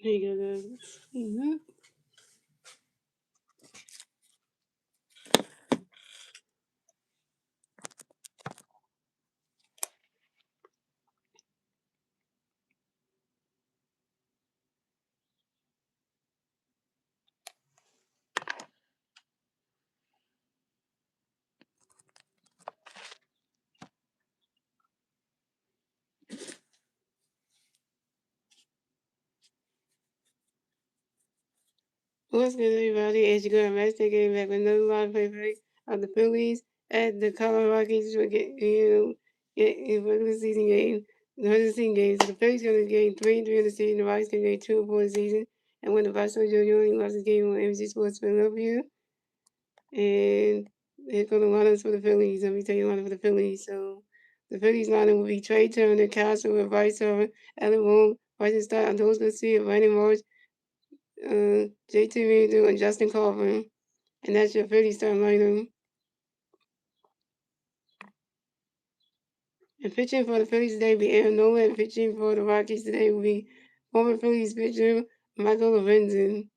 Here you go, guys. Mm-hmm. What's good, everybody? It's your girl, Masteryhi Gaming, back with another live play of the Phillies at the Colorado Rockies for regular season game. The regular season game. So the Phillies going to game 3-3 in the season. The Rockies going to game 2-4 in the season. And when the Boston Junior lost the game on MC Sports Philadelphia. And they're going to lineups for the Phillies. Let me tell you lineup for the Phillies. So the Phillies lineup will be Trey Turner, Castro, and Bryce Harper, Ellen Wong, Bryson Stott, Andolos Garcia, Brandon Marsh, JT Reed, and Justin Coughlin. And that's your Phillies starting lineup. And pitching for the Phillies today will be Aaron Nola, and pitching for the Rockies today will be former Phillies pitcher Michael Lorenzen.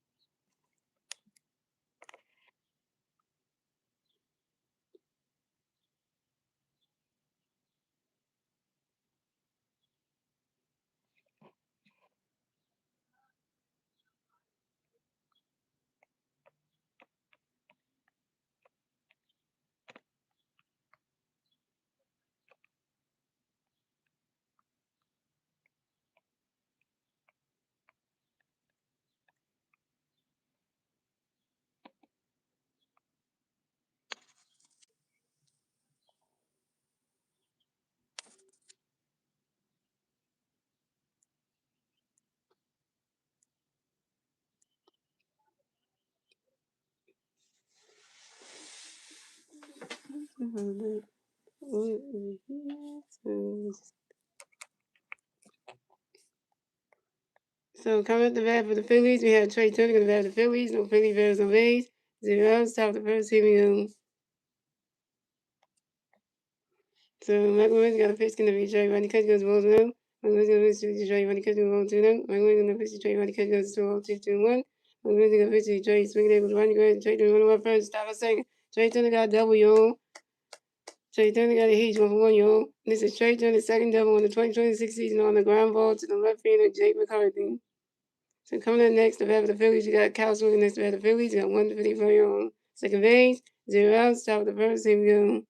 So coming up the bat for the Phillies, we have Trey Turner going to bat for the Phillies. No Philly Bears on base. 0 outs. Top of the first. Here we go. So Michael Lorenzen got a pitch going to be Joey Rodney Cut goes to balls now. Michael Lorenzen going to pitch to Joey Rodney Cut goes to balls 2 now. Michael Lorenzen going to pitch to Joey Rodney Cut goes to balls 2-1. Michael Lorenzen going to pitch to Joey swinging able to Rodney Cut. Trey Turner running first. Stop a second. Trey Turner got a double, y'all. Trey Turner got a huge 1-for-1, y'all. This is Trey Turner's second double in the 2026 season on the ground ball to the left fielder Jake McCarthy. So coming up next, the bat for the Phillies, you got Kyle Swing next to the Phillies. You got 154 on second base, 0 outs, top of the first. Here we go.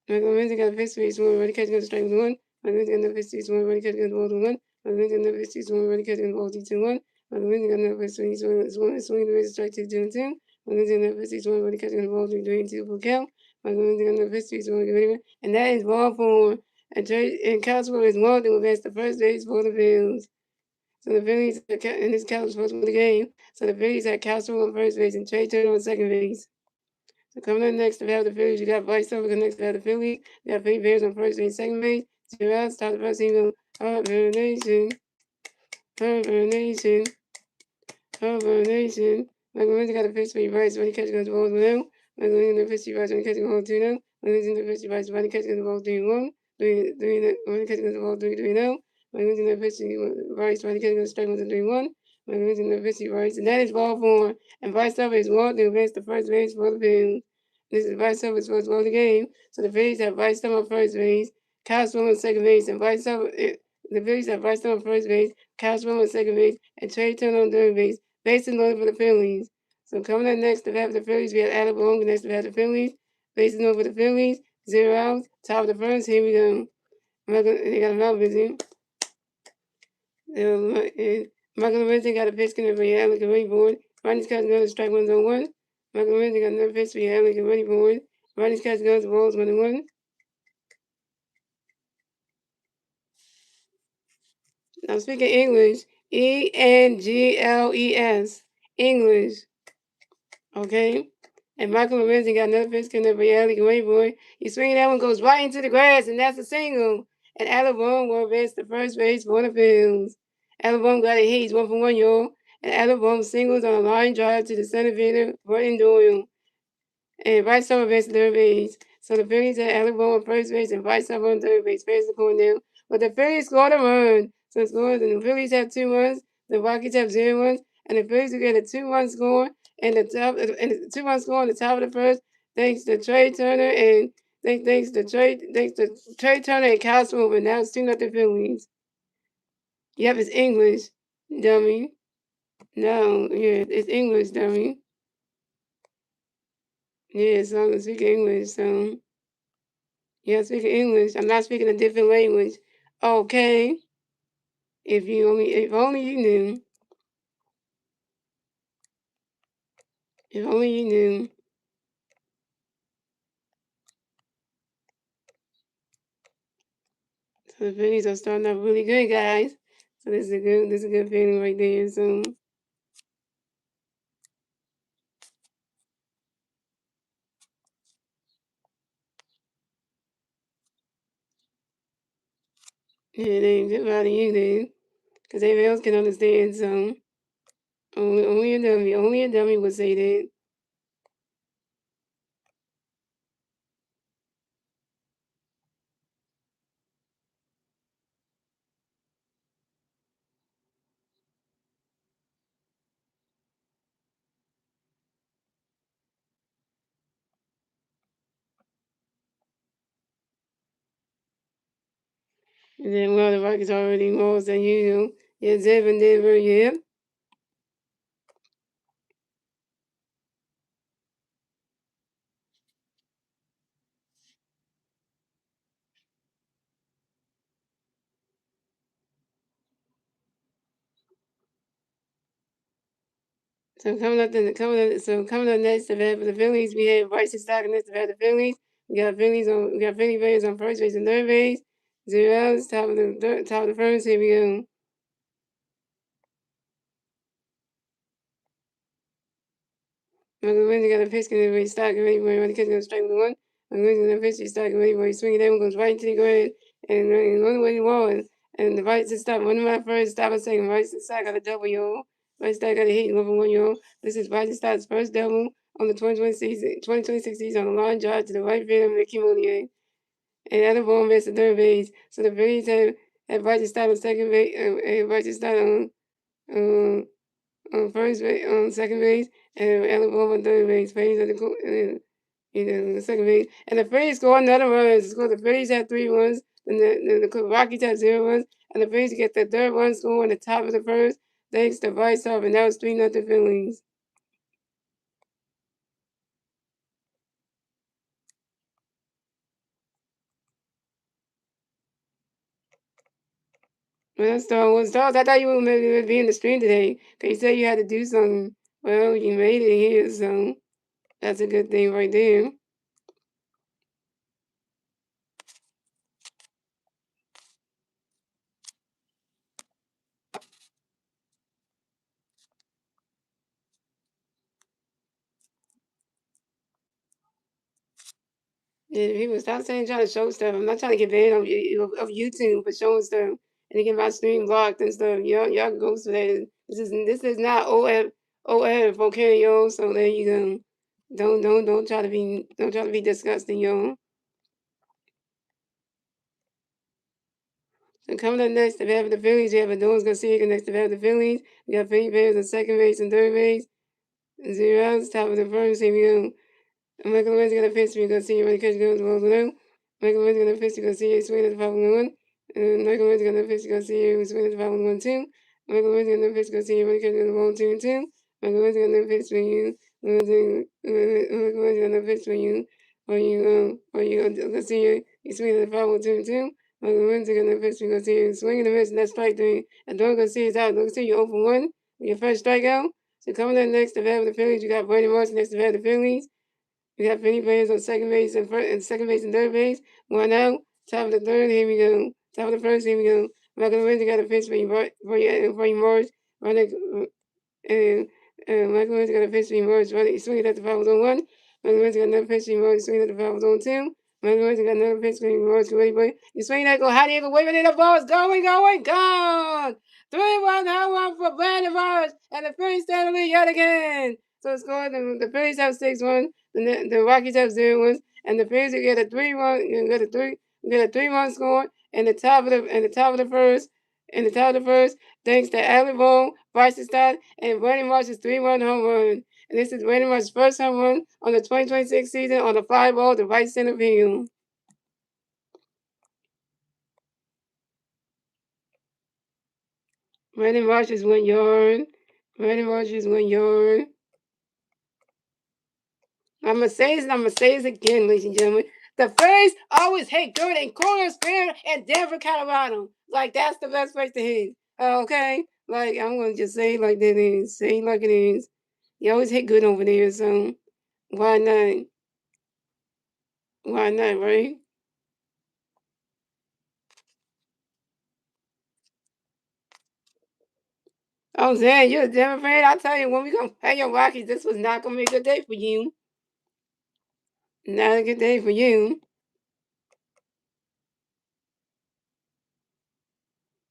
Michael Lorenzen got a fixed base one, ready catch goes strike 1. Michael Lorenzen got another fixed base one, ready catch goes ball 1. Michael Lorenzen got another fixed base one, ready catch goes ball 2-1. Michael Lorenzen got another fixed base one, swing the strike 2-2. Michael Lorenzen got another fixed base one, ready catch goes ball 3-2 full count. Michael Lorenzen got another fixed base one, ready, and that is ball 4. And Kyle Swing is more than advanced the first base for the Phillies. So the Phillies, and this Cal was supposed to win the game. So the Phillies had Castro on first base and Trey Turner on second base. So coming up next to have the Phillies, you got Bryce Harper next to have the Phillies. You got Philly Bears on first base, second base. 0 outs, top of the first inning. Harper Nation, Harper Nation, Harper Nation. Michael Lorenzen got a pitch for you, Bryce, when he catches the ball 1-0. Michael Lorenzen got a pitch for you, Bryce, when he catches the ball 2-0. Michael Lorenzen got a pitch for you, Bryce, when he catches the ball 3-1. When he catches the ball 3-0. Michael Lorenzen got a pitch for you, Bryce, when he catches the strike 1-3-1. Michael Lorenzen got a pitch for you, Bryce, and that is ball 4. And Bryce Harper is walked to advance the first base for the Phillies. This is Bryce Harper's first goal of the game. So the Phillies have Bryce Harper on first base, Kyle Swim on second base, and Bryce Harper. The Phillies have Bryce Harper on first base, Kyle Swim on second base, and Trey Turner on third base. Bases loaded for the Phillies. So coming up next, to bat for the Phillies, we have Adam Long next to bat for the Phillies. Bases loaded for the Phillies. 0 outs. Top of the first. Here we go. They got a mouth busy. Michael Lorenzen got a pitch connect for Alec and ready board. Ronnie's catch goes to strike 1-1. Michael Lorenzen got another pitch for Alec and ready board. Ronnie's catch goes to balls 1-1. I'm speaking English. Engles. English. Okay? And Michael Lorenzen got another pitch connect for Alec and ready board. He's swinging that one, goes right into the grass, and that's a single. And Alabama will advance to first base for the Phillies. Alabama got a hit. He's 1-for-1, y'all. And Alabama singles on a line drive to the center fielder, Burton Doyle. And Bryce Harper advanced to third base. So the Phillies had Alabama on first base and Bryce Harper on third base. Phillies the corner now. But the Phillies scored a run. So the score is the Phillies have 2 runs, the Rockies have 0 runs, and the Phillies will get a 2-run score and the 2-run score on the top of the first, thanks to Trey Turner and thanks to Trey Turner and Kyle Smooth. Now it's 2-0 Phillies. Yep, it's English, dummy. No, yeah, it's English, dummy. Yeah, so I'm speaking English, so yeah, I'm speaking English. I'm not speaking a different language. Okay. If only you knew. If only you knew. So the Phillies are starting off really good, guys. So this is a good feeling right there. So yeah, they ain't about you then, because everybody else can understand. So only a dummy would say that. And then well, the Rockets already lost, and yeah, Zeb and Denver, yeah. Coming up next to bat for the Phillies, we have Bryson Stock next to bat the Phillies. We got Philly Bears on first base and third base. 0 outs, top of the first. Here we go. Michael Williams got a pitch, and everybody Stock ready for him. The kid's gonna strike with one. Michael Williams got a pitch, he's Stock ready for him. Swinging down, goes right into the ground and run away the wall. And the Bryson Stock, one of my first, stop a second. Bryson Stock got a double, yo. Bryson Stock got a hit, 1 for 1, yo. This is Bryson Stock's first double on the 2026 season on a line drive to the right field of Mickey Monier. And other ball missed the third base. So the Phillies have Bryson Stott on second base, and Bryson Stott on first base, on second base, and Ellen Ball on third base. Phillies at the second base. And the Phillies score another run. The Phillies have 3 runs, and the Rockies have 0 runs, and the Phillies get the third run score on the top of the first, thanks to Bryce Harper, and that was 3-0 Phillies. Well, Stars, I thought you were maybe be in the stream today, because you said you had to do something. Well, you made it here, so that's a good thing right there. Yeah, people stop saying trying to show stuff. I'm not trying to get banned of YouTube for showing stuff and to get my stream blocked and stuff. Y'all go for that. This is not OF okay, yo. So there you go. Don't try to be disgusting, yo. So coming up next, we have the Phillies. We have Adonis Garcia next to have the Phillies. We got Philly Bears on second base and third base. 0 outs, top of the first. Here we go. Michael Wentz got a pitch. We're going to see you when the catch goes well below. Michael Wentz got a pitch. You're going to see you swing at the foul 1. And Michael Wentz got a pitch. You're going to see you swing at the foul 1 2. Michael Wentz got a pitch. You're going to see you when the catch goes well 2 and 2. Michael Wentz got a pitch for you. Michael Wentz got a pitch for you. Or you going to see you swing at the foul 2 and 2. Michael Wentz got a pitch. You're going to see you swing in the miss. And that's strike 3. And don't go see it's out. Don't see you 0 for 1 with your first strikeout. So coming up next to bat with the Phillies, you got Brandon Marshall next to bat with the Phillies. We got Philly players on second base and third base. 1 out. Top of the third. Here we go. Top of the first. Here we go. Michael Wentz got a pitch for you, Morris. And Michael Wentz got a pitch for you, Morris. Swinging at the foul on 1. Michael Wentz got another pitch for you, Morris. Swinging at the foul on 2. Michael Wentz got another pitch for you, Morris. Ready, boy. You swing that go. How do you even wave it in the ball? It's going, gone. 3-1 home run for Brandon Morris. And the Phillies stand the lead yet again. So it's going. The Phillies have 6-1. The Rockies have 0 runs, and the Phillies get a 3-1. You get a 3-run score in the top of the first, In the top of the first, thanks to Allen Bone, Bryson Stott, and Brandon Marsh's 3-run home run. And this is Brandon Marsh's first home run on the 2026 season on the fly ball to right center field. Brandon Marsh is 1 yard. Brandon Marsh is 1 yard. I'm gonna say this again, ladies and gentlemen. The Phillies always hit good in Corner Square and Denver, Colorado. Like that's the best place to hit. Okay? Like I'm gonna just say it like that is. Say it like it is. You always hit good over there, so why not? Why not, right? I'm saying you're a Denver fan. I tell you, when we gonna play your Rockies, this was not gonna be a good day for you. Not a good day for you.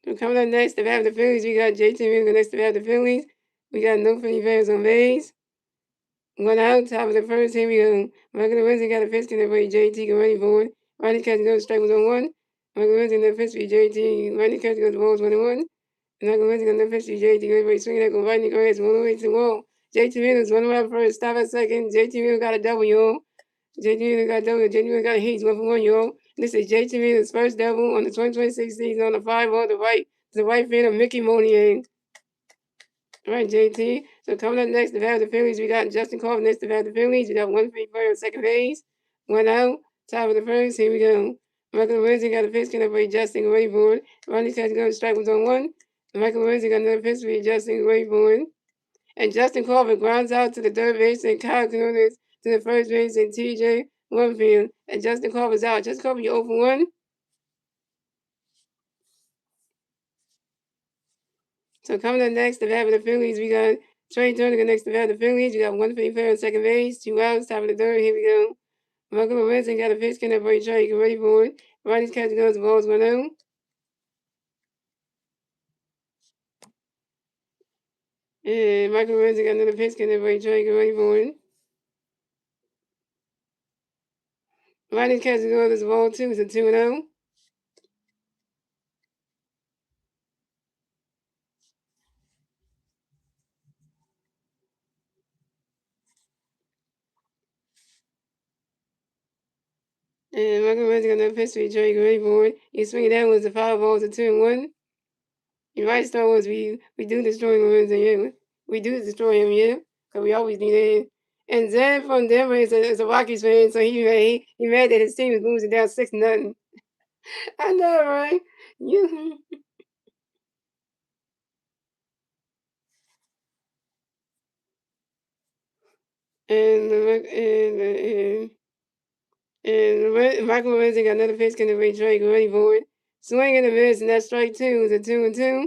So coming up next, to have the Phillies, we got JT Real next to have the Phillies. We got no Philly fans on base. One out, top of the first, here we go. Michael Wednesday got a pitch to the way JT get ready for it. Ronnie catch goes strike was on one. Michael Wednesday in the pitch for JT. Ronnie catch goes balls 1-1. Michael Wednesday got the pitch for JT. Good way swinging that go right in the grass, one away to the wall. JT Real is 1 out first, stop at second. JT Real got a double, y'all. JT Real got a double. JT Real got a hit, he's 1-for-1, y'all. This is JT Real's first double on the 2026 season on the 5-ball to the right field of Mickey Monier. All right, JT. So coming up next, to have the Phillies, we got Justin Corbin next to have the Phillies. We got one free player on second base. One out. Top of the first. Here we go. Michael Wednesday got a pitch coming up for Justin away for it. Ronnie catch goes strike was on one. Michael Wednesday got another pitch for Justin away for it. And Justin Corbin grounds out to the third base and Kyle Canonis to the first base and TJ Winfield. And Justin Corbin's out. Justin Corbin, you 0 for 1. So coming up next, the bat of the Phillies, we got Trey Turner next to bat of the Phillies. We got one free player on second base, 2 outs, top of the third. Here we go. Michael Lorenzen got a pitch coming up for Trey. Get ready for it. Ronnie's catch goes, the ball's 1-0. And Michael Lorenzen got another pitch coming up for Trey. Get ready for it. Ronnie's catch goes, the ball 2. It's a 2-0. And Michael Lorenzen got another pitch for Trey. Get ready for it. You swing it down, was the foul ball, it's a 2-1. You're right, Star Wars. We do destroy Lorenzen, yeah. We do destroy him, yeah. Because we always need it. And Zed from Denver is a Rockies fan, so he mad that his team is losing down 6-0. I know, right? You and Michael Lorenzen got another pitch coming to Drake ready for it. Swing and a miss, and that's strike 2. It's a 2-2.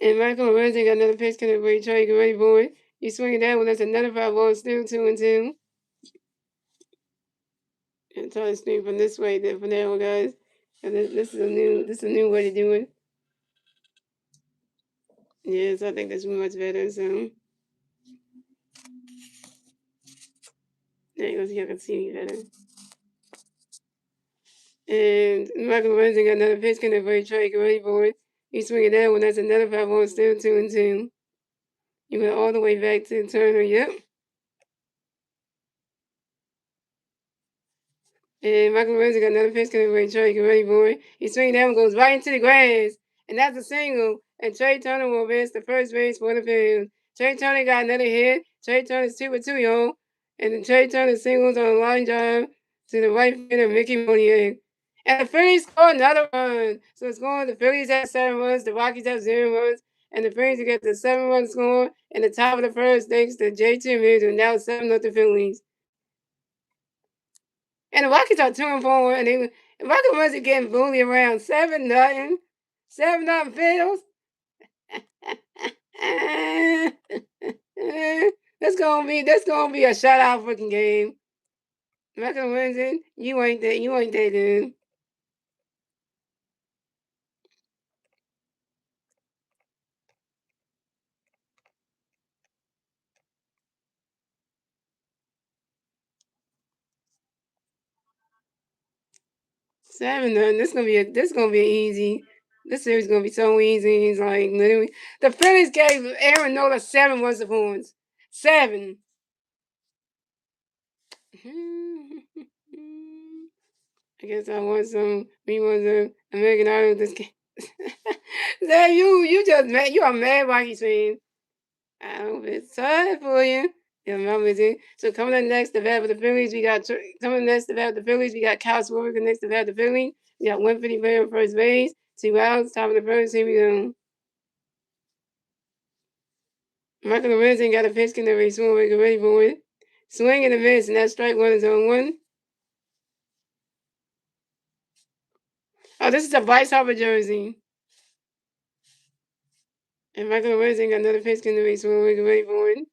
And Michael Lorenzen got another pitch coming to Drake ready for it. You swing it down, that's another foul ball, still 2-2. And try to swing from this way, then from there, guys. And this is a new way to do it. Yes, I think that's much better. So there you go. So you can see me better. And Michael Lorenzen got another pitch coming for Trey. Get ready for it. He's swinging that one. That's another foul ball, still 2-2. You went all the way back to Turner. Yep. And Michael Lorenzen got another pitch coming for Trey. Get ready for it. He's swinging that one, goes right into the grass. And that's a single. And Trey Turner will advance to first base for the field. Trey Turner got another hit. Trey Turner's 2 for 2, y'all. And then Trey Turner singles on a line drive to the right field of Mickey Monier. And the Phillies score another run. So it's going, the Phillies have 7 runs, the Rockies have 0 runs, and the Phillies get the 7-run score in the top of the first thanks to JT Mills, and now 7-0 Phillies. And the Rockies are 2-4, and the Rockies wasn't getting bullied around 7-0. 7-0 Phillies. That's gonna be a shutout freaking game. Michael Winston, you ain't that dude. 7-0. This gonna be easy. This series is gonna be so easy. It's like literally the Phillies gave Aaron Nola 7 runs of points. 7. I guess I want some reruns of American Idol this game. That you just mad. You are mad Rockies fan. I hope it's sorry for you. Yeah, remember it. So coming up next, the bat for the Phillies, we got coming next, the bat for the Phillies, we got Kyle Schwarber next, the bat for the Phillies. We got 150 player on first base, 2 outs, top of the first. Here we go. Michael Lorenz got a pitch in the race. Swing, get ready for it. Swing and a miss, and that strike one is on 1. Oh, this is a Bryce Harper jersey. And Michael Lorenz got another pitch in the race. Swing, get ready for it.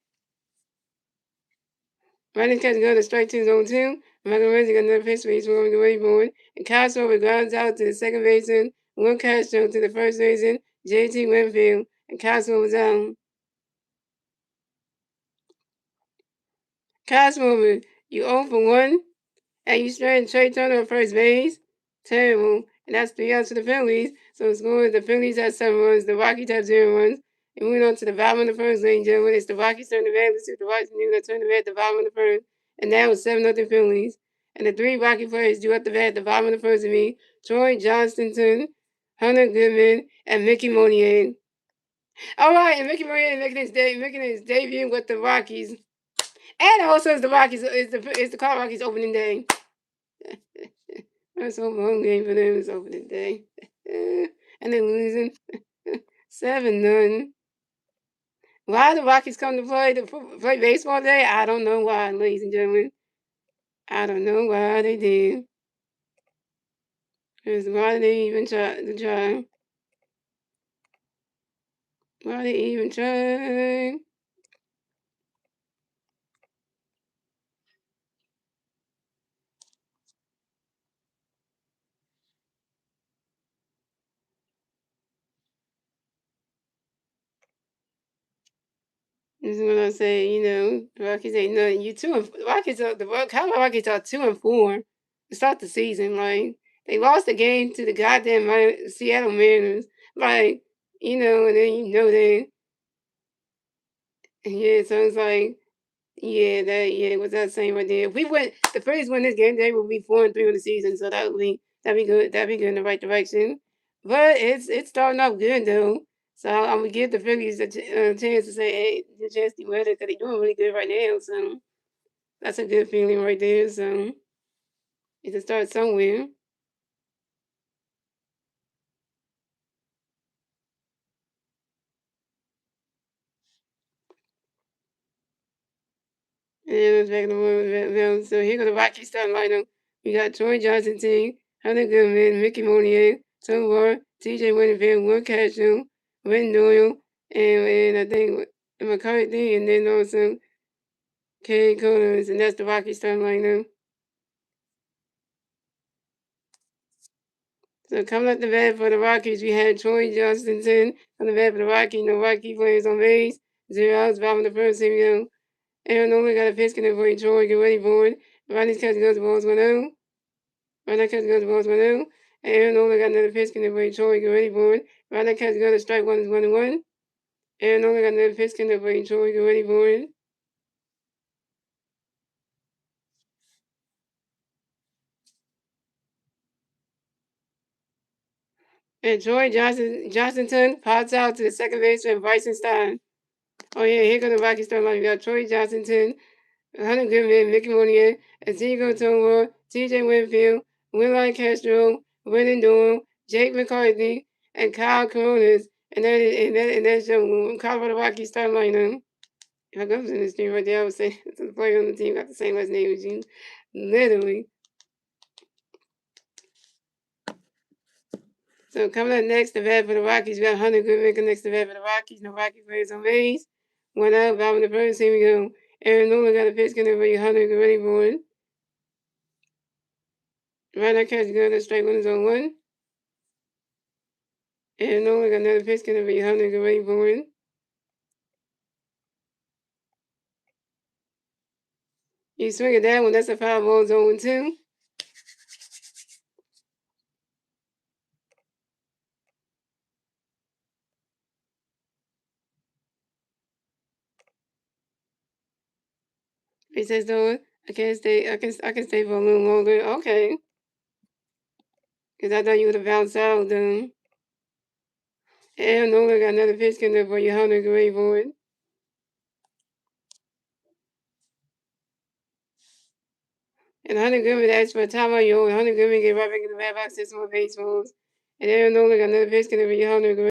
Running catch go to strike 2 zone 2. Michael Lorenz got another pitch race. Swing, get ready for it. And Kyle Schwarber grounds out to the second baseman. One catch throw to the first baseman, JT Winfield. And Kyle Schwarber's out. Kyle Schwarber, you 0 for 1. And you stranded Trey Turner at first base. Terrible. And that's 3 outs to the Phillies. So the score is the Phillies have 7 runs, the Rockies have 0 runs. And we went on to the bottom of the first, ladies and gentlemen. It's the Rockies turn the red. Let's see if the Rockies knew that turn the red at the bottom of the first. And that was 7-0 Phillies. And the 3 Rocky players due at the bat at the bottom of the first to me, Troy Johnston, Hunter Goodman, and Mickey Monier. All right, and Mickey Monier making his debut with the Rockies. And also it's the Rockies, it's the Colorado Rockies opening day. That's a home game for them. It's opening day. And they're losing 7-0. Why the Rockies come to play baseball today? I don't know why, ladies and gentlemen. I don't know why they did. Because why did they even try? Why they even try? This is what I say, the Rockies ain't nothing. Colorado Rockies are 2-4 to start the season. Like, they lost the game to the goddamn Seattle Mariners. Like, and then yeah, so it's like, what's that saying right there? If the Phillies win this game, they will be 4-3 on the season, so that'd be good. That'd be good in the right direction. But it's starting off good though. So I'm gonna give the Phillies a chance to say, hey, the chance to win it because they're doing really good right now. So that's a good feeling right there. So you can start somewhere. And then it's back in the world. So here goes the Rockies starting lineup. We got Troy Johnson, Hunter Goodman, Mickey Monier, Tom Ward, TJ Winfield, Will Cashel, Wynn Doyle, and I think McCarthy, and then also Kay Connors, and that's the Rockies starting lineup. So coming up the bat for the Rockies, we had Troy Johnston on the bat for the Rockies. No Rocky players on base. 0 outs, bottom of the first. Here we go. Aaron Nolan got a pitch in for Troy. Get ready for it. Ronnie's catch goes the balls 1-0. Ronnie catch goes the balls 1-0. And Aaron Nolan got another pitch in for Troy. Get ready for it. Ronnie catch goes to strike 1 is 1-1. Aaron Nolan got another pitch in for Troy. Get ready for it. And Troy Johnston pops out to the second baseman, Bryson Stein. Oh, yeah, here goes the Rockies starting line. We got Troy Johnston, Hunter Goodman, Mickey Monier, Ezekiel Tomo, TJ Winfield, Willard Castro, Wyndon Doyle, Jake McCarthy, and Kyle Coronas. And that's your Colorado Rockies starting lineup. If I was in this team right there, I would say the player on the team got the same last name as you. Literally. So coming up next, the bat for the Rockies, we got Hunter Goodman next to the bat for the Rockies. No Rocky players on base. 1 out, bottom of the first. Here we go. Aaron Nolan got a pitch in for you. Hunter, get ready for it. Right catch good. That strike 1 is on 1. Aaron Nolan got another pitch in for you. Hunter, get ready for it. You swing at that one. That's a foul ball. 0-2. It says though I can stay. I can stay for a little longer. Okay. Cause I thought you would have bounced out then. And no, I got another fish in there for your 100 gray board. And 100 Goodman asked for a time on your own. 100 Goodman get right back in the bad box, 6 more baseballs. And then no, I got another fish in there for your 100 gray.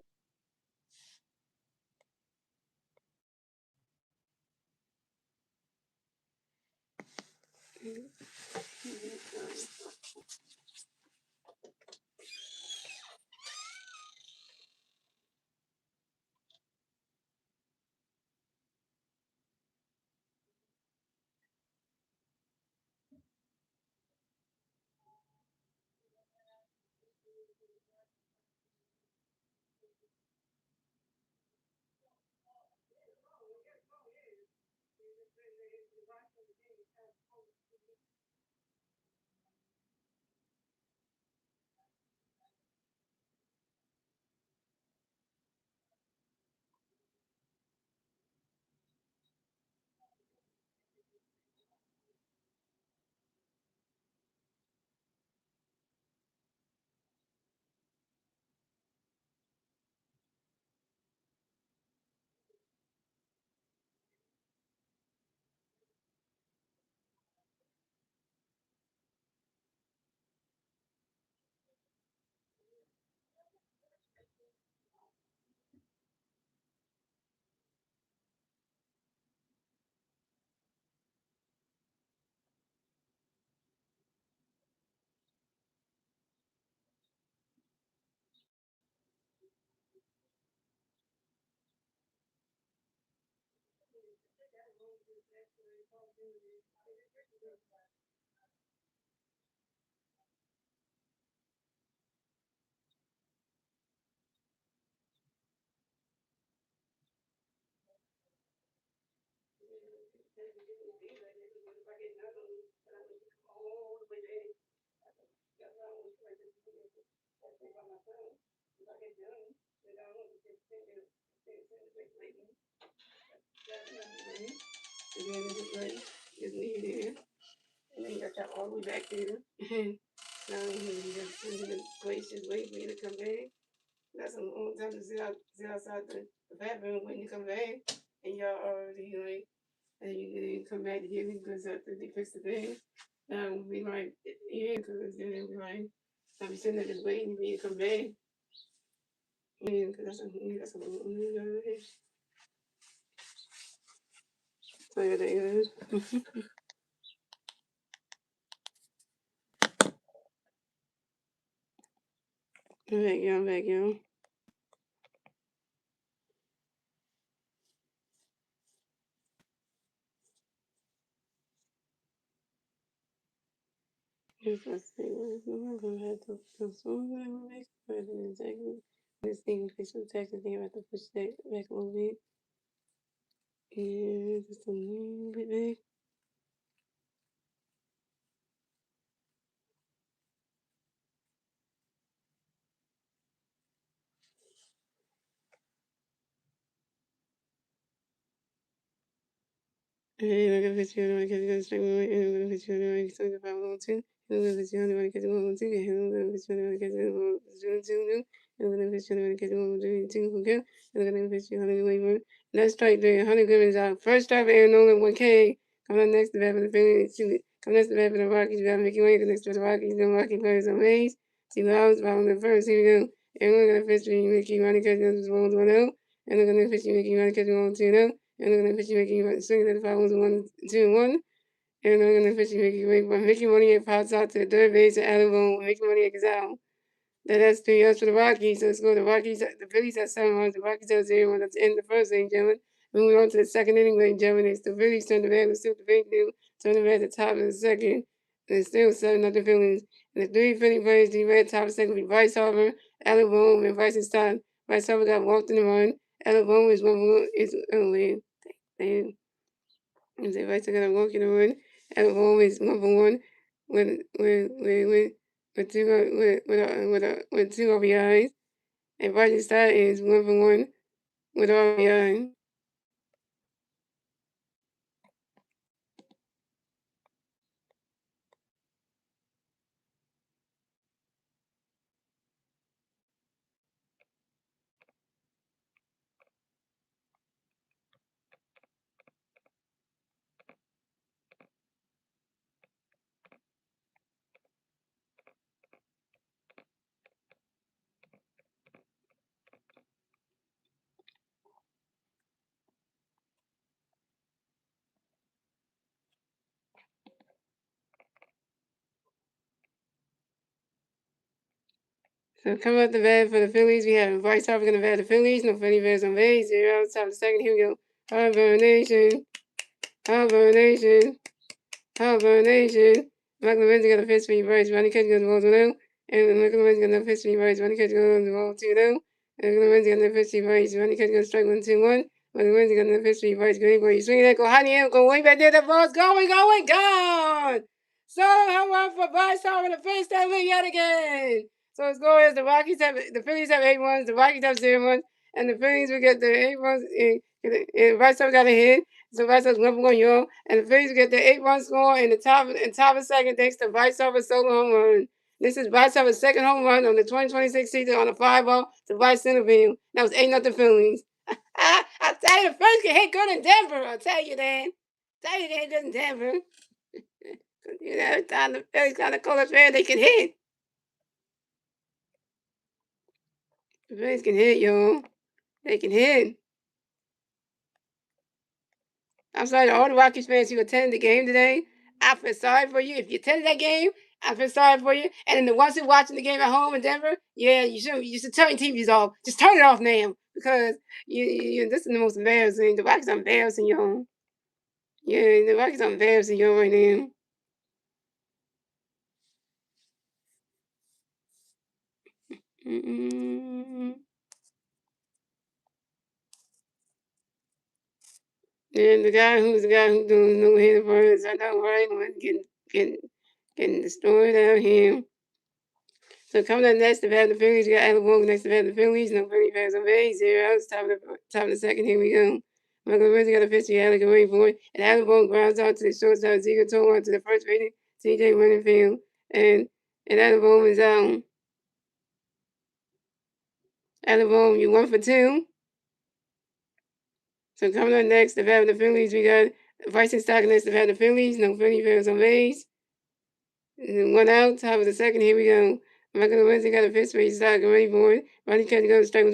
Just leave it there. And then you got that all the way back there. Now you just place, just wait for you to come back. That's a long time to sit outside the bathroom when you come back. And y'all already like, and you come back to get me because after they fix the thing. We'll be like, yeah, because then they'll be like, I'll be sitting there just waiting for you to come back. Yeah, because that's a long time. So yeah, that is. I'm back, y'all. If I say I'm gonna have to consume that next person exactly. This thing fix the text thing about to push that back a little bit. And just a little bit back. Hey, look at this video, I can go straight away, and I'm gonna put you on the something about one two. And I'm gonna put you on the catch one two, and I'm gonna put you on the catch one two, and I'm gonna put you on the catch one two, okay? And I'm gonna put you on the way one. Next strike there, 100 Goodman's out. First strike for Aaron Nolan, 1K. Coming up next to bat for the Phillies, coming next to bat for the Rockies, bat Mickey Wayne, next to the Rockies, then Rocky players on base. See Louds, bottom the first, here we go. And we're gonna pitch you, Mickey, running catch one, 1-0. And I'm gonna pitch you, Mickey, running catch 1-2-0. And I'm gonna pitch you, Mickey, swinging at the 5-1-2-1. And I'm gonna pitch you, Mickey, Mickey Money pops out to the third base and Alabama. Mickey Money is out. That's 3 yards for the Rockies. So let's go. The Rockies, the Phillies have 7 runs. The Rockies have 0 runs. That's the end of the first inning, gentlemen. Moving on to the second inning, ladies and gentlemen. It's the Phillies turn the bad. Let's see what the Phillies do. Turn the bad at the top of the second. And it's still 7-0 Phillies. And the 3 Philly players, the red top of the second will be Bryce Harper, Alabama, and Bryce Stott. Bryce Harper got walked in the run. Alabama is 1-1. It's early. And if I took a walk in the run, Alabama is 1-1 with two RBIs. And Bryson Stott is 1-1 with RBI. So coming up the bat for the Phillies, we have Bryce Harper going to bat the Phillies. No Philly Bears on base. 0 outs. Top of the second. Here we go. Domination. Domination. Domination. Michael Lindsay got a fist for you, Bryce. Ronnie Catch goes the ball 2-0. And Michael Lindsay got a fist for you, Bryce. Ronnie Catch goes the ball 2-0. And Michael Lindsay got a fist for you, Bryce. Ronnie Catch goes strike 1-2-1. Michael Lindsay got a fist for you, Bryce. Great boy. You swing that, go high in the air, go way back there. That ball's going, gone. So home run for Bryce Harper, the first time yet again. So the score is the Phillies have 8 runs, the Rockies have 0 runs, and the Phillies will get the 8 runs. And Bryce Harper got a hit. So Bryce Harper's 1-0, and the Phillies get the 8-run score in the top of second thanks to Bryce Harper's solo home run. This is Bryce Harper's second home run on the 2026 season on a fly ball to right center field. That was 8-0 Phillies. I tell you, the Phillies can hit good in Denver. I'll tell you that. Tell you they hit good in Denver. You know, every time the Phillies got a color fan, they can hit. The Phillies can hit, yo. They can hit. I'm sorry to all the Rockies fans who attended the game today. I feel sorry for you. If you attended that game, I feel sorry for you. And then the ones who watching the game at home in Denver, yeah, you should turn your TVs off. Just turn it off now, because this is the most embarrassing. The Rockies are embarrassing you. Yeah, the Rockies are embarrassing you right now. And the guy who's doing no hitter birds, I know, right? Getting destroyed out here. So coming up next, the bat the Phillies. We got Alabama next to bat the Phillies. No Philly fans on base. 0 outs. Top of the second. Here we go. Michael Rizzi got a pitch to Alec away for it. And Alabama grounds out to the shortstop. Ziegler tore on to the first base. TJ Winningfield. And Alabama is out. Alabama, you 1 for 2. So coming up next, the bat the Phillies. We got Bryson Stock next to bat the Phillies. No Philly fans on base. 1 out. Top of the second. Here we go. Michael Wednesday got a pitch for his stock ready for it. Ronnie Catch goes strike 1.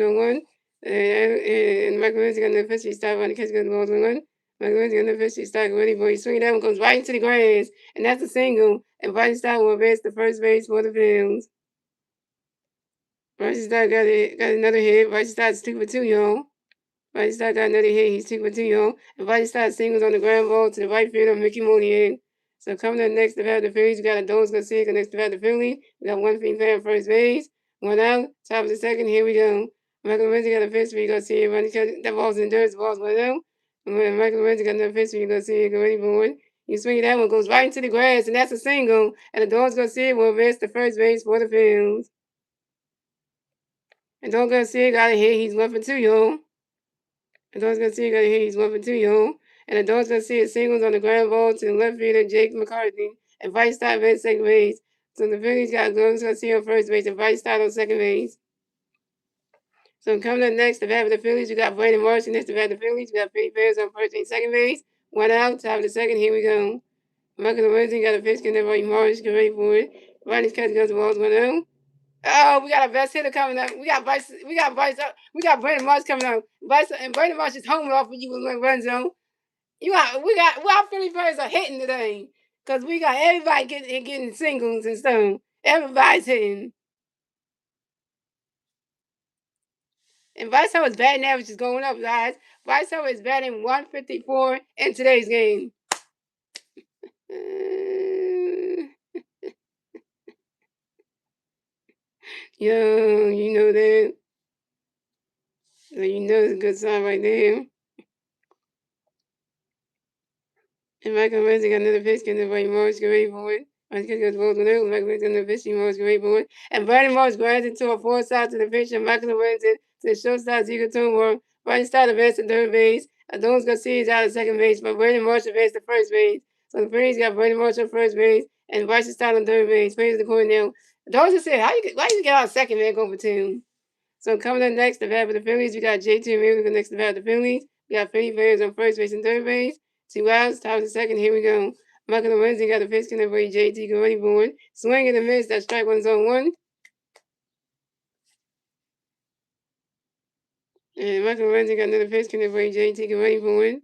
And Michael Wednesday got another pitch for his stock. Ronnie Catch goes the ball 1. Michael Wednesday got another pitch for his stock ready for it. Swing that one goes right into the grass. And that's a single. And Bryson Stock will advance to first base for the Phillies. Bryson Stock got another hit. Bryson Stock's 2 for 2, y'all. Bryson Stock got another hit. He's 2 for 2, y'all. And Bryson Stock singles on the ground ball to the right field of Mickey Monier. So coming up next to bat the Phillies, we got a Doles Garcia next to bat the Phillies. We got 1 female at first base. 1 out. Top of the second. Here we go. Michael Renzi got a pitch for you. Garcia. That ball's in dirt. The ball's 1 out. And Michael Renzi got another pitch for you. Garcia. Go ready for it. You swing that one, goes right into the grass, and that's a single. And the Doles Garcia will advance to first base for the Phillies. And Doles Garcia got a hit. He's 1 for 2, y'all. And Doles Garcia got a hit. He's 1 for 2, y'all. And the Doles Garcia singles on the ground ball to the left fielder, Jake McCarthy. And Vice Stott at second base. So the Phillies got Doles Garcia on first base and Vice Stott on second base. So coming up next, the bat for the Phillies, we got Brandon Marsh next to bat the Phillies. We got Pete Bears on first and second base. 1 out, top of the second. Here we go. Michael Lorenzi got a pitch, and then Marsh get ready for it. Ronnie's catch goes the balls 1 out. Oh, we got a best hitter coming up. We got Brandon Marsh coming up. And Brandon Marsh is homing off of you with one run zone. Our Philly players are hitting today. Because we got everybody getting singles and stuff. Everybody's hitting. And Vice Howard's batting average is going up, guys. Vice Howard is batting 154 in today's game. Yo, you know that. So you know it's a good sign right there. And Michael Ramsey got another pitch, getting the Morris get ready for it. Michael goes balls with it. Michael Ramsey got another pitch, Morris get ready for it. And Brandon Morris grinds into a four side to the pitch, and Michael Ramsey to the shortstop, Ziegler Toonworth. Brandon started advance to third base. Adonis Garcia is out of second base, but Brandon Morris advanced to first base. So the Phillies got Brandon Morris on first base, and Bryson started on third base. Phillies the corner now. Adonis said, why you get out of second, man, going for 2? So coming up next, the bat for the Phillies, we got JT Realmuto next to the bat for the Phillies. We got Philly players on first base and third base. 2 outs, top of the second. Here we go. Michael Lorenzi got the pitch connect for JT. Go ready for it. Swing and a miss. That strike 1 zone 1. And Michael Lorenzi got another pitch connect for JT. Go ready for it.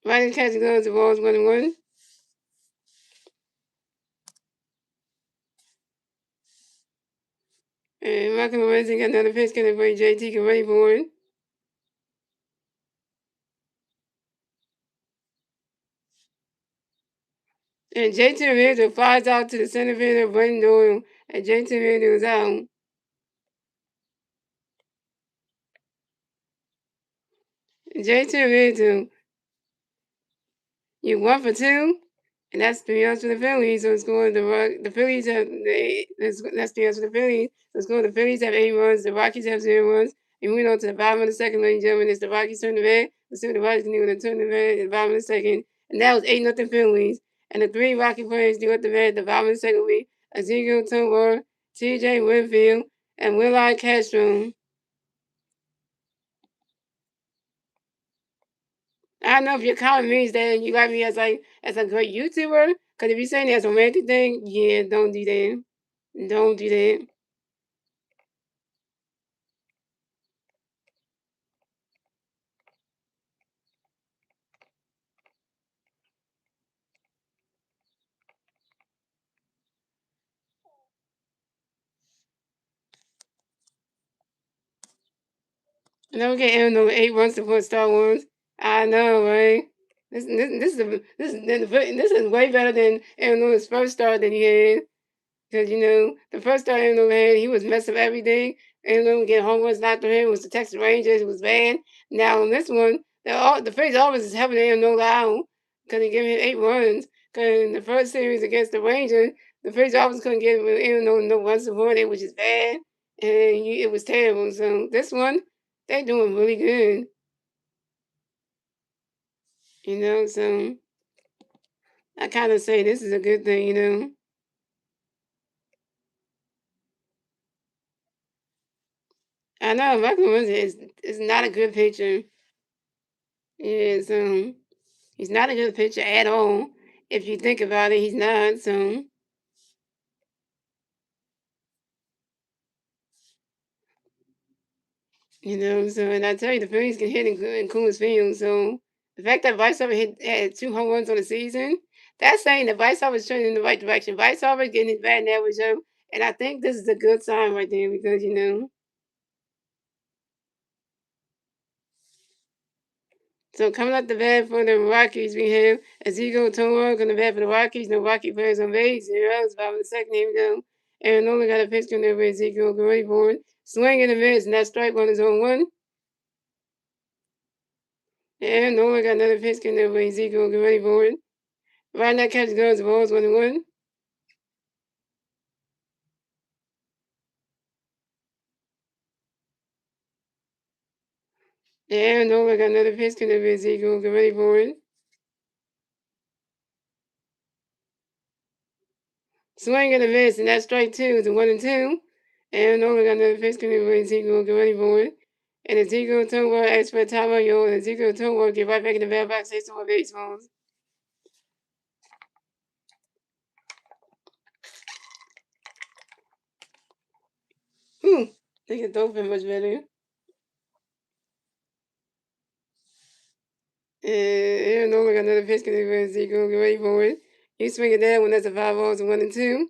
Right in catch goes, the ball's 1-1. And Michael Lorenzen got another pitch coming for you. JT, get ready for it. And JT Realtor flies out to the center fielder, Brendan Doyle. And JT Realtor is out. JT Realtor, you 1 for 2. And that's 3 outs for the Phillies. So it's going the Phillies have that's 3 outs for the Phillies. So it's going the Phillies have 8 runs, the Rockies have 0 runs. And we on to the bottom of the second, ladies and gentlemen. It's the Rockies turn the red. Let's see what the Rockies can do. They turn the red at the bottom of the second. And that was 8-0 Phillies. And the 3 Rocky players do at the red at the bottom of the second week. Ezekiel Tumor, TJ Winfield, and Willard Castro. I don't know if you're calling me that you like me as a great YouTuber. Because if you're saying that's a romantic thing, yeah, don't do that. Don't do that. And then we get Aaron over 8 runs to put Star Wars. I know, right? This is way better than Aaron Nolan's first start that he had. Because, the first time Aaron had, he was messing up everything. Aaron Nolan getting home runs knocked to him. It was the Texas Rangers. It was bad. Now, on this one, the Phillies always is helping Aaron Nolan out because he gave him 8 runs. Because in the first series against the Rangers, the Phillies always couldn't get Aaron Nolan no runs supported, which is bad. And it was terrible. So this one, they're doing really good. So I kind of say this is a good thing. I know Michael Williams is not a good pitcher. Is he's not a good pitcher at all. If you think about it, he's not. And I tell you, the Phillies can hit in Coolest Field. So the fact that Vice had 2 home runs on the season, that's saying that Vice is trending in the right direction. Vice is getting his batting average up, and I think this is a good sign right there because So coming up the bat for the Rockies, we have Ezekiel Toa going to bat for the Rockies. No Rocky players on base. It's about the second. Here we go. Aaron Nola got a pitch in there for Ezekiel. Get ready for it. Swing and a miss, and that strike one is on one. Aaron Nola got another pitch in there for Ezekiel. Get ready for it. Right now, catch goes. The ball's 1-1. Aaron Nola got another pitch in there for Ezekiel. Get ready for it. Swing and a miss, and that strike two is a 1-2. And Nolan got another pitch coming for Ezekiel. Get ready for it. And Ezekiel Towa asks for a timeout, yo. And Ezekiel Towa get right back in the mailbox, say some more baseballs. They can throw much better. And Aaron Nolan got another pitch coming for Ezekiel. Get ready for it. You swing it down when that's a 5-0, a 1-2.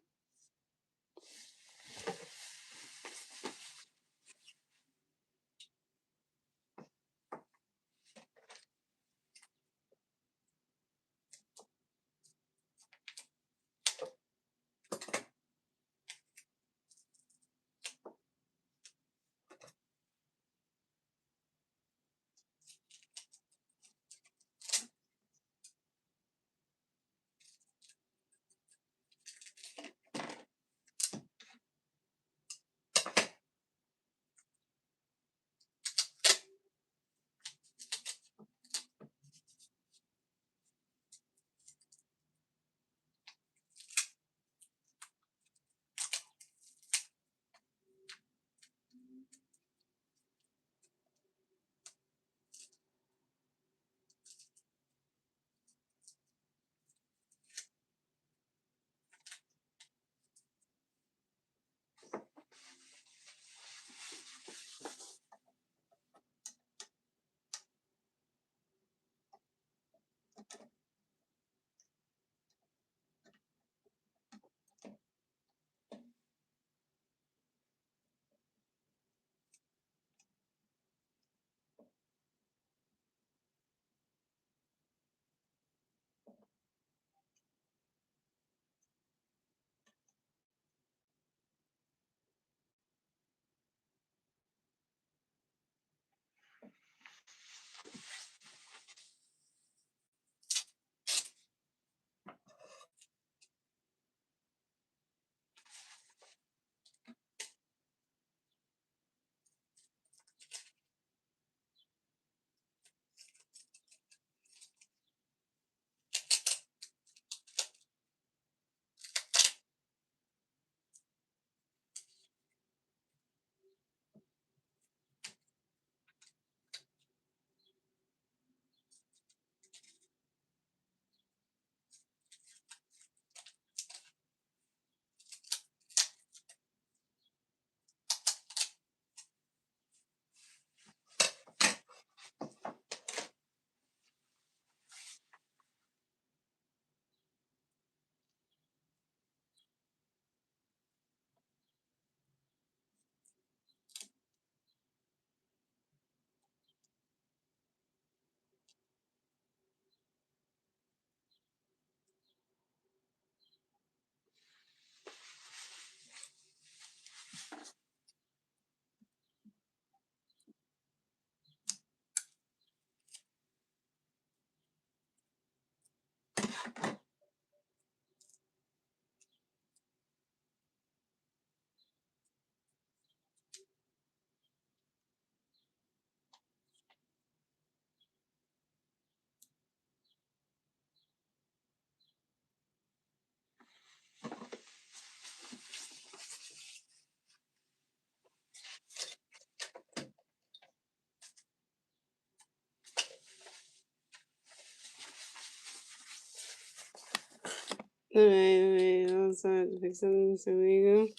Alright, outside to fix something so legal.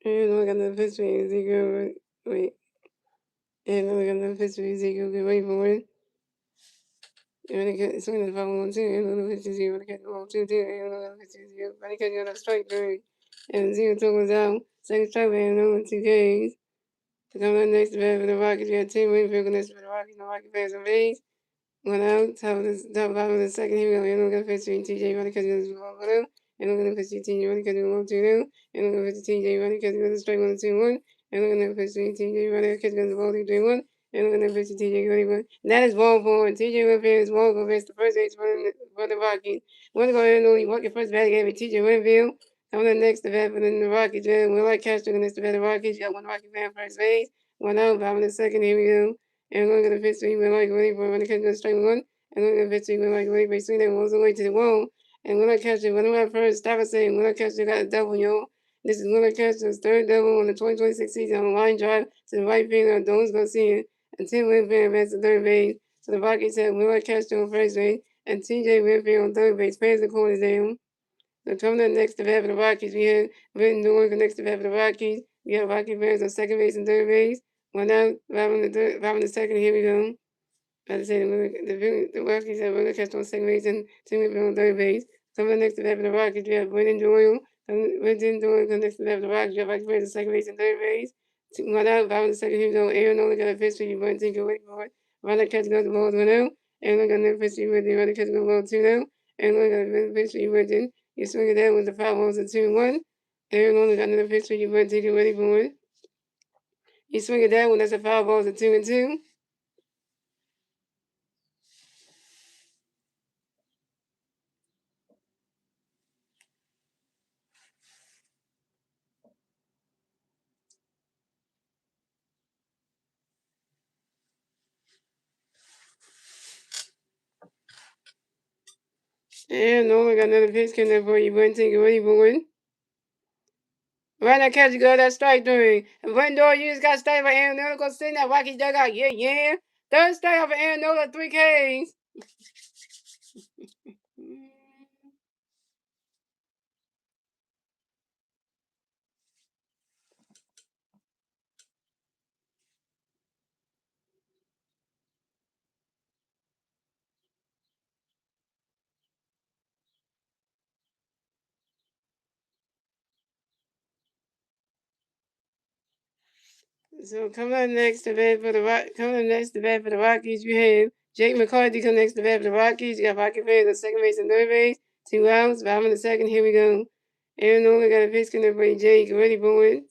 And look at the history of Ezekiel. Wait. And look at the history of Ezekiel. Get ready for it. You want to get swing the phone on two. And look at the history. You want to get the ball two. And look at the history. You want to get the strike three. And zero totals out. Second strike and only 2 Ks. To come on next to bat for the Rockets, you got Tim Winfield next to the Rockets. No Rockets fans on base. One out, top bottom of the second. Here we go. And look at the pitch TJ running because he was one out. And look at the pitch TJ running because he was 2 0. And look at the pitch TJ running because he was strike 1 2 1. And look at the pitch TJ running because he was ball 3 3 1. And look at the pitch TJ running 1. That is ball 4. TJ Winfield is ball for the first base for the Rockies. Want to go ahead and only walk your first bat game with TJ Winfield. Coming up next to bat for the Rockies. Will like Castro next to bat the Rockies. You got one Rocky fan first base. One out, bottom of the second. Here we go. And look at the pitch we like waiting for when the catch goes strike 1. And look at the pitch we like waiting for swing that goes away to the wall. And when I catch it, when I first stop and saying, when I catch it, got a double, yo. This is when I catch his third double on the 2026 season on a line drive to the right field. Don't go see it. And Tim Winfield advanced to third base. So the Rockies said, when I catch it on first base. And TJ Winfield on third base. Fans the corners down. So coming up next to bat for the Rockies, we have Britton Doing next to bat for the Rockies. We have Rocky fans on second base and third base. One out, five on the second. Here we go. As I say, the Rockies have really catch on second base and Tim Winfield on third base. Coming next to bat for the Rockies, we have Britton Doyle. Britton Doyle next to bat for the Rockies. We have Rocky fans on second base and third base. One out, five on the second. Here we go. Aaron only got a pitch for you, but think you're waiting for it. Runner catch goes the ball 1 out. And look at the pitch for you, but the runner catch goes the ball 2 out. And look at the pitch for you, but you swing it down with the foul balls at 2-1. Aaron only got another pitch for you, but take it ready for it. You swing it down when that's a foul balls at 2-2. And no, I got another pitch coming up for you, but take it ready for it. Right now, catch you go that strike three. And one door, you just got strike by Aaron Nola. Go sit in that Rocky dugout. Yeah, yeah. Third strike off of Aaron Nola, 3 Ks. So coming up next to bat for the Rockies, you have Jake McCarthy come next to bat for the Rockies. You got Rocky fans at second base and third base. 2 outs, bottom of the second. Here we go. Aaron Nola got a pitch coming up for you, Jake. Ready for it.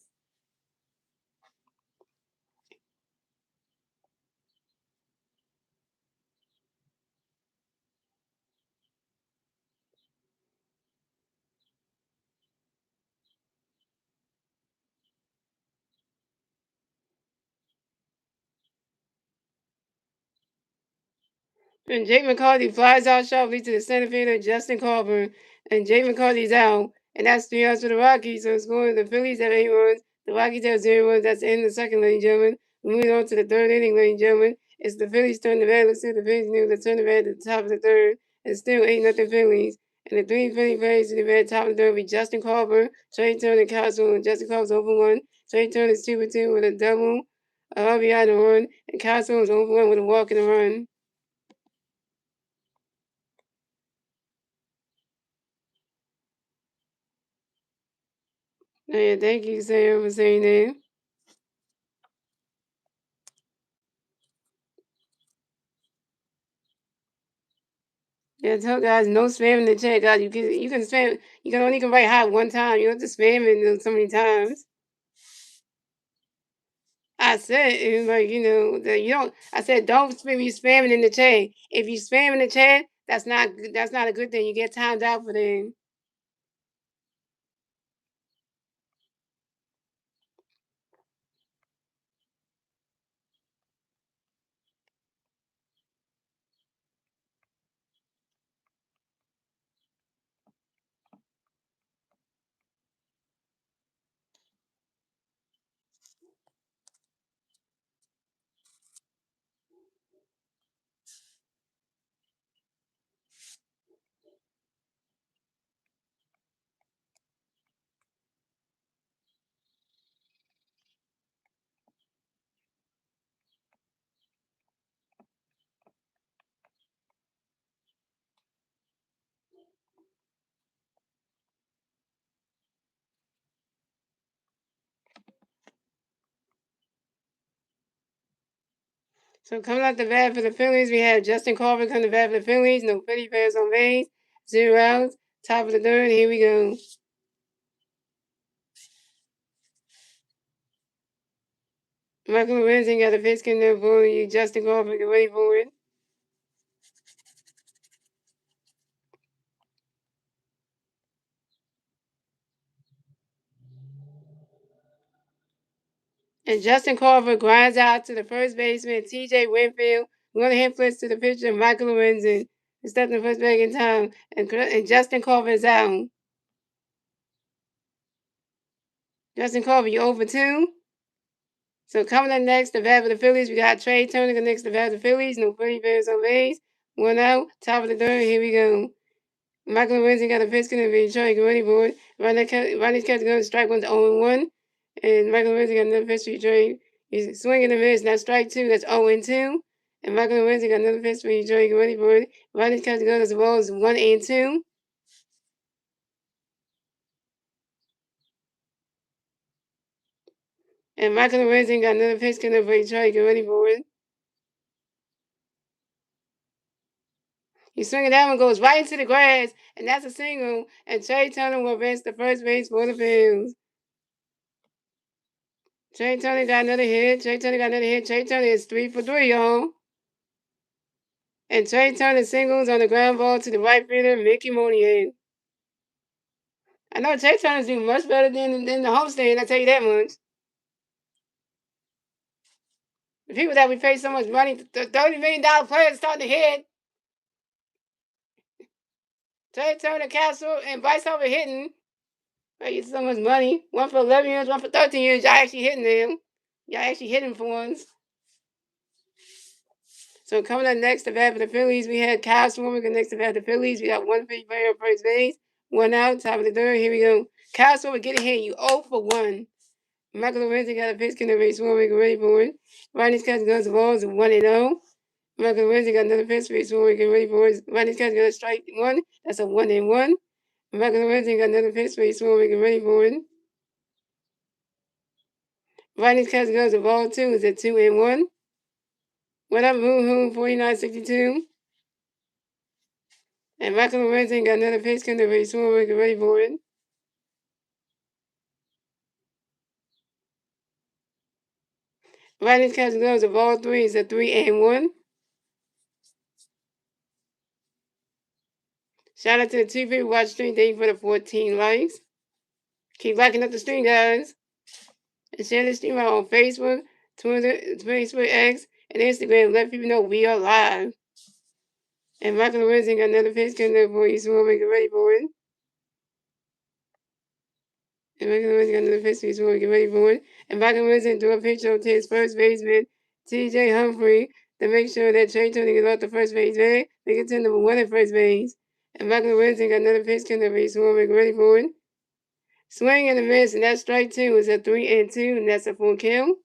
And Jake McCarthy flies out sharply to the center fielder, Justin Carver. And Jake McCarthy's out. And that's 3 outs for the Rockies. So it's going the Phillies have 8 runs. The Rockies have 0 runs. That's the end of the second, ladies and gentlemen. Moving on to the third inning, ladies and gentlemen. It's the Phillies turn the bat. Let's see if the Phillies knew to turn the bat at the top of the third. It's still 8-0 Phillies. And the 3 Philly players to the bat top of the third will be Justin Carver, Trey Turner, and Castle. And Justin Carver's over 1. Trey Turner is 2 for 2 with a double. RBI and a run. And Castle is over 1 with a walk and a run. Yeah, thank you, Sam, for saying that. Yeah, tell guys no spam in the chat, guys. You can spam. You can write hi one time. You don't have to spam it so many times. I said like that you don't. I said don't spam. You spamming in the chat. If you spam in the chat, that's not good. That's not a good thing. You get timed out for them. So coming out the bat for the Phillies, we have Justin Carver coming to bat for the Phillies. No Philly players on base. 0 outs. Top of the third. Here we go. Michael Lorenzen got a pitch in there for you. Justin Carver, get ready for it. And Justin Carver grinds out to the first baseman, TJ Winfield. One hand flips to the pitcher, Michael Lorenzen. He stepped in first bag in time. And Justin Carver is out. Justin Carver, you over 2? So coming up next, the bat for the Phillies, we got Trey Turner next to the bat for the Phillies. No Philly players on base. 1 out. Top of the third. Here we go. Michael Lorenzen got a pitch in the Detroit. Get ready for it. Ronnie's catch going to strike 1 to 0-1. And Michael Lorenzen got another pitch for Detroit. He's swinging the miss. That's strike 2. That's 0-2. And Michael Lorenzen got another pitch for Detroit. Get ready for it. Ronnie's catch going to the ball is 1-2. And Michael Lorenzen got another pitch coming for Detroit. Get ready for it. He's swinging that one, goes right into the grass, and that's a single. And Trey Turner will advance to first base for the Phillies. Trey Turner got another hit. Trey Turner is 3 for 3, y'all. And Trey Turner singles on the ground ball to the right fielder, Mickey Monier. I know Trey Turner's doing much better than the homestand, I tell you that much. The people that we pay so much money, the $30 million players starting to hit. Trey Turner, Castle, and Bryce Harper hitting. I get so much money. 1 for 11 years, 1 for 13 years. Y'all actually hitting them. Y'all actually hitting for once. So coming up next to bat for the Phillies, we had Kyle Swarbrick next to bat for the Phillies. We got 1 Philly player on first base. 1 out, top of the third. Here we go. Kyle Swarbrick getting hit. You 0 for 1. Michael Lorenzen got a pitch in the race. Swarbrick ready for it. Ronnie's catch goes the balls 1-0. Michael Lorenzen got another pitch for Swarbrick ready for it. Ronnie's catch goes strike 1. That's a 1-1. Michael Lorenzen got another pitch for Swarbrick ready for it. Ronnie's catch goes the ball 2 is a 2-1. What up, Hoo 4962? And Michael Lorenzen got another pitch coming to race. Swarbrick ready for it. Ronnie's catch goes the ball 3 is a 3-1. Shout out to the 2 people watch stream. Thank you for the 14 likes. Keep liking up the stream, guys. And share the stream out on Facebook, Twitter, Facebook X, and Instagram. Let people know we are live. And Michael Lorenzen got another pitch coming up for you, so we'll make it ready for it. And Michael Lorenzen got another pitch for you, so we'll get ready for it. And Michael Lorenzen threw a pitch over to his first baseman, TJ Humphrey, to make sure that Trey Turner gets off the first base bag. They get to number 1 at first base. And Michael Lorenzen got another pitch coming up for you, so we'll make it ready for it. Swing and a miss, and that strike 2 is a 3-2, and that's a full kill.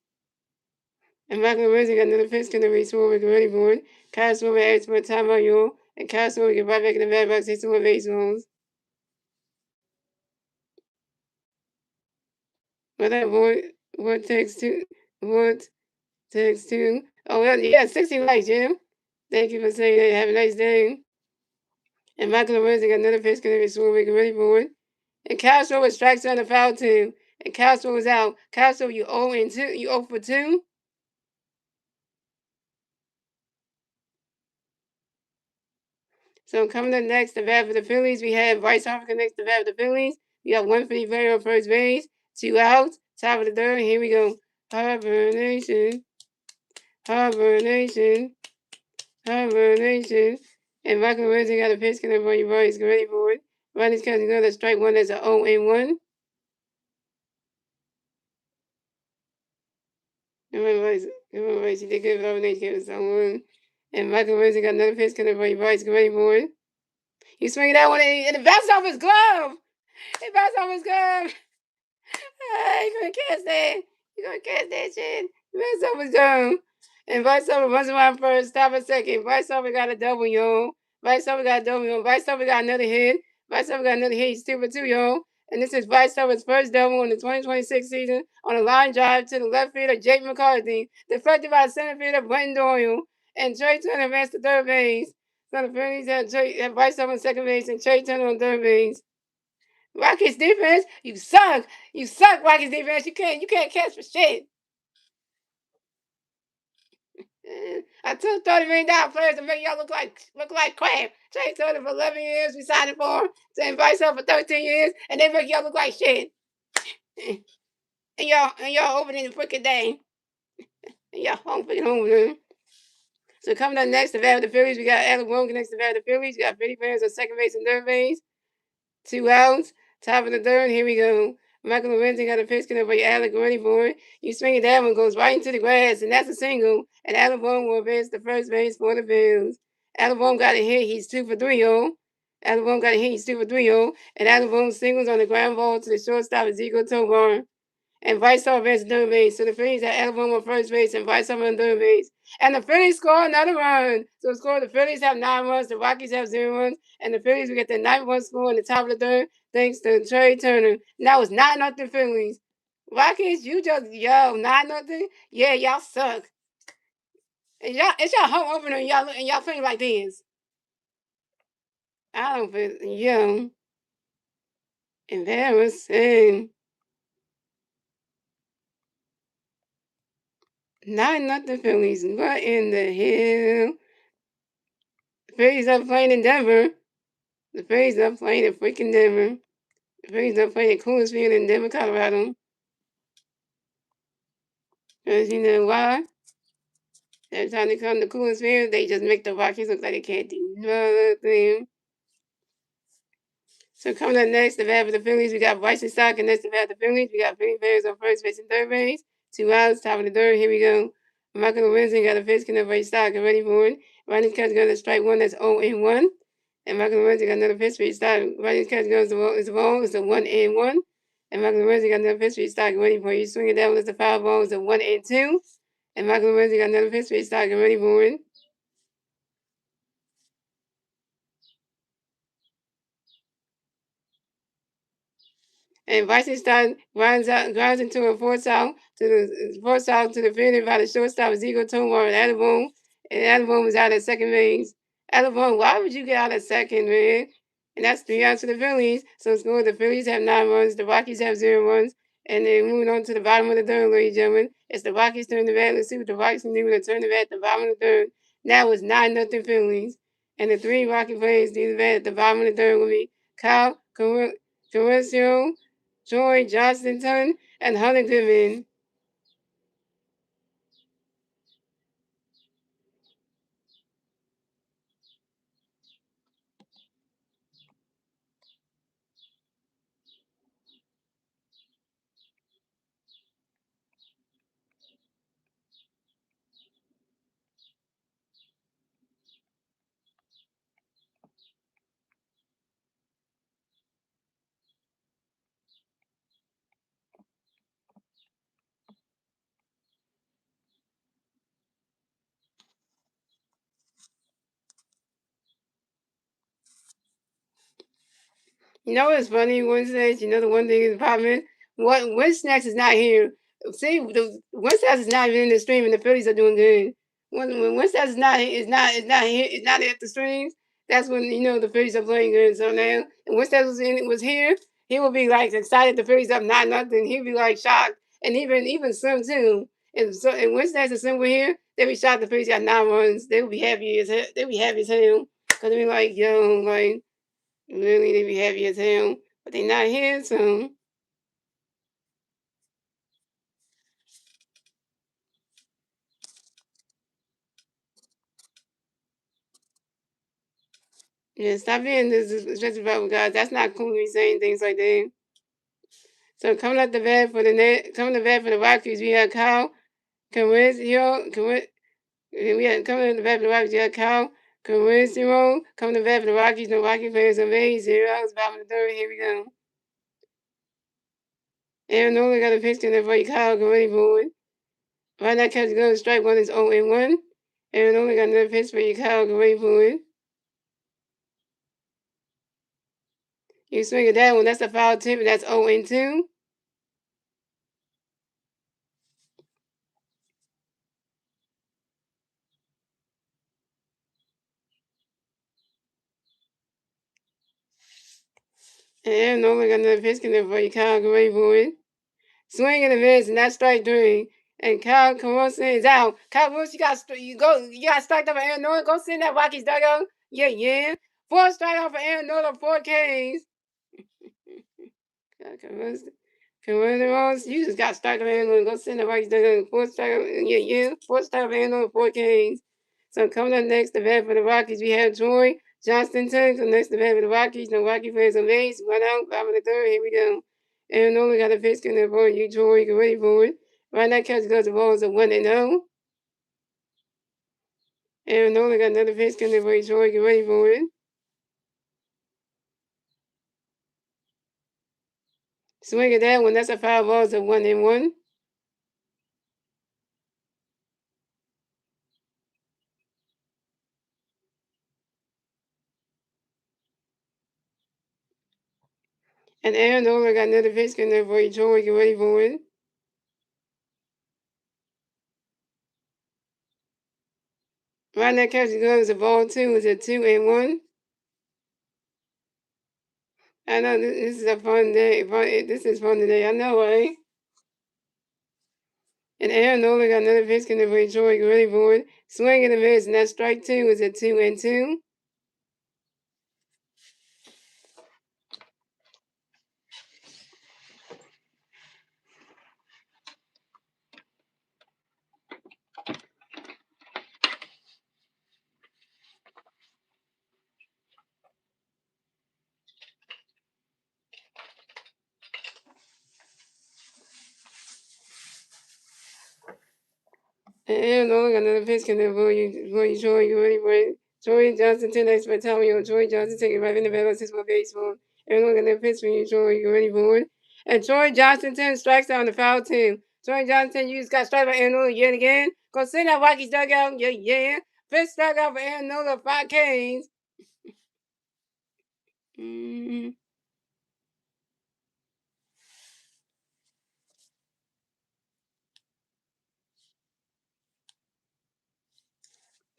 And Michael Lorenzen got another pitch coming to Swarbrick ready for it. Kyle Swarbrick asked for a timeout, y'all. And Kyle Swarbrick get right back in the bat box, hit some more base runs. What that what text to? Oh, yeah, 60 likes, Jim. Thank you for saying that. Have a nice day. And Michael Lorenzen got another pitch coming to Swarbrick ready for it. And Kyle Swarbrick strikes on the foul team. And Kyle Swarbrick was out. Kyle Swarbrick, you 0-2. You 0 for 2. So coming up next, the bat for the Phillies, we have Bryce Harper next to the bat for the Phillies. We got 1 Philly player on first base, 2 outs, top of the third. Here we go. Harbor Nation, Harbor Nation, Harbor Nation. And Michael Lorenzen got a pitch coming for you, boys. Get ready for it. Ronnie's catching another strike 1. That's a 0-1. Come on, boys. You did good. Harbor Nation gave us someone. And Michael Lorenzen got another pitch coming for you, boys. Get ready for it. He's swinging that one, and it bounced off his glove. It bounced off his glove. You're gonna catch that. You're gonna catch that shit. Bryce Harper's gone. And Bryce Harper runs around first, stop a second. Bryce Harper got a double, y'all. Bryce Harper got a double, y'all. Bryce Harper got another hit. He's 2 for 2, y'all. And this is Bryce Harper's first double in the 2026 season on a line drive to the left field of Jake McCarthy, deflected by center fielder Brenton Doyle, and Trey Turner advanced to third base. So the Phillies had Bryce Harper on second base and Trey Turner on third base. Rockies defense, you suck. You suck, Rockies defense. You can't catch for shit. I took $30 million players to make y'all look like crap. Trey Turner for 11 years, we signed him for him. Then Bryce Harper for 13 years, and they make y'all look like shit. And y'all opening the freaking day. And y'all freaking home with them. So coming up next, the bat of the Phillies, we got Adam Wilson next to the bat of the Phillies. We got 50 players on second base and third base. 2 outs. Top of the third. Here we go. Michael Lorenzen got a pitch coming for Alec ready for it. You swing it, that one goes right into the grass, and that's a single. And Adam Wilson will advance to first base for the Phillies. Adam Wilson got a hit. He's 2 for 3-0. Adam Wilson got a hit. He's 2 for 3-0. And Adam Wilson singles on the ground ball to the shortstop Ezekiel Tovar. And Bryce Harper advanced to third base. So the Phillies had Adam Wilson on first base and Bryce Harper on third base. And the Phillies score another run. So the Phillies have 9 runs, the Rockies have 0 runs, and the Phillies will get the 9th run score in the top of the third thanks to Trey Turner. Now it's 9-0 Phillies. Rockies, you just 9-0. Yeah, y'all suck. And it's y'all home opener and y'all playing like this. I don't feel embarrassing. 9-0 Phillies. What in the hell? The Phillies are playing in Denver. The Phillies are playing in freaking Denver. The Phillies are playing at Coolest Field in Denver, Colorado. Because you know why? Every time they come to Coolest Field, they just make the Rockies look like they can't do nothing. So coming up next, the bat for the Phillies, we got Bryson Stock, and next the bat for the Phillies, we got Philly Bears on first base and third base. 2 outs, top of the third. Here we go. Michael Lorenzen got a pitch, can Bryson Stock, and ready for it. Riding catch goes to strike one, that's 0-1. And Michael Lorenzen got another pitch for his stock. Riding catch goes to the ball, it's a 1-1. And Michael Lorenzen got another pitch for his stock, ready for it. You swing it down, it's a foul ball, it's a 1-2. And Michael Lorenzen got another pitch for his stock, and ready for it. And Bryson Stock grinds into a force out to the field by the shortstop Ezekiel Tovar and Adam was out at second base. Adam, why would you get out at second, man? And that's 3 outs to the Phillies. So score the Phillies have 9 runs, the Rockies have 0 runs, and then moving on to the bottom of the third, ladies and gentlemen. It's the Rockies turn the bat. Let's see what the Rockies can do to turn the bat at the bottom of the third. Now it's 9-0 Phillies. And the 3 Rocky players do the bat at the bottom of the third will be Kyle Carrasco, Joy Johnston, and Hunter Goodman. You know what's funny, Wednesdays? You know the one thing in the problem? Snacks is not here. See, the Wednesdays is not even in the stream, and the Phillies are doing good. When Wednesdays is not here, it's not at the streams. That's when you know the Phillies are playing good. So now, and Wednesdays was here, he would be like excited. The Phillies up 9-0. He'd be like shocked, and even Slim too. And Wednesdays and Slim were here, they'd be shocked. The Phillies got 9 runs. They would be happy as hell. They'd be happy as hell because they'd be like, yo, like. Really, they be happy as hell, but they not here, so. Yeah, stop being disrespectful, guys. That's not cool to be saying things like that. So coming to bat for the Rockies, we have Kyle Carrasco. We had coming to bat for the Rockies, we have Kyle Carrasco. Coming to bat for the Rockies, no Rocky players are made 0 outs, bottom of the third. Here we go. Aaron Nola got a pitch in there for you, Kyle Carrasco. Right now, catch goes strike one is 0-1. Aaron Nola got another pitch for you, Kyle Carrasco. You swing at that one. That's a foul tip, and that's 0-2. And normally got another pitch in there for you, Kyle. Get ready for it. Swing and a miss, and that's strike 3. And Kyle Caruso is out. Kyle Caruso, you got striked up for Aaron Nola. Go sit in that Rockies dugout. Yeah. 4 strikeout for Aaron Nola, 4 Ks. Caruso, you just got striked up for Aaron Nola. Go sit in the Rockies dugout. 4 strikeout, yeah. 4 strikeout for Aaron Nola, 4 Ks. So coming up next, the bat for the Rockies, we have Troy Johnston. So next, the bat for the Rockies. No Rocky players on base. 1 out, 5 in the 3rd. Here we go. Aaron Nola got a pitch in there for you, Troy. Get ready for it. Right now, catch goes the ball is a 1-0. Aaron Nola got another pitch in there for you, Troy. Get ready for it. Swing at that one. That's a foul ball. It's a 1-1. And Aaron Nola got another pitch in there for you, Troy. Get ready for it. Right now, catch goes the ball 2 is a 2-1. I know this is a fun day. This is fun today. I know, right? And Aaron Nola got another pitch in there for you, Troy. Get ready for it. Swing and a miss, and that strike 2 is a 2-2. And Nola got another pitch in there for you, Troy. Get ready for it. Troy Johnson, 10 days for Tommy. Troy Johnson taking right in the battle, 6 for baseball. Aaron Nola got another pitch for you, Troy. Get ready for it. And Troy Johnson, 10 strikes out on the foul team. Troy Johnson, you just got struck by Aaron Nola yet again. Go send that Rockies dugout. Yeah. Fifth strikeout for Aaron Nola, 5 Ks. Mm-hmm.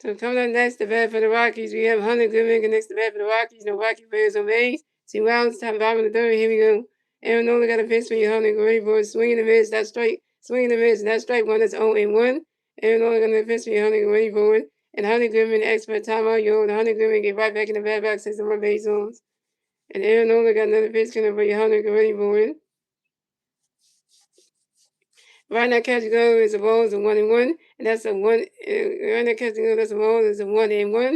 So coming up next, the bat for the Rockies, we have Hunter Goodman next to bat for the Rockies. No Rocky players on base. 2 outs, time 5 in the 3rd. Here we go. Aaron Nola got a pitch for you, Hunter. Go ready for it. Swing and a miss. That's straight. Swing and a miss. That's strike 1. That's 0-1. Aaron Nola got a pitch for you, Hunter. Go ready for it. And Hunter Goodman asks for a timeout. Yo, the Hunter Goodman get right back in the bat box, 6 more base zones. And Aaron Nola got another pitch coming for you, Hunter. Go ready for it. Right now, catch go is a ball is a 1-1, and that's a 1. Right now, catch go that's a ball is a 1-1.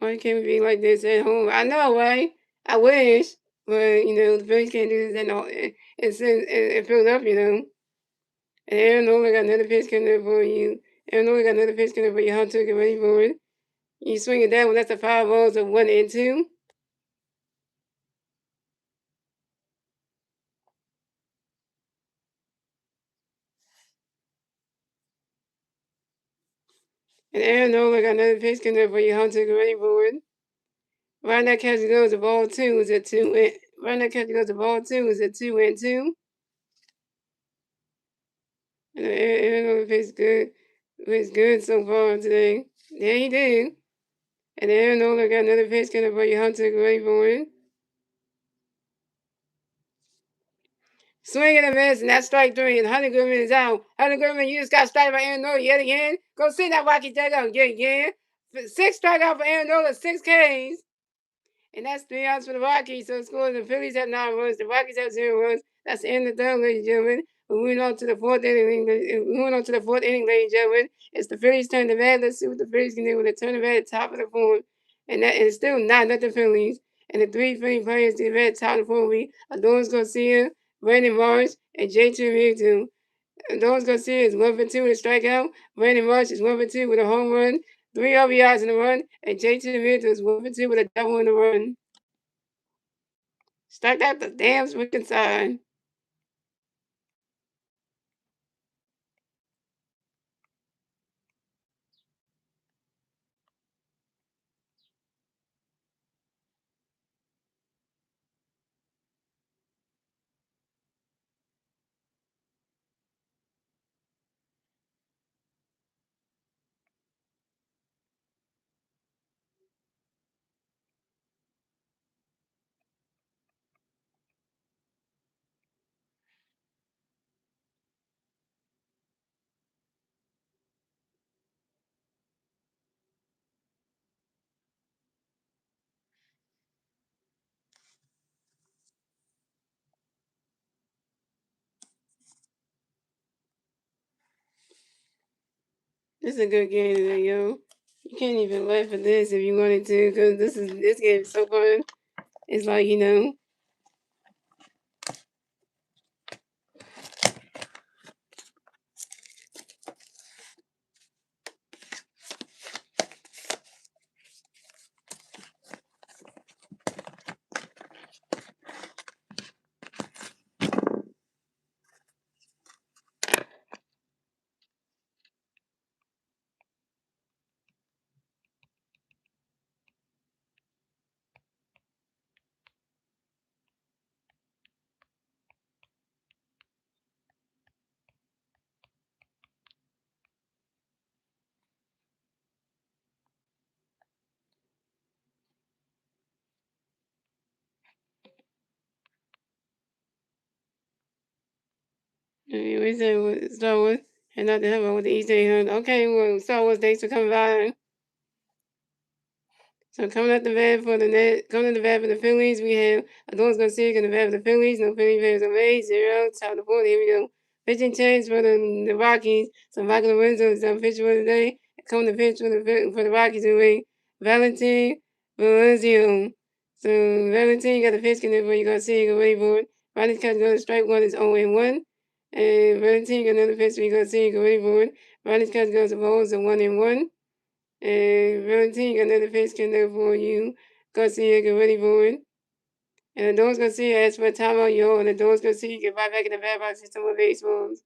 Why can't we be like this at home? I know, right? I wish, but the Phillies can't do this in Philadelphia. And Aaron Nola got another pitch coming for you. Aaron Nola got another pitch coming for you. Hunter, get ready for it. You swing it that one. That's a 5 balls of 1-2. And Aaron Nola got another pitch coming for you. Hunter, get ready for it. Right now, catch goes the ball 2 is a 2. Right now, catch goes the ball 2 is a 2-2. And Aaron Nola pitched good. Pitched good so far today. Yeah, he did. And Aaron Nola got another pitch coming for you, Hunter. Get ready for it. Swing and a miss, and that's strike 3. And Hunter Goodman is out. Hunter Goodman, you just got struck by Aaron Nola yet again. Go sit that Rocky dugout. Yeah. 6 strikeout for Aaron Nola, 6 Ks. And that's 3 outs for the Rockies. So the score the Phillies have 9 runs. The Rockies have 0 runs. That's the end of the 3rd, ladies and gentlemen. We went on to the 4th inning. Ladies and gentlemen. It's the Phillies' turn to bat. Let's see what the Phillies can do with a turn to bat at the top of the 4th. And that is still not nothing Phillies. And the 3 Philly players to bat at the top of the 4th will be Adonis Garcia, Brandon Marsh, and J.T. Realmuto. Adonis Garcia is 1 for 2 with a strikeout. Brandon Marsh is 1 for 2 with a home run, 3 RBIs in a run, and J.T. Realmuto is 1 for 2 with a double in a run. Strike out the damn swinging sign. This is a good game today, yo. You can't even laugh at this if you wanted to, because this game is so fun. It's like, you know. We said Star Wars and not the hell with the Easter egg hunt. Okay, well, Star Wars, thanks for coming by. So coming up the bat for the net, coming up the bat for the Phillies, we have Adonis Garcia in the bat for the Phillies. No Philly fans on base, 0, top of the fourth. Here we go. Pitching change for the Rockies. So Michael Lorenzo is on pitch for today. Coming to pitch for the Rockies away. Valentin Valencia. So Valentin got the pitch in there for you Garcia, go ready for it. Riley's catch goes strike one is 0-1. And Valentin got another pitch for you Garcia, go ready for it. Riley's catch goes to balls, 1-1. And Valentin got another face can there for you. Garcia get ready for it. And the door's Garcia asks for a timeout, yo. And the door's Garcia get right back in the bat box with some more baseballs.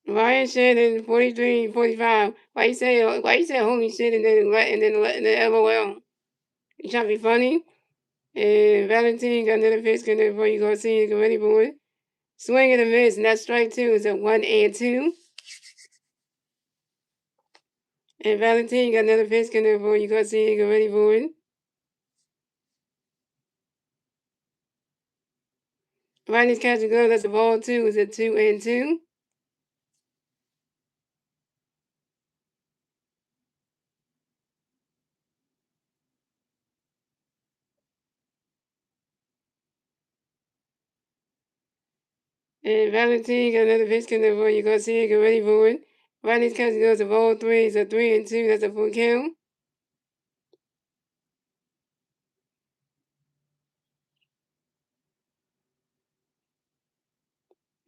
Ryan Shannon, 43-45. Why you say holy shit and then LOL? You trying to be funny? And Valentin got another face can there for you. Garcia get ready for it. Swing and a miss, and that strike two is a 1-2. And Valentin got another pitch in there for you. Garcia get ready for it. Riley's catching good. That's a ball two. Is it 2-2? And Valentin got another pitch in there for you. Garcia get ready for it. Riley's catching good. That's a ball three. Is a 3-2. That's a full count.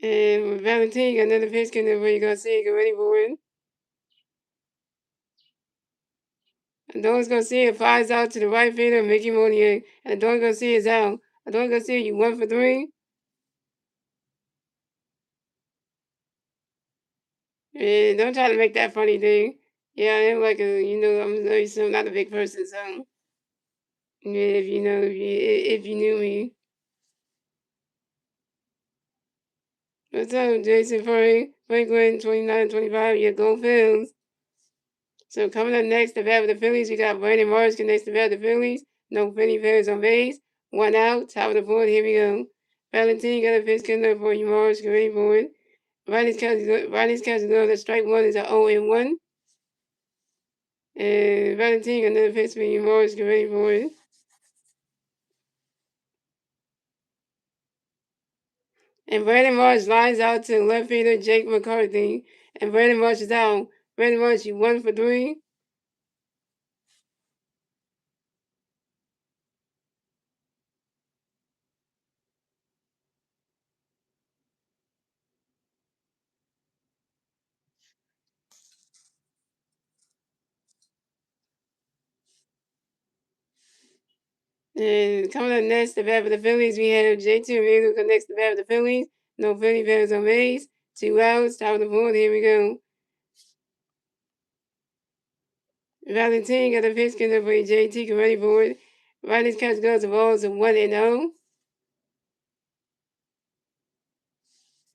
And Valentin got another pitch in there for you. Garcia get ready for it. And Doris Garcia flies out to the right fielder, Mickey Monier. And Doris Garcia is out. Doris Garcia, you 1 for 3. And don't try to make that funny thing. Yeah, I am like I'm not a big person, so yeah, if you knew me. What's up, Jason Franklin, 29-25, yeah, go Phils. So coming up next, the bat with the Phillies, we got Brandon Morris next to bat with the Phillies. No Philly fans on base. 1 out, top of the fourth, here we go. Valentin got a pitch coming up for you, Morris, get ready for it. Riley's catching good. The strike one is a 0-1. And Valentin got another pitch for you, Morris, get ready for it. And Brandon Marsh lines out to left fielder Jake McCarthy. And Brandon Marsh is out. Brandon Marsh, you 1 for 3. And coming up next, the bat for the Phillies, we have J.T. Realmuto connects the bat for the Phillies. No Philly fans on base. 2 outs, top of the fourth, here we go. Valentin got a pitch coming up for J.T. Get ready for it. Riley's catch goes the balls of 1-0.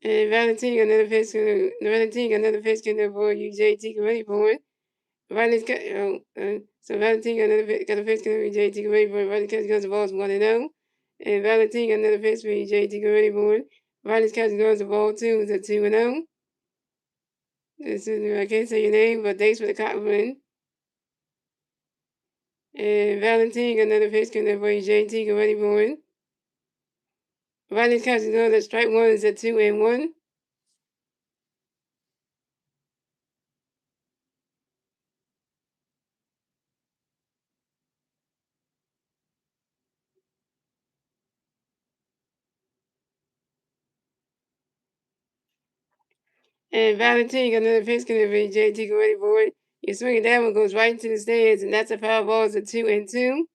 And Valentin got another pitch coming up for you, J.T. Get ready for it. Riley's got so Valentin got a pitch coming up for J.T. Get ready for it. Riley's catch goes the balls 1-0. And Valentin got another pitch for you, J.T. Get ready for it. Riley's catch goes the ball 2 is a 2-0. I can't say your name, but thanks for the compliment. And Valentine got another pitch coming up for you. JT, get ready for it. Riley's catching another strike one is at 2-1. And Valentine got another pitch coming up for you. JT, get ready for it. You swing it, that one goes right into the stands, and that's a foul ball. It's a 2-2.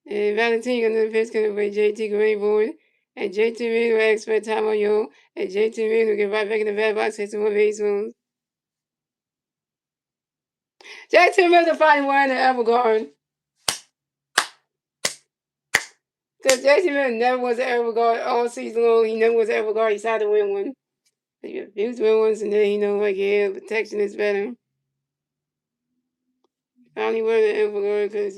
And Valentine got another pitch coming up for you. JT, get ready for it. And JT Reed will expect time on you. And JT Reed will get right back in the bat box, hit some more base runs. JT Reed will find one in the Evergarden. Because JT Reed never was an Evergarden all season long. He never was an Evergarden. He decided to win one. He refused to win once, and then like, yeah, protection is better. Finally won the Evergarden because,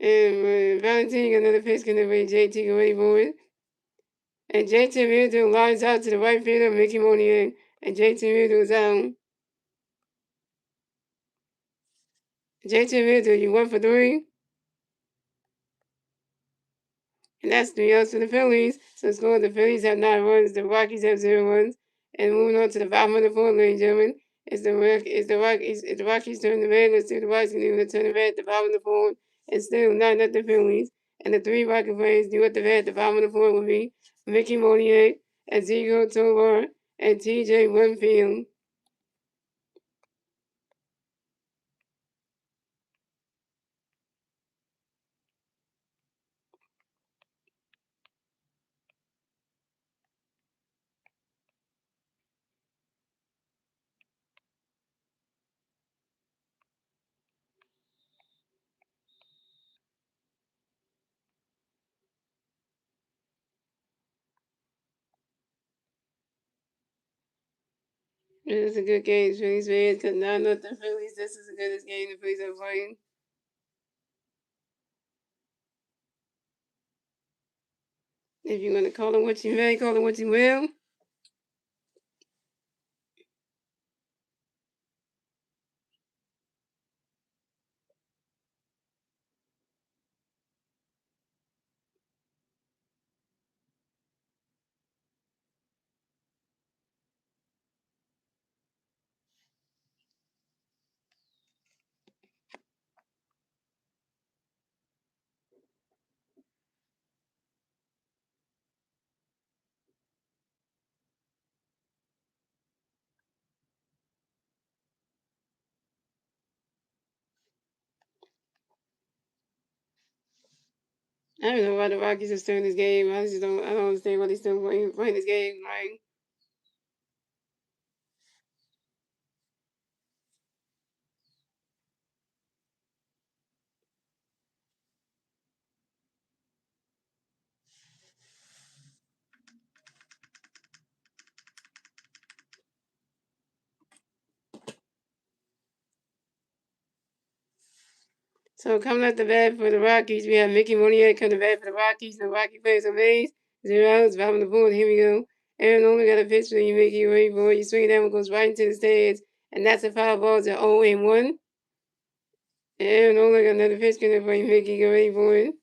and Valentine got another pitch coming away. JT get ready for it. And JT Realtor lines out to the right fielder, Mickey Monier. And JT Realtor is out. JT Realtor, you 1 for 3. And that's 3 outs for the Phillies. So score the Phillies have 9 runs, the Rockies have 0 runs. And moving on to the bottom of the fourth, ladies and gentlemen, it's the Rockies turn the red. Let's see if the Rockies can even turn the red at the bottom of the fourth. And still not at the Phillies. And the 3 Rocket players do at the red at the bottom of the fourth will be Mickey Monier, Ezekiel Tovar, and TJ Winfield. This is a good game. Phillies fans because now not the Phillies. This is the goodest game the Phillies are playing. If you're gonna call it what you may, call it what you will. I don't know why the Rockies are still in this game. I don't understand why they're still playing this game. Like, so coming at the bat for the Rockies, we have Mickey Monier coming to bat for the Rockies. The Rocky players are Mays, 0 outs, bottom of the board. Here we go. Aaron only got a pitch for you, Mickey. Wait for it. You swing that one goes right into the stands, and that's a foul ball. It's 0-1. Aaron only got another pitch coming for you, Mickey. Get ready for it.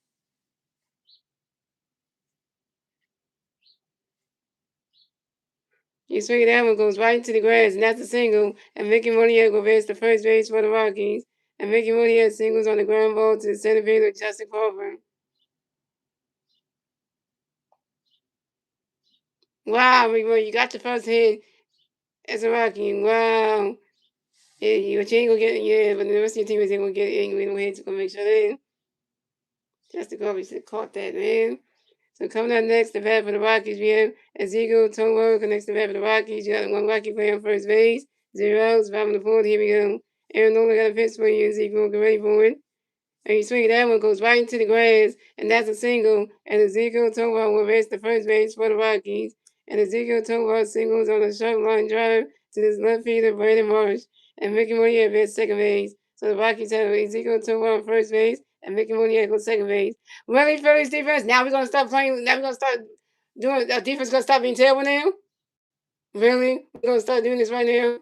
You swing that one goes right into the grass, and that's a single. And Mickey Monier goes to first base for the Rockies. And Mickey Monier singles on the ground ball to the center fielder, Justin Crawford. Wow, you got the first hit as a Rocky. Wow. Yeah, you ain't gonna get but the rest of your team is gonna get angry no hits. Gonna make sure they Justin Crawford should have caught that, man. So coming up next, the bat for the Rockies, we have Ezekiel Tovar connects the bat for the Rockies. You got 1 Rocky player on first base. 0 outs, bottom of the fourth. Here we go. Aaron Nola got a pitch for you, Ezekiel. Get ready for it. And you swing that one goes right into the grass, and that's a single. And Ezekiel Tovar will race the first base for the Rockies. And Ezekiel Tovar singles on a short line drive to this left fielder, Brandon Marsh. And Mickey Monier at second base. So the Rockies have Ezekiel Tovar on first base, and Mickey Monier go second base. Really, Phillies defense. Now we're gonna start playing. Now we're gonna start doing. Defense gonna stop being terrible now. Really, we're gonna start doing this right now.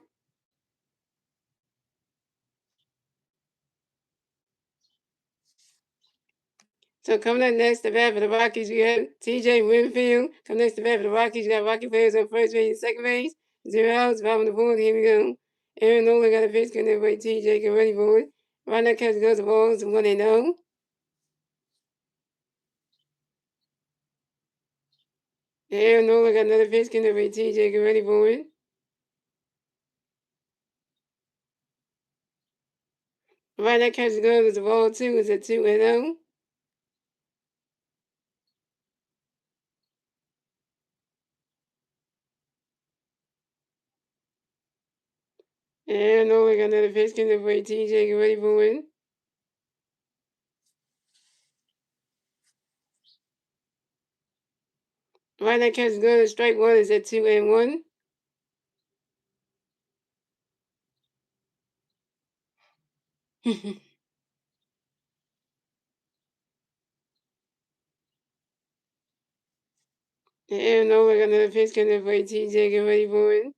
So coming up next to bat for the Rockies, we have T.J. Winfield. Coming next to bat for the Rockies, you got Rocky players on first base and second base. 0 outs, bottom of the fourth. Here we go. Aaron Nola got a pitch. Getting that way. T.J. get ready for it. Right now, catch goes the balls 1-0. Aaron Nola got another pitch. Getting that way. T.J. get ready for it. Right now, catch goes the ball 2 is at 2-0. Aaron Nola got another pitch. Getting that way. T.J. get ready for it. Right now, catch goes strike 1 is at 2-1. Aaron Nola got another pitch. Getting that way. T.J. get ready for it.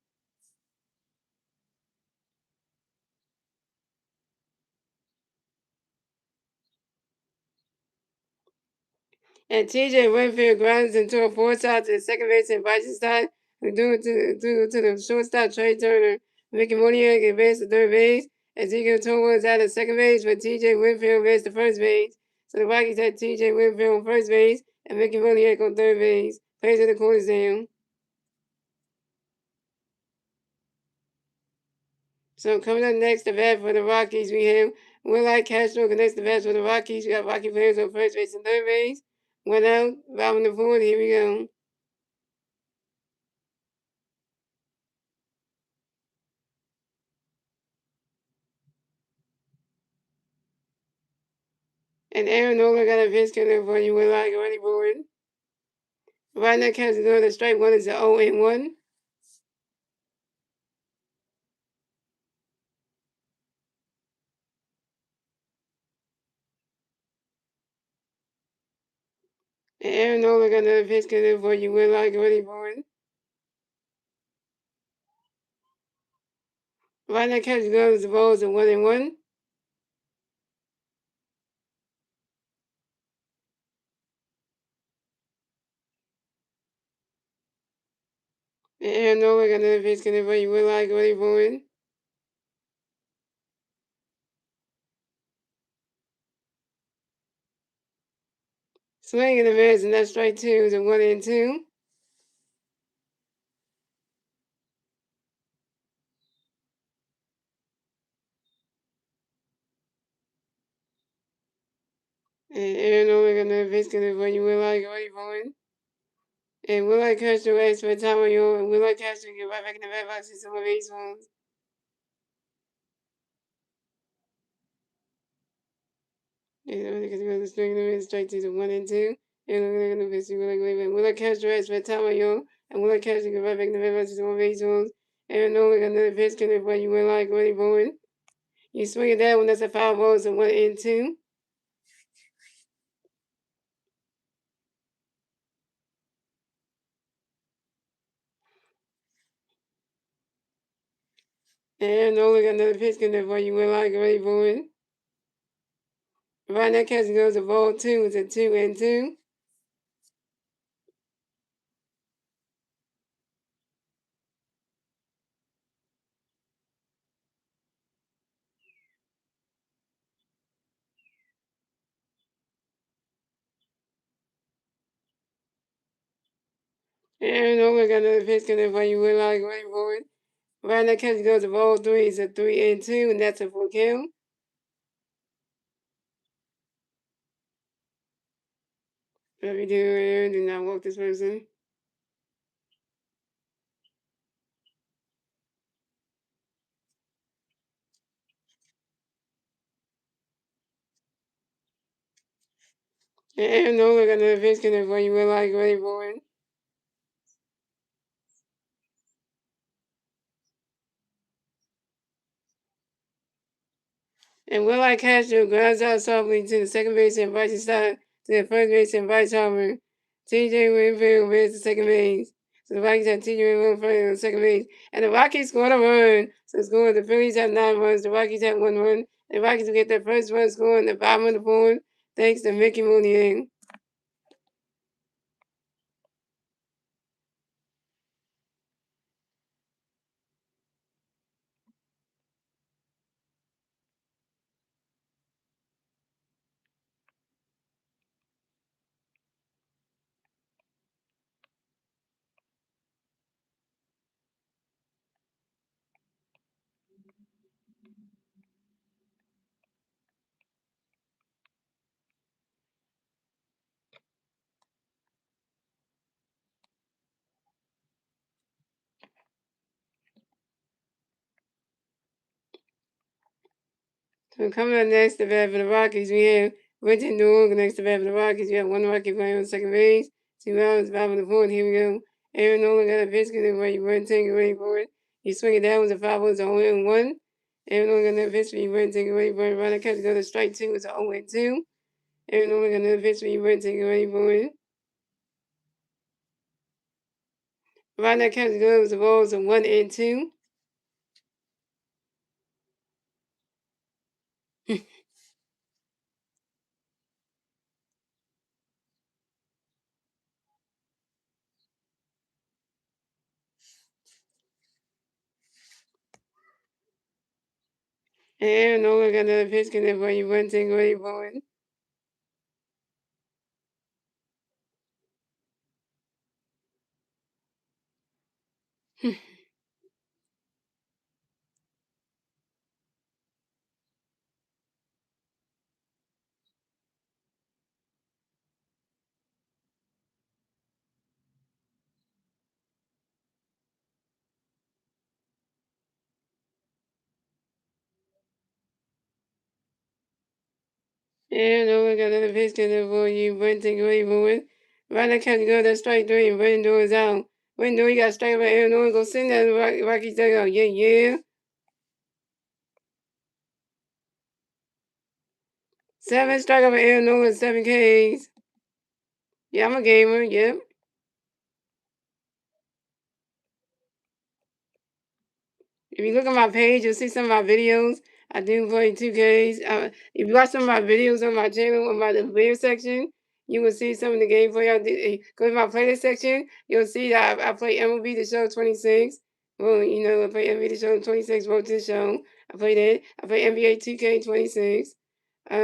And TJ Winfield grounds into a four shot to the second base and Bryson side, due to the shortstop Trey Turner. Mickey Monier advanced to third base. Ezekiel Towa is out of second base, but TJ Winfield advanced to first base. So the Rockies had TJ Winfield on first base and Mickey Monier on third base. Plays in the quarters down. So coming up next, the bat for the Rockies, we have Will Castro connects the bat for the Rockies. We got Rocky players on first base and third base. One out, bottom of the fourth. Here we go. And Aaron Nola got a pitch coming for you. Will I go ready for it? Right now, Kansas going to strike 1 is a 0-1. And Aaron Nola got another pitch coming for you. Will I go ready for it? Right now, Kansas going to the ball is a 1-1. And Aaron Nola got another pitch coming for you. Will I go ready for it? Swing and a miss, and that's strike 2 is a 1-2. And Aaron Nola got another pitch coming for you. Will I go ready for it? And Will I catch the race for time on you? And Will I catch the get right back in the red box and some of these ones? And I'm going to go to string the straight to the 1-2. And I'm going to miss you. Will I catch the rest for time on you? And will I catch the get right back in the red box and some of these ones? And no, like another pitch coming for you. Will I go ready for it? You swing it that one. That's a 5 balls and 1-2. And no, like another pitch coming for you. Will I go ready for it? Right now, catch goes to ball 2. It's a 2-2. And no, like another pitch coming for you. Will I go ready for it? Right now, catch goes to ball 3. It's a 3-2, and that's a full count. What we do here? Do not walk this person. And no, like another pitch coming for you. Will I go ready for it? And Will Eli Castro grounds out softly to the second base and invites his stop to the first base and invites Homer. TJ Winfield moves to second base. So the Rockies have TJ Winfield on second base. And the Rockies scored a run. So it's going. The Phillies have 9 runs. The Rockies have 1 run. The Rockies will get their first run scored in the bottom of the fourth, thanks to Mickey Mounier. So coming up next, the bat for the Rockies, we have Richard Newell next to bat for the Rockies. We have 1 Rocky playing on second base, 2 outs, 5 on the fourth. Here we go. Aaron Nola got a pitch, where you run, take it, ready for it. He swing it down with a 5 balls, 0 and 1. Aaron Nola got another pitch, you run, take it, ready for it. Runner catch, go to strike 2, it's 0 and 2. Aaron Nola got another pitch, you run, take it, ready for it. Runner catch, goes the balls, 1 and 2. And Aaron Nola got another pitch, where you run, take it, ready for it. And over got another pitch for you, Brenton Greenwood. Ryder County go to strike 3, and Brenton is out. Brenton, you got strike by Aaron Nolan, go send that Rocky dugout. Yeah, yeah. 7 strike by Aaron Nolan, 7 Ks. Yeah, I'm a gamer, yep. If you look at my page, you'll see some of my videos. I do play 2Ks. If you watch some of my videos on my channel, on my video section, you will see some of the gameplay I did. Go to my playlist section, you'll see that I play MLB The Show 26. Well, I play MLB The Show 26, Road to the Show. I play that. I play NBA 2K 26. I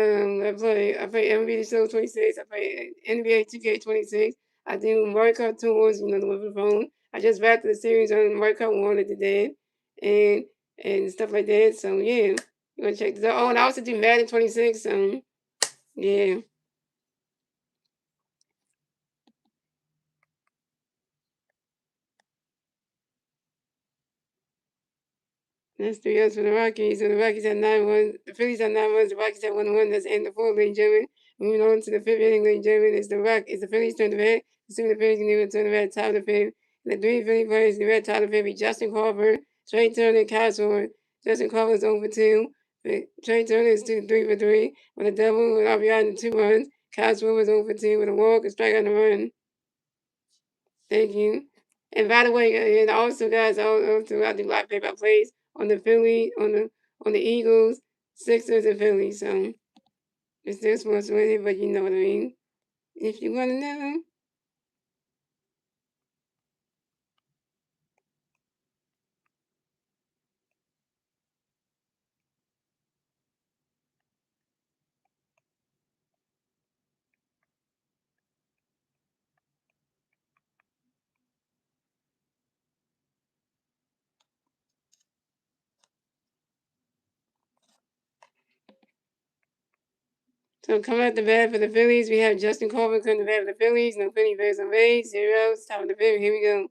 play MLB The Show 26. I play NBA 2K 26. I do Mario Kart Tours, the one with the phone. I just wrapped the series on Mario Kart 1 at the day and stuff like that. So yeah, you wanna check this out. Oh, and I also do Madden 26. So yeah. That's 3 outs for the Rockies. So the Rockies have 9 runs. The Phillies have 9 runs. The Rockies have 1 run. That's end the fourth, ladies and gentlemen. Moving on to the 5th inning, ladies and gentlemen. It's the Phillies turn to bat. Assuming the Phillies can even turn to bat, top of the 5th. The 3 Philly players in the red top of the 5th: Justin Crawford, Trey Turner, and Kyle Sword. Justin Crawford is 0 for 2. Trey Turner is 3 for 3 with a double with RBI and 2 runs. Kyle Sword was 0 for 2 with a walk, a strike, and a run. Thank you. And by the way, and also guys, also I do live play-by plays on the Philly, on the Eagles, Sixers, and Philly. So it's still sports related, but you know what I mean. If you want to know. So coming out the bat for the Phillies, we have Justin Corbin coming to bat for the Phillies. No Philly Bears on base. 0 outs. Top of the 5th. Here we go.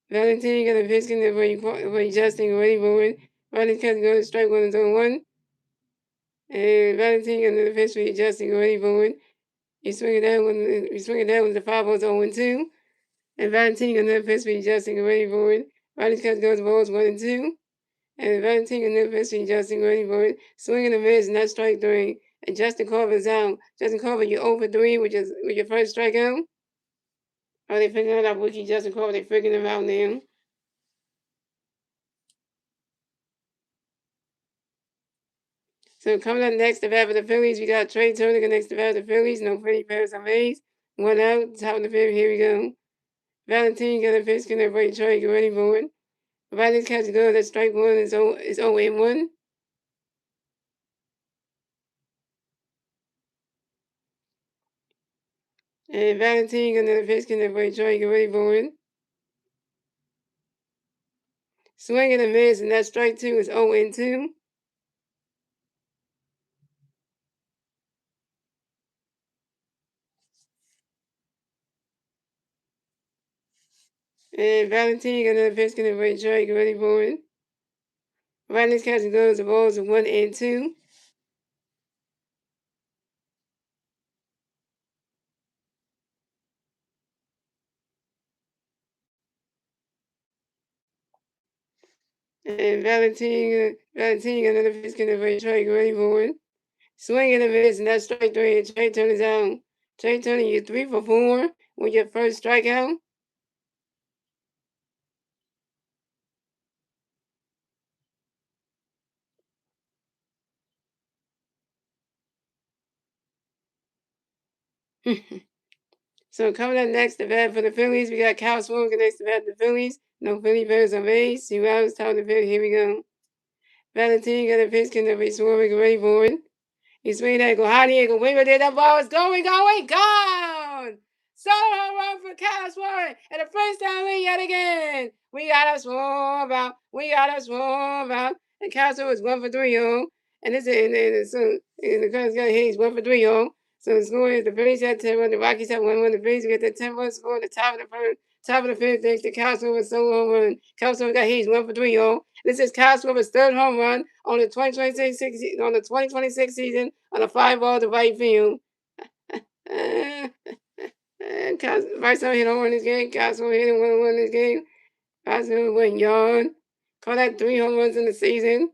Valentine got a pitch where you Justin ready for it. Valentine goes to strike 1 and 1. And Valentine got another pitch where you Justin ready for it. You swing it down with the 5 balls 0 and 2. And Valentine got another pitch where you Justin ready for it. Riley's catch goes balls 1 and 2. And Valentin and then pitching Justin ready for it. Swing and a miss, and that's strike three. And Justin Corbin's out. Justin Corbin, you're over three, which is with your first strikeout. Are they figuring out Wiki Justin Corbin? They figuring him out now. So coming up next, the bat for the Phillies, we got Trey Turner next to bat for the Phillies. No Freddie Perez on base. One out, top of the fifth. Here we go. Valentin got a pitch, gonna break Trey, get ready for it. Riley's catch good. That's strike one. Is 0-1. And Valentin got another pitch, gonna break Trey, get ready for it. Swing and a miss, and that strike two is 0-2. And Valentin got another pitch, gonna break Trey, get ready for it. Riley's catch goes. The balls are 1-2. And Valentin got another pitch, gonna break Trey, get ready for it. Swing and a miss, and that's strike three. And Trey Turner's out. Trey Turner, you're 3 for 4 with your first strikeout. So coming up next, the bat for the Phillies, we got Cal Swanson next to bat for the Phillies. No Philly Bears on base. 2 outs, top of the fifth. Here we go. Valentin got a pitch, can be Swarbrick ready for it. He's swinging that, go high, he go wiggle there. That ball is going, gone! Solo home run for Cal Swarbrick. And the first time in yet again. We got a swarm out. We got a swarm out. And Cal Swarbrick was 1 for 3, yo. And this is the Cubs got hit. He's 1 for 3, yo. So the score is the Phillies had 10-1, the Rockies had 1-1. The Phillies get the 10-1 score at the top of the first, top of the fifth. Thanks to Cal Swarbrick's solo home run. Cal Swarbrick got hit. He's 1 for 3, yo. This is Cal Swarbrick's third home run on the 2026 season on a 5-ball to right field. Bryson hit home run this game. Castro hit him 1-1 this game. Bryson went yard. Caught that 3 home runs in the season.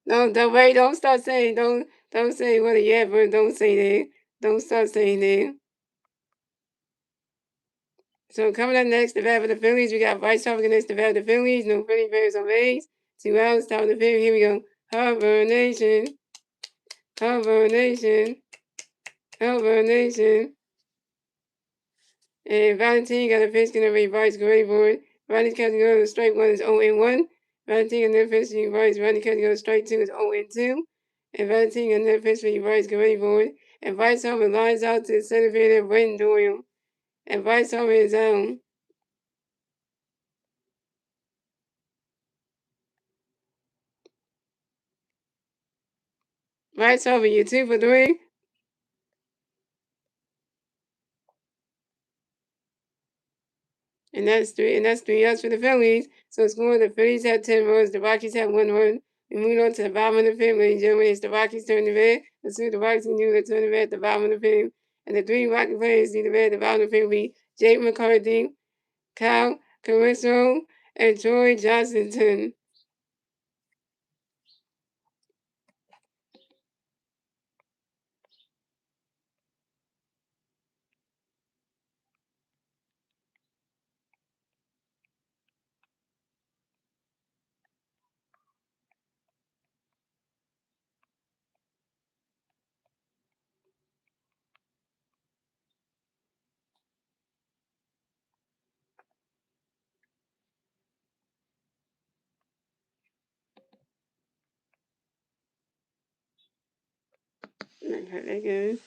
Don't wait. Don't start saying. Don't say what a yeah, but don't say that. Don't start saying that. So coming up next, the bat for the Phillies, we got Bryce Harper against the bat for the Phillies. No Philly Bears on base. 2 outs, top of the fifth. Here we go. Harper Nation. Harper Nation. Harper Nation. And Valentin got a pitch, gonna reverse great for it. Ronnie catching go to strike one is 0-1. Valentin and then pitch reverse. Ronnie catching go to strike two is 0-2. And Valentin and then pitch reverse great for it. And Bryce Harper lines out to the center fielder Brenton Doyle. And Bryce Harper is out. Bryce Harper, you're 2 for 3. And that's 3 outs for the Phillies. So scoring the Phillies had 10 runs, the Rockies had 1 run. We move on to the bottom of the fifth, ladies and gentlemen. It's the Rockies turn the red. Let's see what the Rockies can do to turn the red at the bottom of the fifth. And the 3 Rocky players see the red at the bottom of the fifth be Jake McCarthy, Cal Caruso, and Troy Johnston. Very good.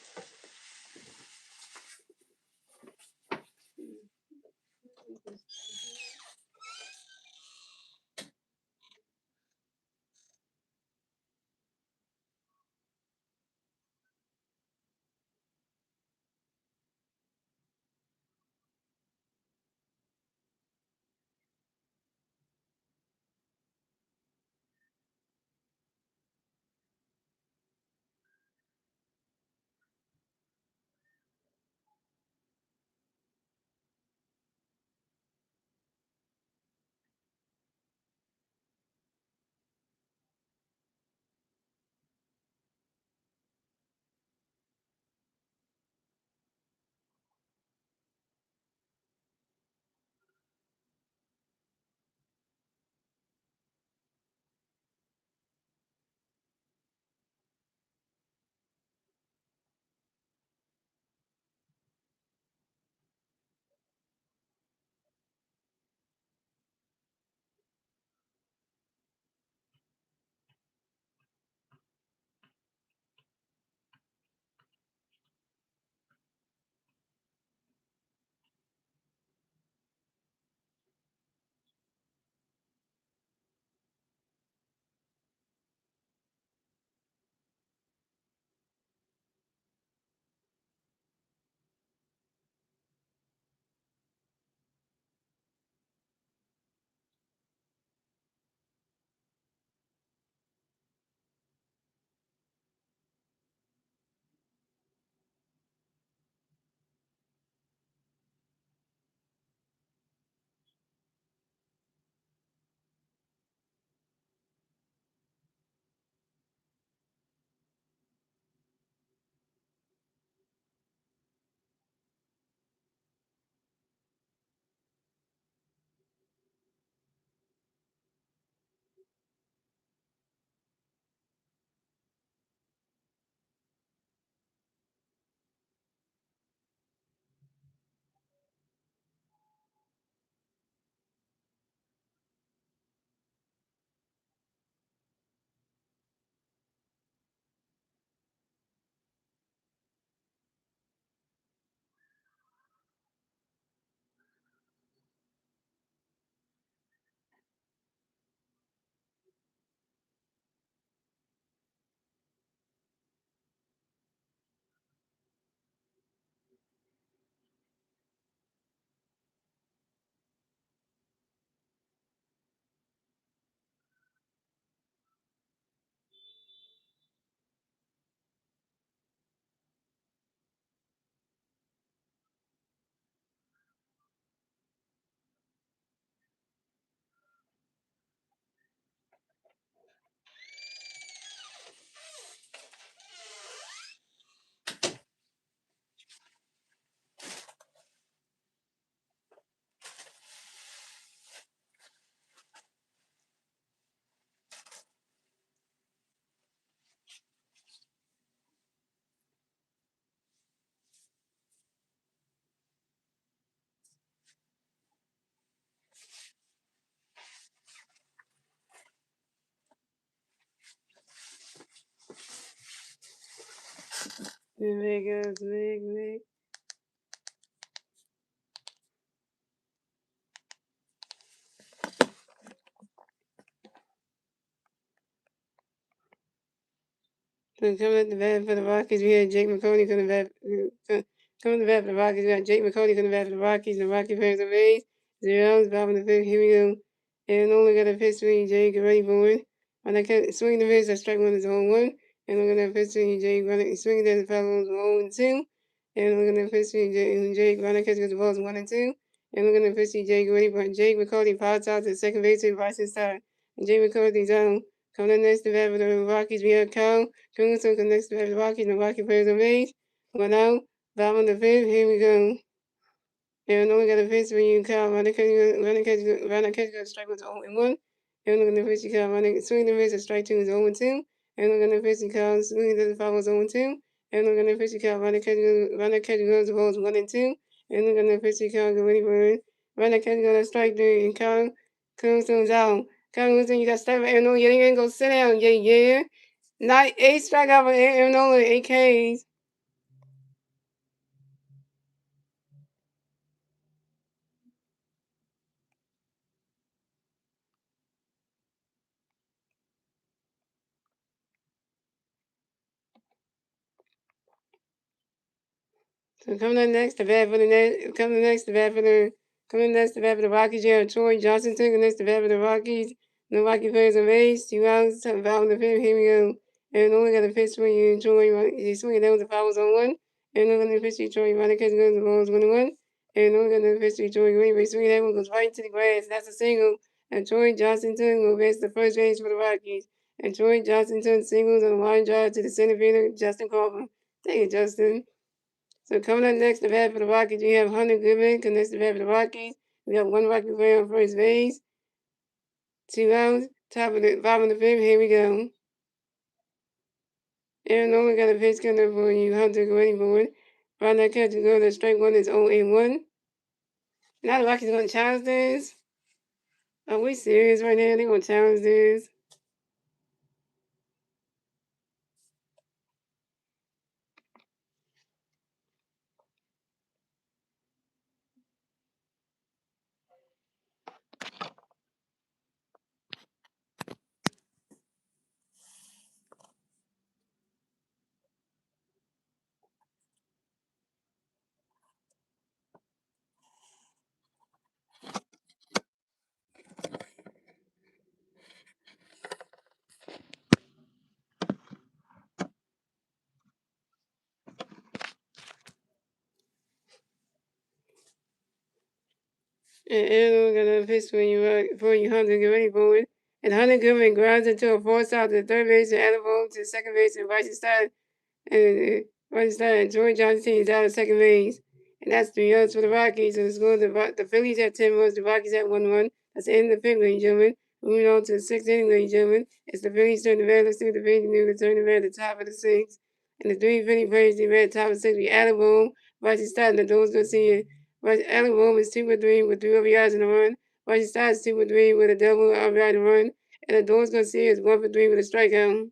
There goes Meg. So coming at the bat for the Rockies, we had Jake McConey coming back. Coming to the bat for the Rockies, we got Jake McConey coming back for the Rockies. The Rocky players are raised. 0 outs, bottom of the fifth. Here we go. And only got a pitch swing. Jake, get ready for it. When I kept swinging the pitch, that strike one is 0-1. And look at that pitch swing. Jake running, swinging at the foul balls 0-2. And look at that pitch swing. Jake running, catching the balls 1-2. And look at that pitch swing. Jake ready for Jake McCarthy pops out to second base to Bryson side. And Jake McCarthy's down. Coming next to bat for the Rockies, we have Kyle. Tombstone connects to the Rocky, and the Rocky players are made. One out, bottom of the fifth, here we go. And only got a pitch for you, Kyle. Running catch, strike was 0-1. And look at the pitch, Kyle. Swing the pitch, strike 2 is 0-2. And look at the pitch, Kyle. Swing the foul was 0-2. And look at the pitch, Kyle. Running catch goes the balls 1-2. And look at the pitch, Kyle. Get ready for it. Running catch goes strike 3. And Kyle Tombstone's out. Kyle Tombstone, you got strike. And no, you ain't gonna go sit down. Yeah. Not 8 strikeout for Aaron Nola, 8 Ks. So coming up next, the bat for the Rockies, you have Troy Johnson taking next to bat for the Rockies. The Rocky players are raised. 2 outs, bottom of the fifth. Here we go. And only got a pitch for you, Troy. He's swinging down the fouls on 1. And only got a pitch to Troy. Running catch goes the balls 1-1. And only got a pitch to Troy. Great swing, that one goes right into the grass. That's a single. And Troy Johnson will base the first base for the Rockies. And Troy Johnson singles on a line drive to the center fielder, Justin Crawford. Thank you, Justin. So coming up next, the bat for the Rockies, we have Hunter Goodman connects the bat for the Rockies. We have one Rocky player on first base. 2 outs, bottom of the fifth. Here we go. Aaron Nola got a pitch coming for you. Hunter, get ready for it. Find that catch to go. The strike one is 0-1. Now the Rockies going to challenge this. Are we serious right now? They going to challenge this. And Aaron Nola got a pitch for you, Hunter, get ready for it. And Hunter Goodman grounds into a force out to the third base and elbow to second base and vice versa. And Joey Johnson is out of second base. And that's 3 outs for the Rockies. And it's going the Phillies at 10 runs, the Rockies at 1-1. That's the end of the fifth, ladies and gentlemen. Moving on to the sixth inning, ladies and gentlemen. It's the Phillies turn the red. Let's see what the Phillies do. They turn the red at the top of the sixth. And the 3 Philly players, the red top of the sixth. We add a boom. Roger Stott, the Doors going to see it. Allen Boom is 2-3 with 3 RBIs in the run. Roger Stott is 2-3 with a double RBI in the run. And the Doors going to see it is 1-3 with a strikeout.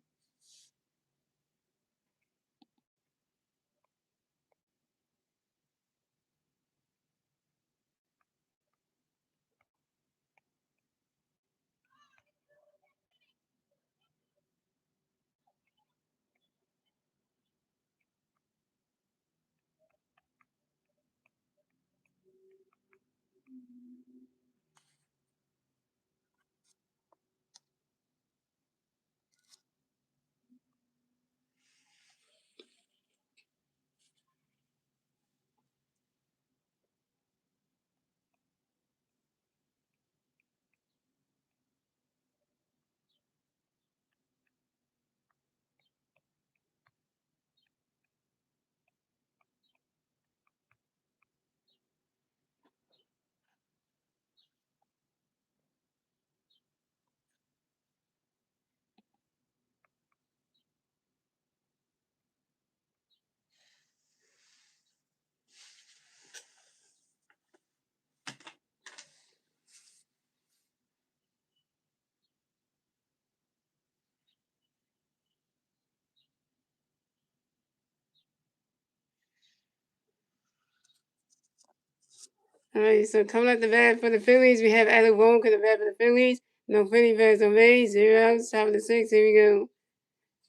All right, so coming up the bat for the Phillies, we have Alec Bohm coming the bat for the Phillies. No Philly bats on base, 0 outs, top of the 6th. Here we go.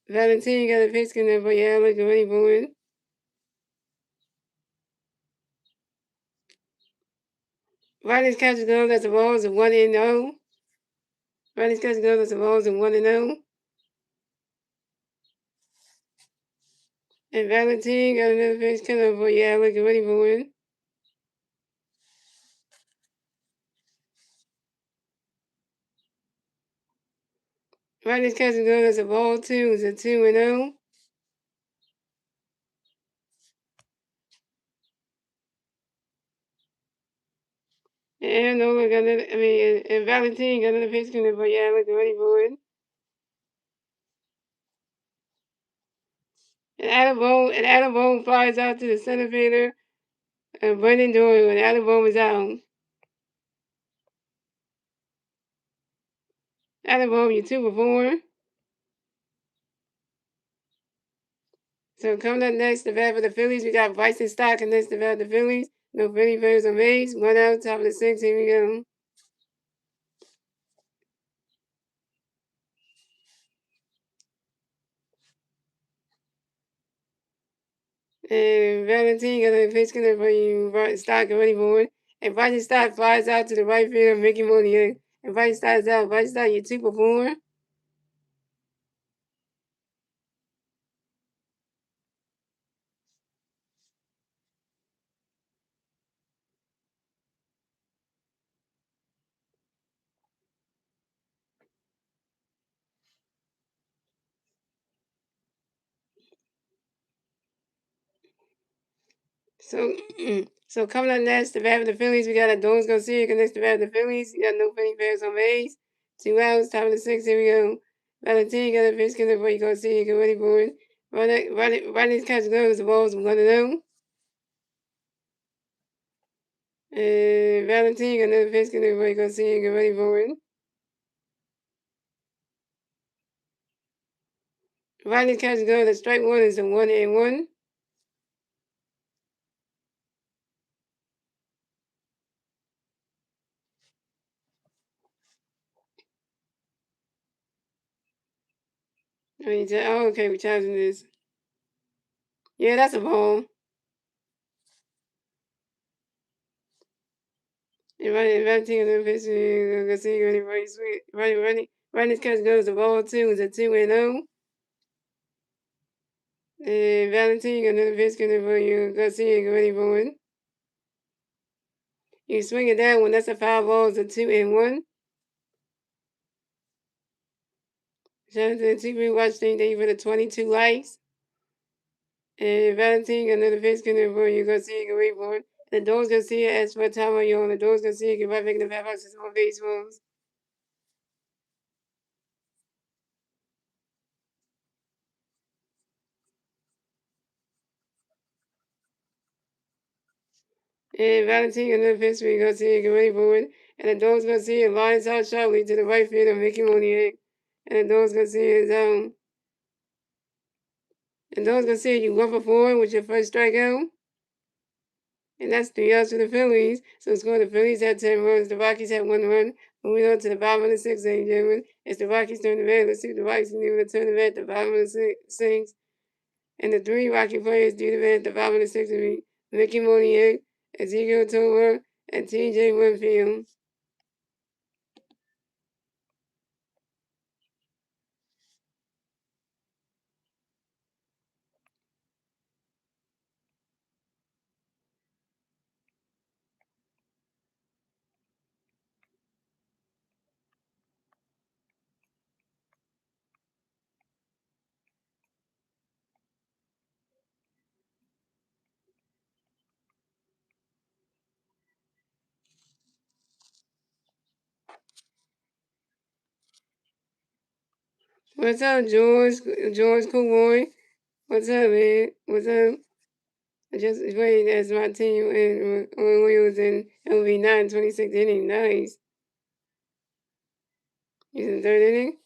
Valentine got a pitch coming for Alec, already born. Riley's catching goes at the balls of 1-0. Riley's catching goes at the balls of 1-0. And Valentine got another pitch coming for Alec, already born. Riley's catching goes at the ball 2 is a 2-0. And Nola got another, and Valentine got another pitch coming for Alec, already born. And Adam Bone flies out to the center fielder. And Brendan Doyle and Adam Bone is out. Adam Bone, you're 2 for 4. So coming up next, the bat for the Phillies, we got Bryson Stott and next the bat for the Phillies. No Philly players on base. 1 out, top of the 6th. Here we go. And Valentine got a pitch coming for you. Stott already born. And Bryson Stott flies out to the right field, Mickey Monier. And Bryson Stott is out. Bryson Stott, you're 2 for 4. So, so coming up next, the bat for the Phillies, we got a Domination Garcia against the bat for the Phillies. You got no Philly players on base. 2 outs, top of the 6th. Here we go. Valentine got a pitch coming for you. Garcia, get ready for it. Riley's catch goes, the ball's 1-0. And Valentine got another pitch coming for you. Garcia, get ready for it. Riley's catch goes, the strike 1 is a 1-1. Oh, okay, we're charging this. Yeah, that's a ball. And Valentine got another pitch, Garcia, get ready for it. Sweet. Riley's catch goes, the ball 2 is a 2-0. And Valentine got another pitch coming for you. Garcia, get ready for it. You swing at that one, that's a foul ball, it's a 2-1. Shout out to the TV watching, thank you for the 22 likes. And Valentine got another pitch coming for you. Garcia, get ready for it. And the Dogs Garcia asked for a time on you on the Dogs Garcia, get right back in the back boxes on baseballs. And Valentine got another pitch for you. Garcia, get ready for it. And the Dogs Garcia lines out sharply to the right field of Mickey Monier. And the Dogs Garcia is down. And Dogs Garcia, you 1 for 4 with your first strikeout. And that's 3 outs for the Phillies. So score the Phillies had 10 runs. The Rockies had 1 run. Moving on to the bottom of the 6th, ladies and gentlemen. It's the Rockies turn the bat. Let's see if the Rockies can do the turn the bat at the bottom of the 6th. And the 3 Rocky players do the bat at the bottom of the 6th will be Mickey Monier, Ezekiel Tovar, and TJ Winfield. What's up, George? George Coolboy? What's up, man? What's up? I just played as my team and when we was in LV9 26th inning. Nice. He's in the 3rd inning?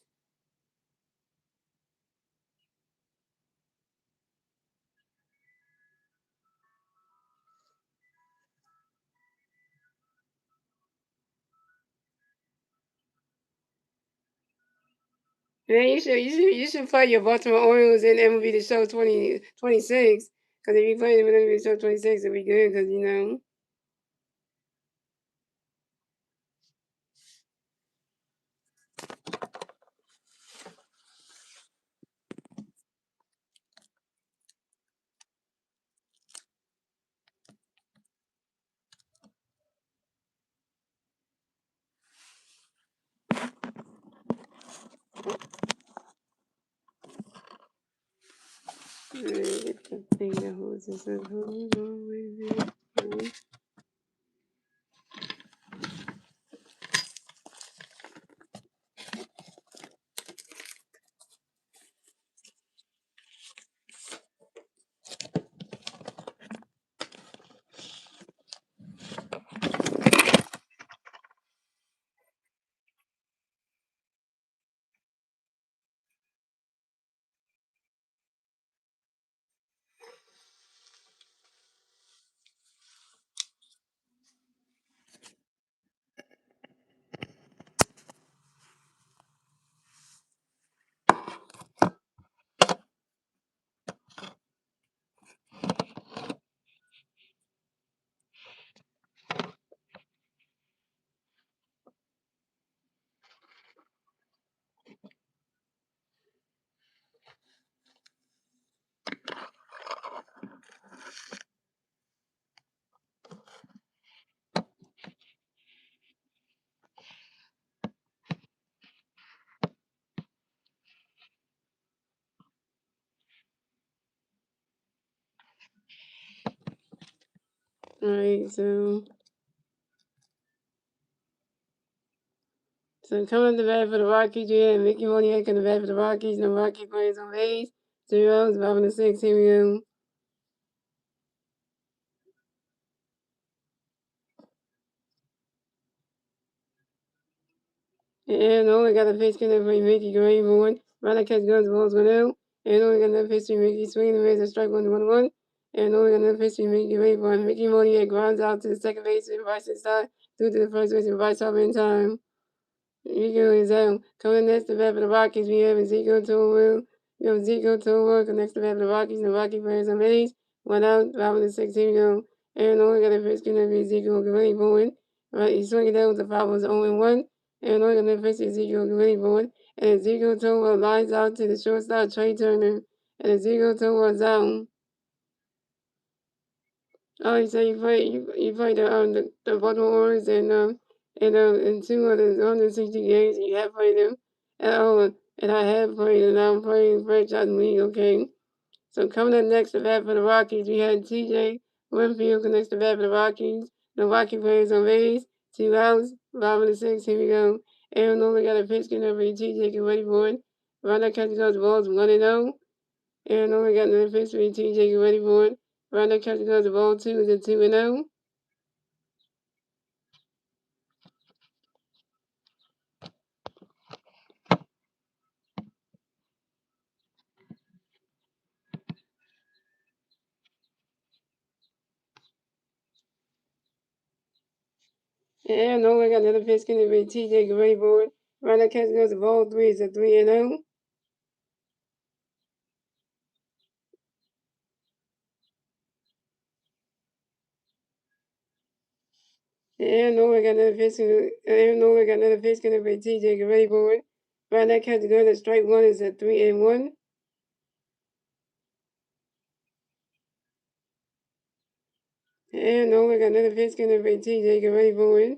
Man, you should play your Baltimore Orioles in MLB The Show 2026. Because if you play them in MLB The Show 26, it'll be good. Because get the thing that holds this up. Hold on, wait a minute. Alright, so coming to bat for the Rockies, we had Mickey Moniak in the bat for the Rockies, and the Rocky players on base. 3 rounds, 5 and 6. Here we go. And only got a pitch connect for Mickey Gray one. Runner catch guns, balls 1 out. And only got another pitch to Mickey swing and raise a strike 1-1-1. And only got another pitch to Mickey Gray one. Mickey Moniak grounds out to the second base and Bryce side through to the first base and Bryce up in time. Ezekiel is out. Coming next to bat for the Rockies, we have Ezekiel Toll. We have Ezekiel Toll connects to bat for the Rockies, and the Rocky players on base. 1 out, 5 and 6. Here we go. And only got a pitch connect for Ezekiel Gray going. Right, he's swinging down with the foul was 0-1. And only got a pitch Ezekiel Gray going. And Ezekiel Toll lines out to the shortstop Trey Turner. And Ezekiel Toll is out. Oh, you say you played the Baltimore Orioles and 2 of the 160 games you have played them. And I have played and I'm playing franchise league. Okay, so coming up next to bat for the Rockies, we had T.J. Winfield connects to bat for the Rockies. The Rocky players on base, 2 outs, 5 and 6. Here we go. Aaron Nola got a pitch connect for T.J. Get ready for it. Runner catches those balls 1-0. Aaron Nola got another pitch for T.J. Get ready for it. Runner catches the ball 2 is a 2-0. And no, I got another pitch going to be TJ Gray board. Runner catch goes the ball 3 is a 3-0. And no, I got another pitch. And no, I got another pitch going to be TJ Gray board. Runner catch goes to strike 1 is a 3-1. And no, I got another pitch going to be TJ Gray board.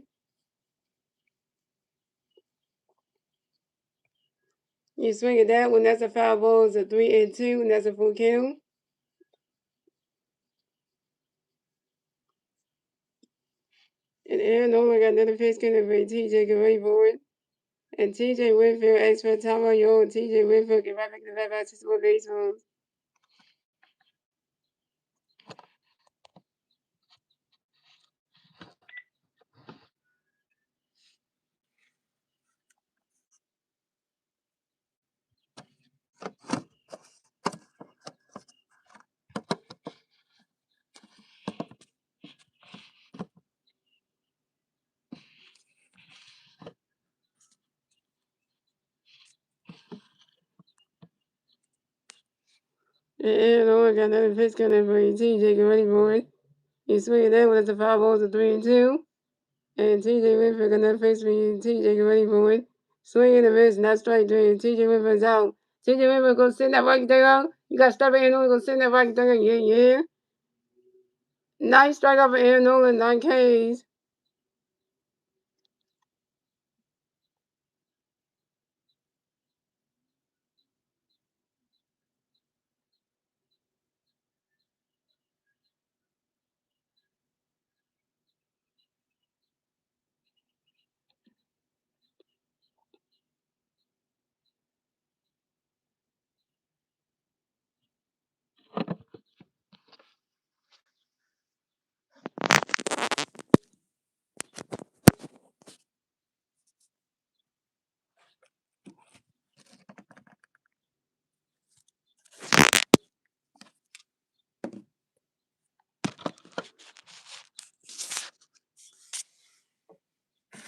You swing it that one, that's a foul ball, is a 3-2, and that's a full count. And Aaron Nolan got another pitch going to be TJ Gray board. And TJ Winfield asks for a timeout. Yo, TJ Winfield get right back to that back to score base runs. And Lord got another pitch coming for you. TJ, get ready for it. He's swinging that one at the 5 balls of 3-2. And TJ Whitford got another pitch for you. TJ, get ready for it. Swing and a miss, not strike three. TJ Whitford's out. TJ Whitford go send that Rocky thing out. You got to stop it, Nolan. Go send that Rocky thing out. Yeah, yeah. Nice strike off of Aaron Nolan, 9 Ks.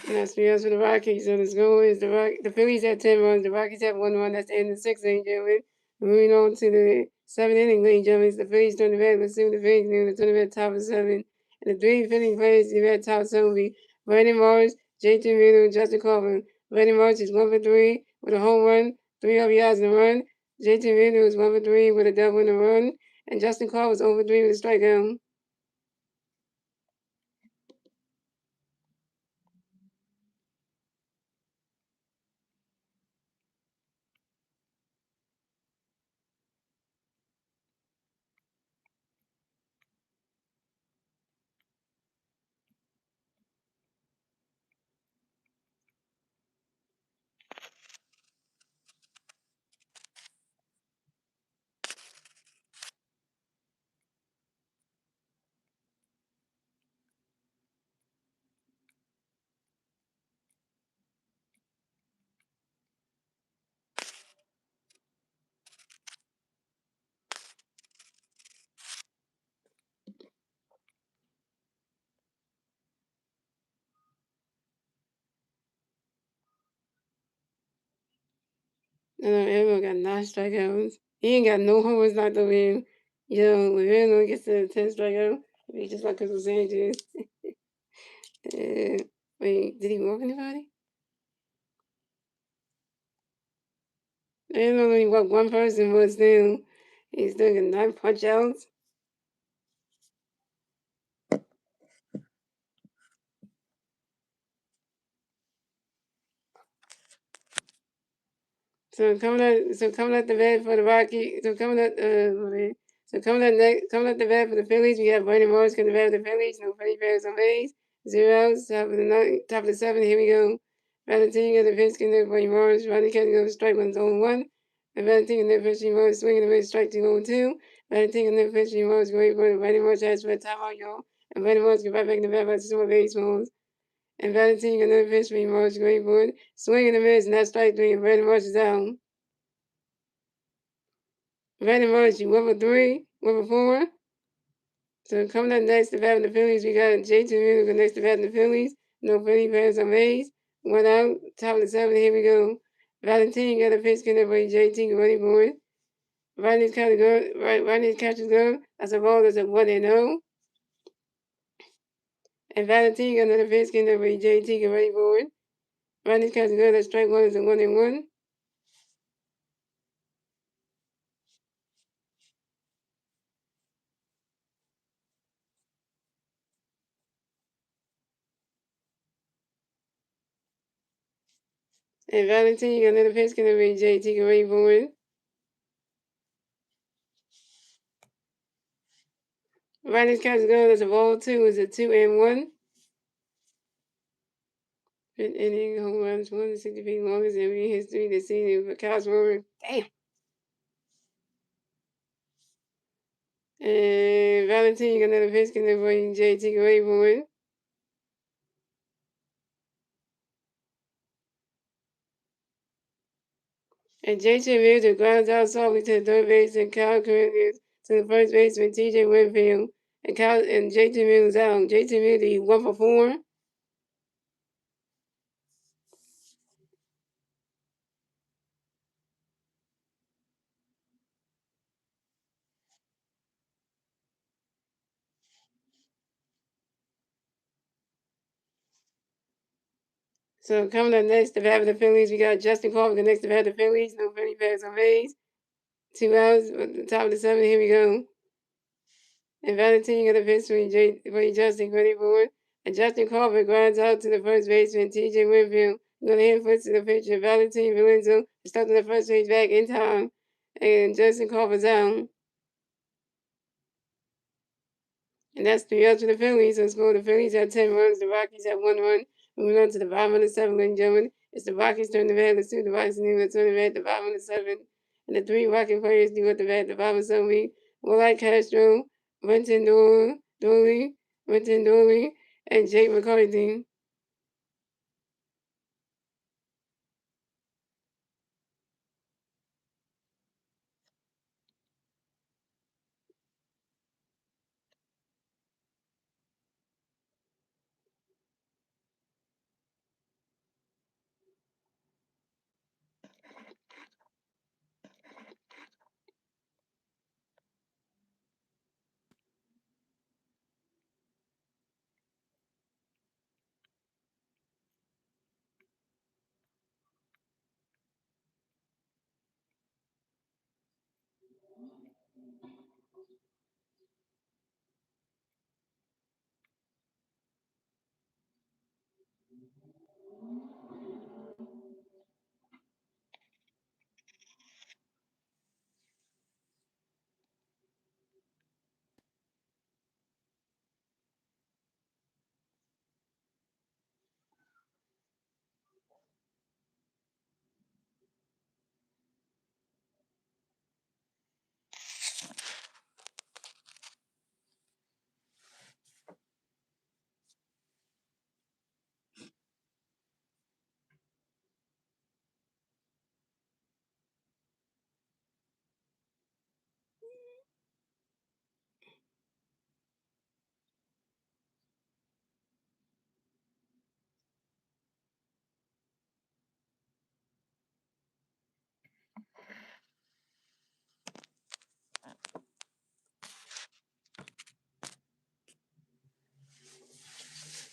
And that's for the Rockies. So the score is the Phillies have 10 runs. The Rockies have 1 run. That's the end of the 6th inning, gentlemen. Moving on to the 7th inning, ladies and gentlemen. The Phillies turn the bat. Let's see what the Phillies do. They turn the bat top of 7. And the 3 Philly players in that top 7 will be Brandon Morris, JT Miller, and Justin Corbin. Brandon Morris is 1 for 3 with a home run, 3 RBIs and a run. JT Miller was 1 for 3 with a double and a run. And Justin Corbin was 0 for 3 with a strikeout. Everyone got 9 strikeouts. He ain't got no homers knocked over him. Yo, when everyone gets to 10 strikeout, he just like Crystal Sanchez. Wait, did he walk anybody? I don't know he walked one person, but still, he's still got 9 punch outs. Coming at the bat for the Rockies. Coming at the bat for the Phillies, we have Brandon Morris coming to bat for the Phillies. No Philly fans on base. 0 outs. Top of the 7th. Here we go. Valentine got the pitch coming there for Morris. Ronnie Kelly goes strike 1-0-1. And Valentine got the pitch for Morris swinging the miss strike 2-0-2. Valentine got the pitch for Morris going for it. Brandon Morris has for a timeout, y'all. And Brandon Morris get right back in the bat by some more baseballs. And Valentine got another pitch for Morris going for it. Swinging the miss, and that's strike 3. And Brandon Morris is out. Brandon Morris, you 1 for 3, 1 for 4. So coming up next to bat in the Phillies, we got JT Miller next to bat in the Phillies. No Philly fans on base. 1 out, top of the 7th. Here we go. Valentine got a pitch getting for JT ready for it. Rodney's kind of good. Rodney's catch is good. That's a ball that's a 1-0. And Valentine got another pitch getting for JT get ready for it. Rodney's catch is good. That strike 1 is a 1-1. And Valentine got another pitch getting for JT get ready for it. Rodney's catch is good. That's a ball 2 is a 2-1. Fifth inning, home runs, 160 feet, longest in NBA history. This season for Kyle's Rover. Damn. And Valentine got another pitch getting for JT away for it. And JT Mills grounds out softly to the third base, and Kyle Cornelius to the first baseman TJ Winfield. And JT Mills out. JT Mills 1 for 4. So coming up next, the bat of the Phillies, we got Justin Corbin next to bat of the Phillies. No Philly bats on base. 2 outs at the top of the 7th. Here we go. And Valentine got a pitch for Justin 24. And Justin Corbin grinds out to the first baseman, TJ Winfield. Going to hit foot to the pitcher, Valentine Valenzo, stuck to the first base back in time. And Justin Corbin's out. And that's 3 outs for the Phillies. So score the Phillies have 10 runs, the Rockies have 1 run. Moving on to the bottom of the 7th, ladies and gentlemen. It's the Rockies turn the bat. Let's see what the Rockies do. Let's turn the bat at the bottom of the 7th. And the 3 Rocky players do at the bat at the bottom of the 7th. Willard Castro, Renton Dooley, and Jake McCarthy.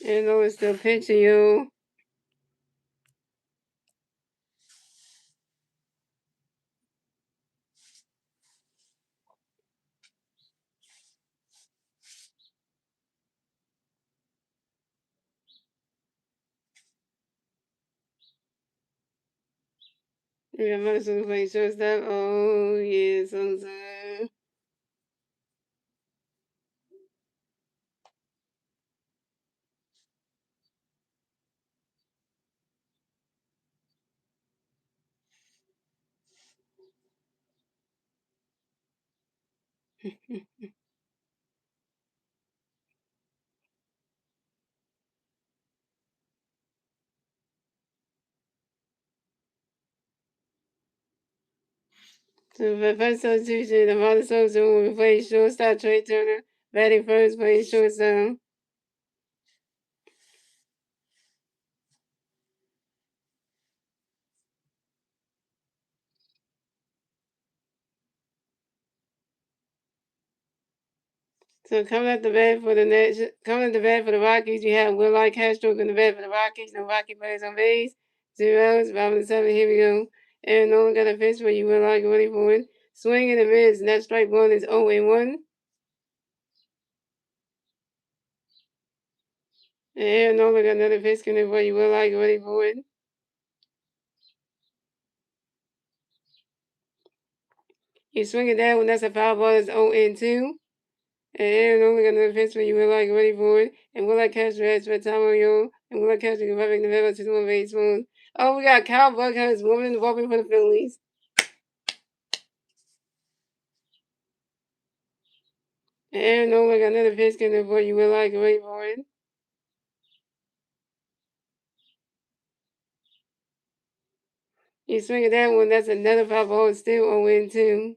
And though it's still pitching you. We got Madison playing shortstop. Oh, yeah, son. So the first substitution, the Father Substitute will be playing shortstop, Trey Turner. Batting first, playing shortstop. So coming at the bat for the Rockies, we have Willard Castro in the bat for the Rockies. No Rocky players on base. 0 outs, bottom of the 7th. Here we go. Aaron Nolan got a pitch for you. Willard ready for it. Swing and a miss. Net strike one is 0-1. And Aaron Nolan got another pitch coming for you. Willard ready for it. You swing it down when that's a foul ball. It's 0-2. And Aaron Nolan got another pitch for you. Willard ready for it. And Willard Castro has for time on you. And Willard Castro can run back the middle to one base one. Oh, we got Kyle Buckhurst woman walking for the Phillies. And Aaron Nolan got another pitch coming for you. Willard ready for it. You swing at that one, that's another foul ball. It's still 0-2.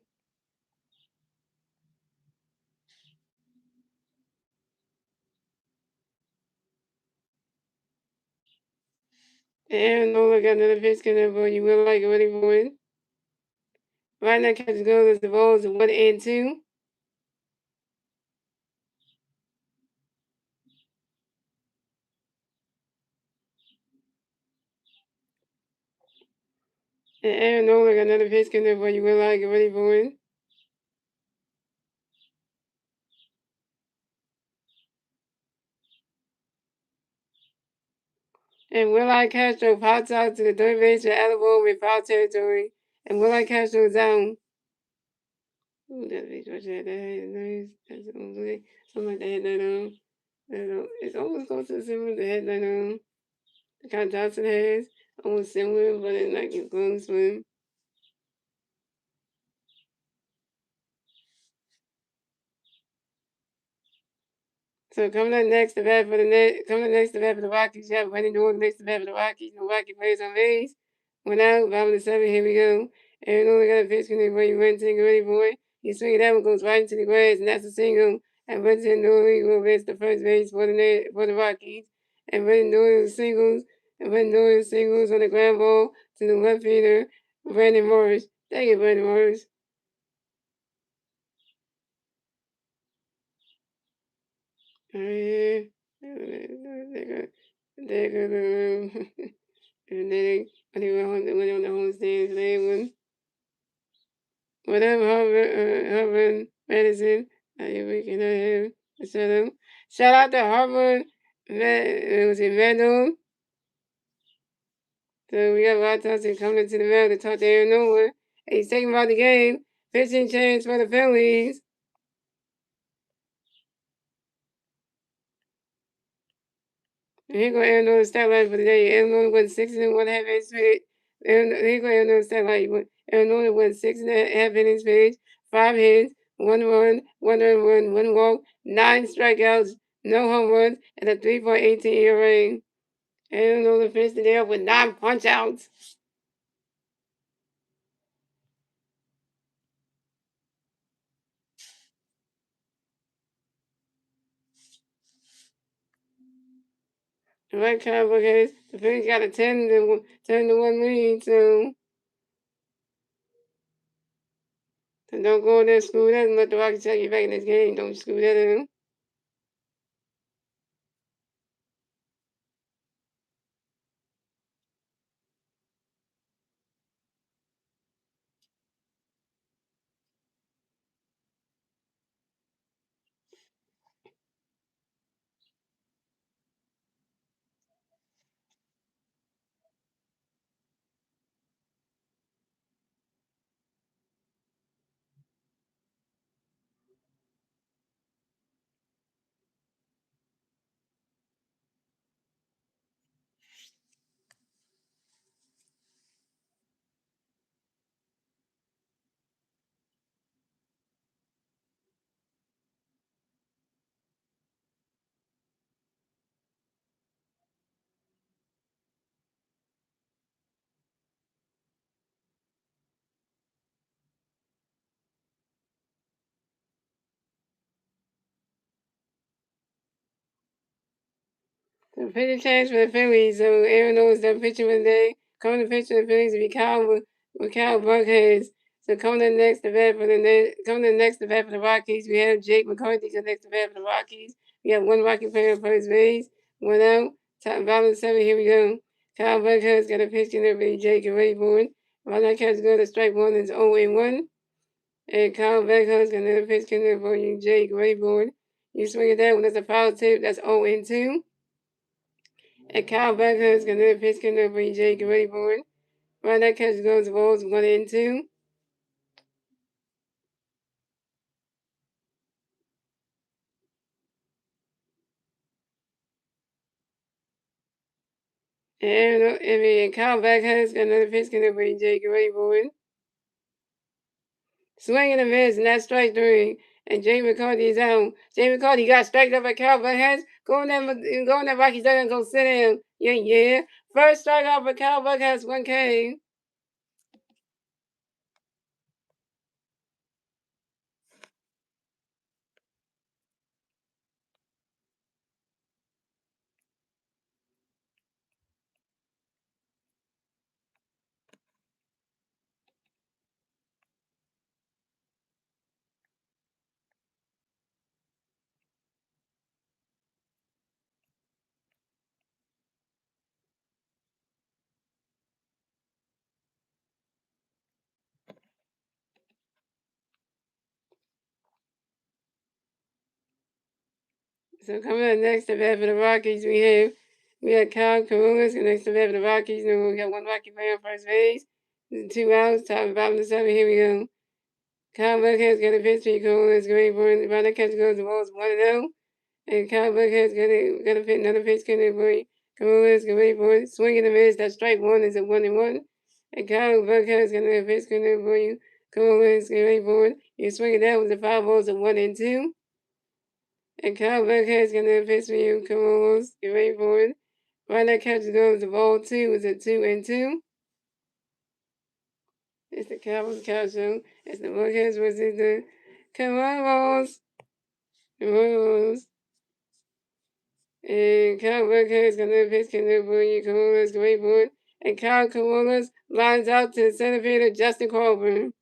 And Aaron Nolan got another pitch coming for you. Willard ready for it. Right now, catch goes as the ball is 1-2. And Aaron Nola got another pitch coming up for you. Will I get ready for it? And Will I Castro pops out to the third base with elbow with foul territory. And Will I Castro is down. Ooh, that bitch was that nice. That's something like the headline on. It's almost close to similar to the headline on. The kind Johnson has. Almost similar, but it's like it's going to swim. So coming up next to bat for the Rockies, you have Brandon Norwood next to bat for the Rockies. Milwaukee plays on base. Went out, bottom of the seventh. Here we go. Aaron Nola got a pitch where you went to ready for it. He swing that one goes right into the grass, and that's a single. And Brenton Nola will miss the first base for the Rockies. And Brenton Nola singles. And Brenton Nola singles on the ground ball to the left fielder, Brandon Morris. Thank you, Brandon Morris. Yeah. There go and then when they went on the home stage, they went whatever Harvard medicine. You can him. Shout out to Harvard. It was in Randall. So we got a lot of times coming to the mail to talk to Aaron Nolan. And he's taking about the game. Pitching change for the Phillies. And here go Aaron Nolan's stat line for the day. Aaron Nolan went 6 and 1/2 innings pitched. Here go Aaron Nolan's stat line. Aaron Nolan went 6 and a half innings pitched, 5 hits, 1 run, 1 walk, 9 strikeouts, no home runs, and a 3.18 ERA. Aaron Nolan finished the day off with 9 punch outs. The right kind of is the Phillies got a 10-1 lead, so don't go in there screw that and let the Rockies take you back in this game. Don't screw that in. The pitcher change for the Phillies, so Aaron knows the pitcher of the day. Coming to pitch for the Phillies will be Kyle Buckheads. So coming in next to bat for the Rockies, we have Jake McCarthy coming next to bat for the Rockies. We have one Rocky player on first base, one out. Top bottom seven, here we go. Kyle Buckheads got a pitch in there for Jake and ready for it. While that catch go to strike one is 0-1. And Kyle Buckheads got another pitch in there for you, Jake, ready for it. You swing at that one, that's a foul tip, that's 0-2. And Kyle Becker is going to pitch coming up for Jake ready for it. Right, that catch goes balls 1-2. And Kyle Becker has got another pitch coming up for Jake ready for it. Swing and a miss, and that's strike three. And Jay McCarthy is out. Jay McCarthy got struck up by Kyle Buckhead. Go in that Rockies dugout and go sit down. Yeah. First strikeout for Kyle Buckhead, 1K. So coming up next to bat for the Rockies, we have Kyle Carolus, and next to bat for the Rockies, and we got one Rocky player on first base. 2 outs, top and bottom of the 7. Here we go. Kyle Buckhead's got a pitch to Carolus, great for him. About that catch goes, the ball's 1-0. And Kyle Buckhead's got a pitch, another pitch coming for Carolus, great for it. Swing and a miss, that strike one is a 1-1. And Kyle Buckhead's got a pitch coming for you. Carolus, great for it. You swing it down with the 5 balls, a 1-2. And Kyle Buckhead's gonna pitch for you. Come on, get ready for it. Right that catch goes the ball 2 is a 2-2. It's the Cowboys Cow Show. It's the Buckheads versus the Cowboys. Cowboys. And Kyle Buckhead's gonna pitch for you. Cowboys, get ready for it. And Kyle Cowboys lines out to the center fielder Justin Colburn.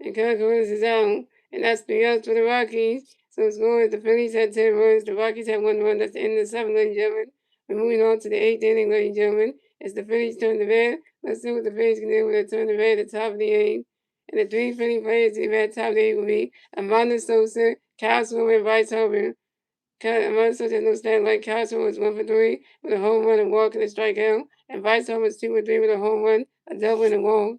And Kyle Cowboys is out. And that's 3 outs for the Rockies. So the score is the Phillies had 10 runs, the Rockies had 1 run. That's the end of the 7th, ladies and gentlemen. We're moving on to the 8th inning, ladies and gentlemen. It's the Phillies turn to bat. Let's see what the Phillies can do when they turn to bat at the top of the 8th. And the 3 Philly players to bat top of the 8th will be Amanda Sosa, Kyle Swimmer, and Bryce Harper. Amanda Sosa has no stat like Kyle Swimmer was 1 for 3 with a home run, a walk, and a strikeout. And Bryce Harper was 2 for 3 with a home run, a double, and a walk.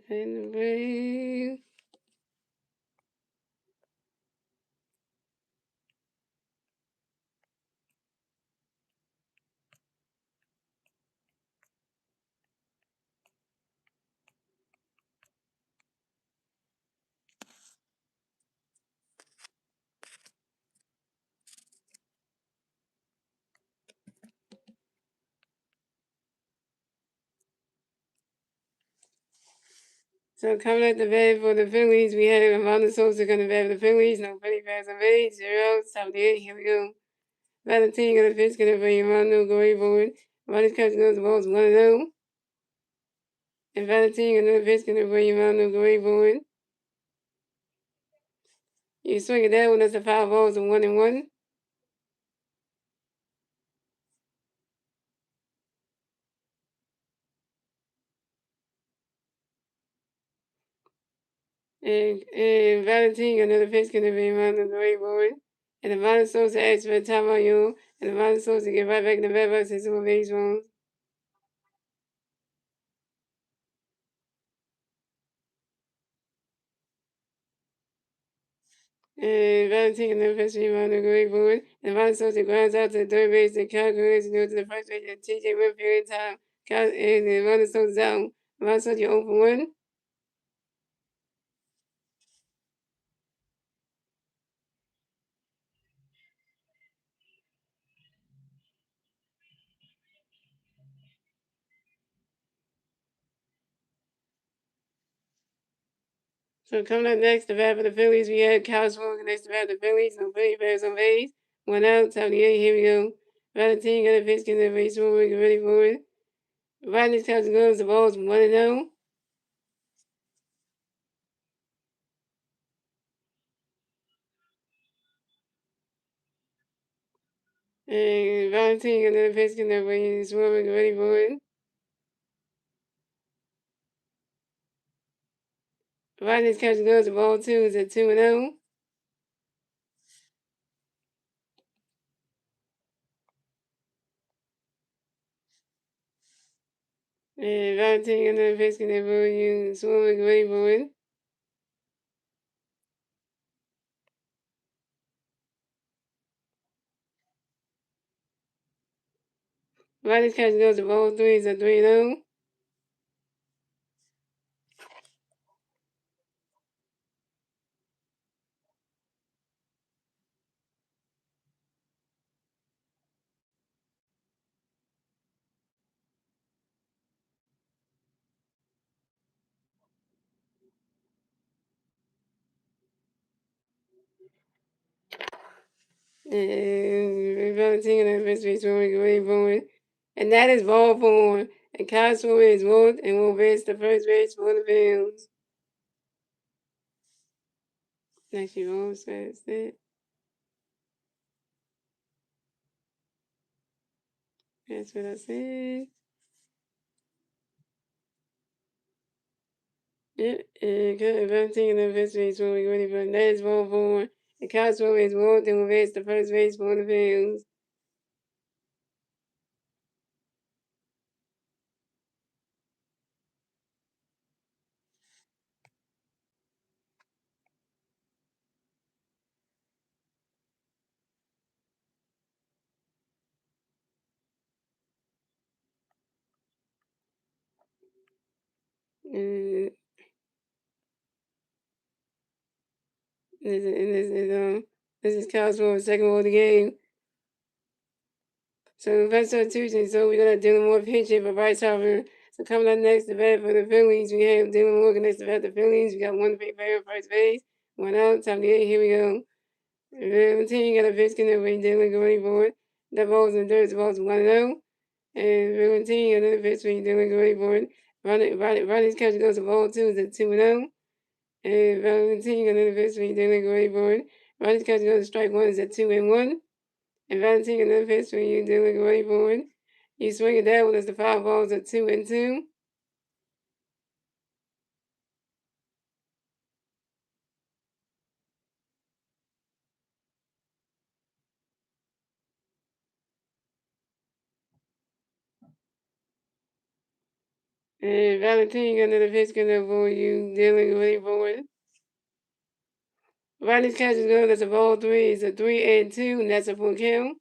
And the Braves. So coming at the bat for the Phillies, we have Amanda Sosa going to bat for the Phillies. No Philly fans on base. 0, 78. Here we go. Valentine going to pitch, going to bring Amanda going forward. Amanda's catch goes the ball's 1-0. And Valentine going to pitch, going to bring Amanda going forward. You swing it down when that's a 5 balls and 1-1. And Valentine another pitch going to bring Amanda going forward. And Amanda Sosa asks for a timeout, you. And Amanda Sosa get right back in the bat box and some of base runs. And Valentine and the first rebound are going forward. And Von Sosa grounds out to the third base and Kyle Cruz goes to the first base and TJ Whitfield in time. And then Von Sosa's out. Von Sosa 0 for 1. So coming up next, the bat for the Phillies, we had Kyle Swank next to bat for the Phillies. No Philly players on base. 1 out, top of the 8. Here we go. Valentine got a pitch in the base forward, get ready for it. Rodney's catch goes, the ball's 1-0. And Valentine got another pitch in the base forward, get ready for it. Rodney's catch goes, the ball 2 is a 2-0. Valentin got another pitch connect ball. You swung with great ball. Riley's catch goes to ball 3. It's a 3-0. And Valentin got another pitch swung with great ball. And that is ball 4. And Castro is rolled and will base the first base for the Bills. Next you roll, so that's it. That's what I said. Yep, and Valentin got another pitch swung with great ball. That is ball 4. And Castro is rolled and will base the first base for the Bills. And this is Castro's second ball of the game. So that's our Tuesday. So we got Dylan Moore pinch hit for Bryce Harper. So coming up next to bat for the Phillies, we have Dylan Moore next to bat the Phillies. We got one big player first base, one out, top of the 8. Here we go. 17 got a pitch connect with Dylan going for it. That ball's in third, the ball's 1-0. And 17 got another pitch with Dylan going for it. Ronnie's catch goes to ball 2, it's a 2-0. And Valentin got another pitch with Dylan going for it. Ronnie's catch goes to strike 1, it's a 2-1. And Valentin got another pitch when you Dylan going for it. You swing it down when it's the 5 balls at 2-2. And Valentin got another pitch coming up for you, Dylan going for it. Ronnie's catch is good, that's a ball 3, it's a 3-2, and that's a full count.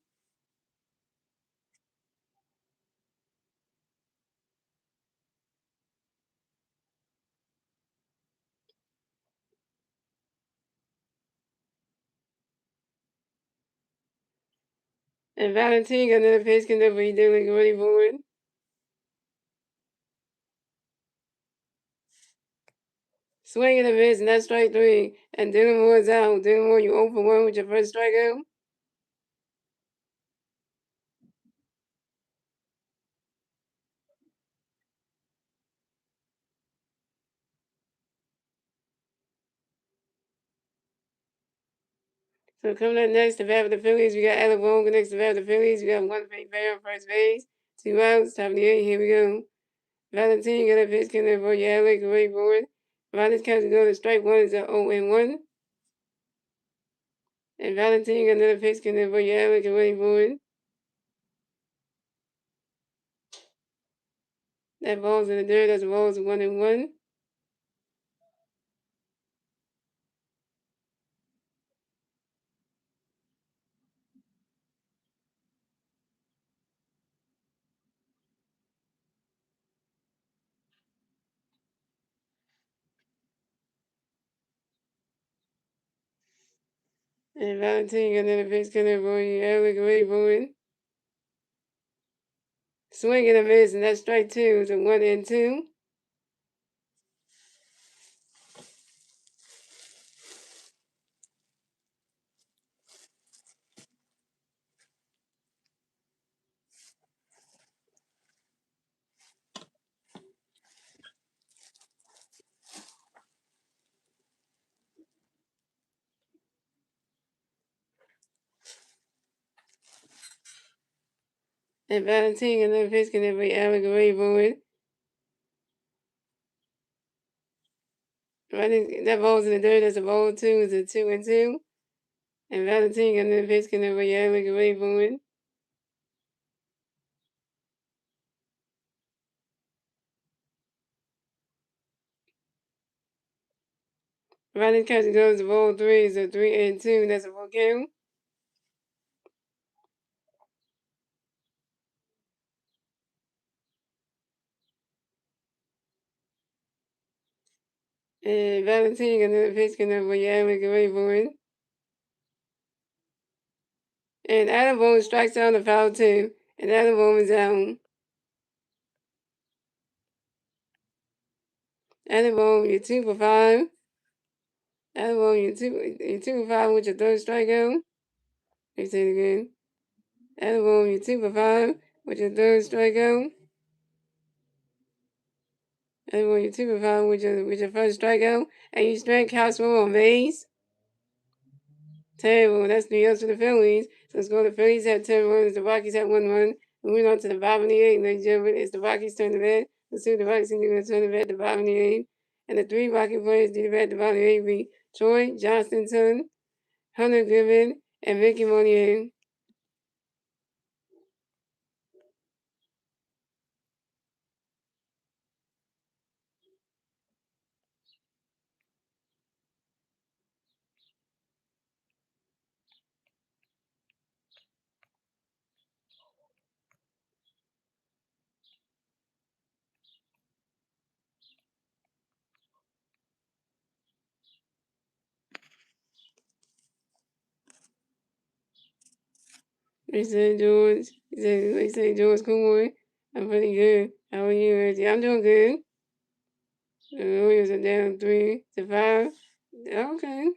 And Valentin got another pitch coming up for you, Dylan going for it. Swing and a miss, and that's strike 3. And Dylan Moore's out. Dylan Moore, you 0 for 1 with your first strikeout. So coming up next to bat for the Phillies, we got Alec Boone next to bat for the Phillies. We got one big player on first base, 2 outs, top of the 8. Here we go. Valentin got a pitch coming up for you, Alec, wait for it. Ronnie's catch is going to strike 1 is a 0-1. And Valentin got another pitch coming up for you, Alec, wait for it. That ball's in the dirt, that's a ball's 1-1. And Valentin got another pitch coming up for you, Alec, wait for it. Swing and a miss, and that's strike 2 is a 1-2. And Valentin got another pitch coming up for you, Alec, wait for it. That ball's in the dirt, that's a ball 2 is a 2-2. And Valentin got another pitch coming up for you, Alec, wait for it. Running catch goes to ball 3 is a 3-2. That's a full count. And Valentine got another pitch coming up for Yale. Get ready for it. And Adam Bowman strikes out the foul 2. And Adam Bowman's out. Adam Bowman, you're 2 for 5. Adam Bowman, you're 2 for 5 with your third strikeout. Let me say it again. Adam Bowman, you're 2 for 5 with your third strikeout. Adam Bowman, you're 2 for 5 with your first strikeout. And you strike Castro on base. Terrible. That's New York to the Phillies. So let's go. The Phillies have 10 runs. The Rockies have 1 run. Moving on to the bottom of the 8th. Ladies and gentlemen, it's the Rockies turn to bat. Let's see if the Rockies can do turn to bat at the bottom of the 8th. And the 3 Rocky players do the bat at the bottom of the 8th be Troy Johnston, Hunter Goodman, and Ricky Monier. They say George. They say George Cooper. I'm pretty good. How are you, Reggie? I'm doing good. The Warriors are down 3-5. Okay.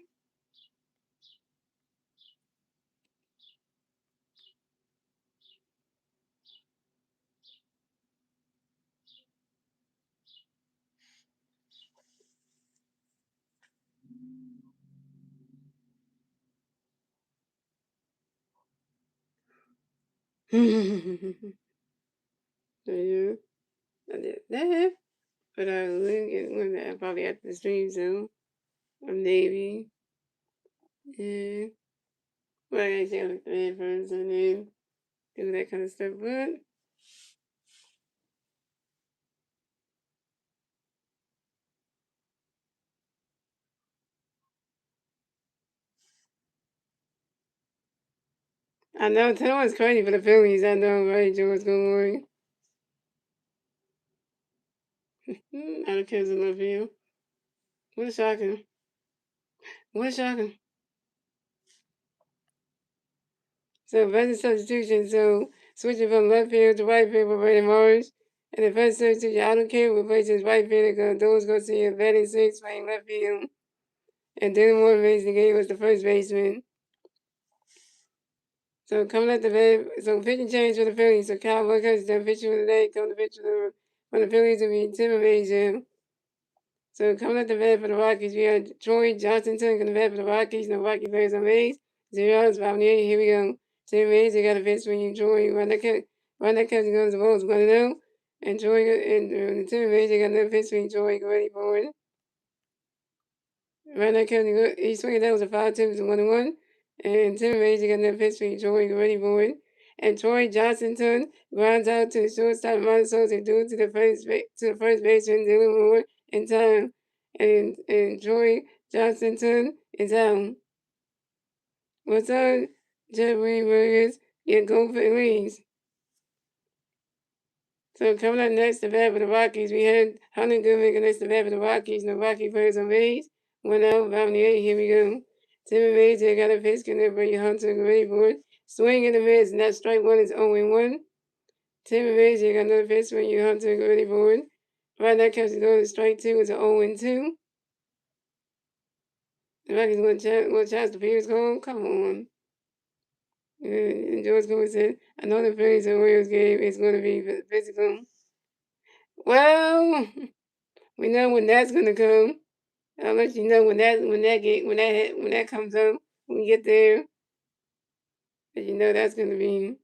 So, yeah. I did that. But I will probably after the stream soon. I'm Navy. Yeah. Well, I gotta like the headphones and then do that kind of stuff. But I know Tanoa's crazy for the Phillies. I know, right? George Gilmore. Out of kids in left field. What a shocking. What a shocking. So, first substitution. So, switching from left field to right field for Brandon Morris. And the first substitution, I don't care what replaces right field. Those go see a batting 6 playing left field. And Dylan Moore raised the game was the first baseman. So coming at the bat, so pitching change for the Phillies. So Kyle Buckers is done pitching for the day. Coming to pitch for the Phillies will be Tim Asia. So coming at the bat for the Rockies, we have Troy Johnson coming to bat for the Rockies. No Rocky players on base. 0 outs, 5 8. Here we go. Tim Asia got a pitch when you Troy. Run that catch goes the balls 1-0. And Troy and Tim Asia got another pitch when Troy ready for it. Right now, Kevin, he swinging that was a 5-2 to 1-1. And Tim Raisy got that pitch for Troy ready for it. And Troy Johnson grounds out to the shortstop Monticello to do it to the first baseman Dylan Moore in time. And Troy Johnson is out. What's up, Jeffrey Burgers? Get go for the leads. So coming up next to bat for the Rockies, we had Hunter Goodman next to bat for the Rockies, and the Rocky players on base. 1 out, bottom of the 8th. Here we go. Timmy Major got a pitch, can never bring Hunter ready for it. Swing and a miss, and that strike 1 is 0-1. Timmy Major got another pitch when you Hunter ready for it. Right now, catches go to strike 2 is 0-2. The Rockies want to chance the Phillies home. Come on. And George Cooper said, I know the Phillies and Orioles game is going to be physical. Well, we know when that's going to come. I'll let you know when that comes up when we get there. But you know that's gonna be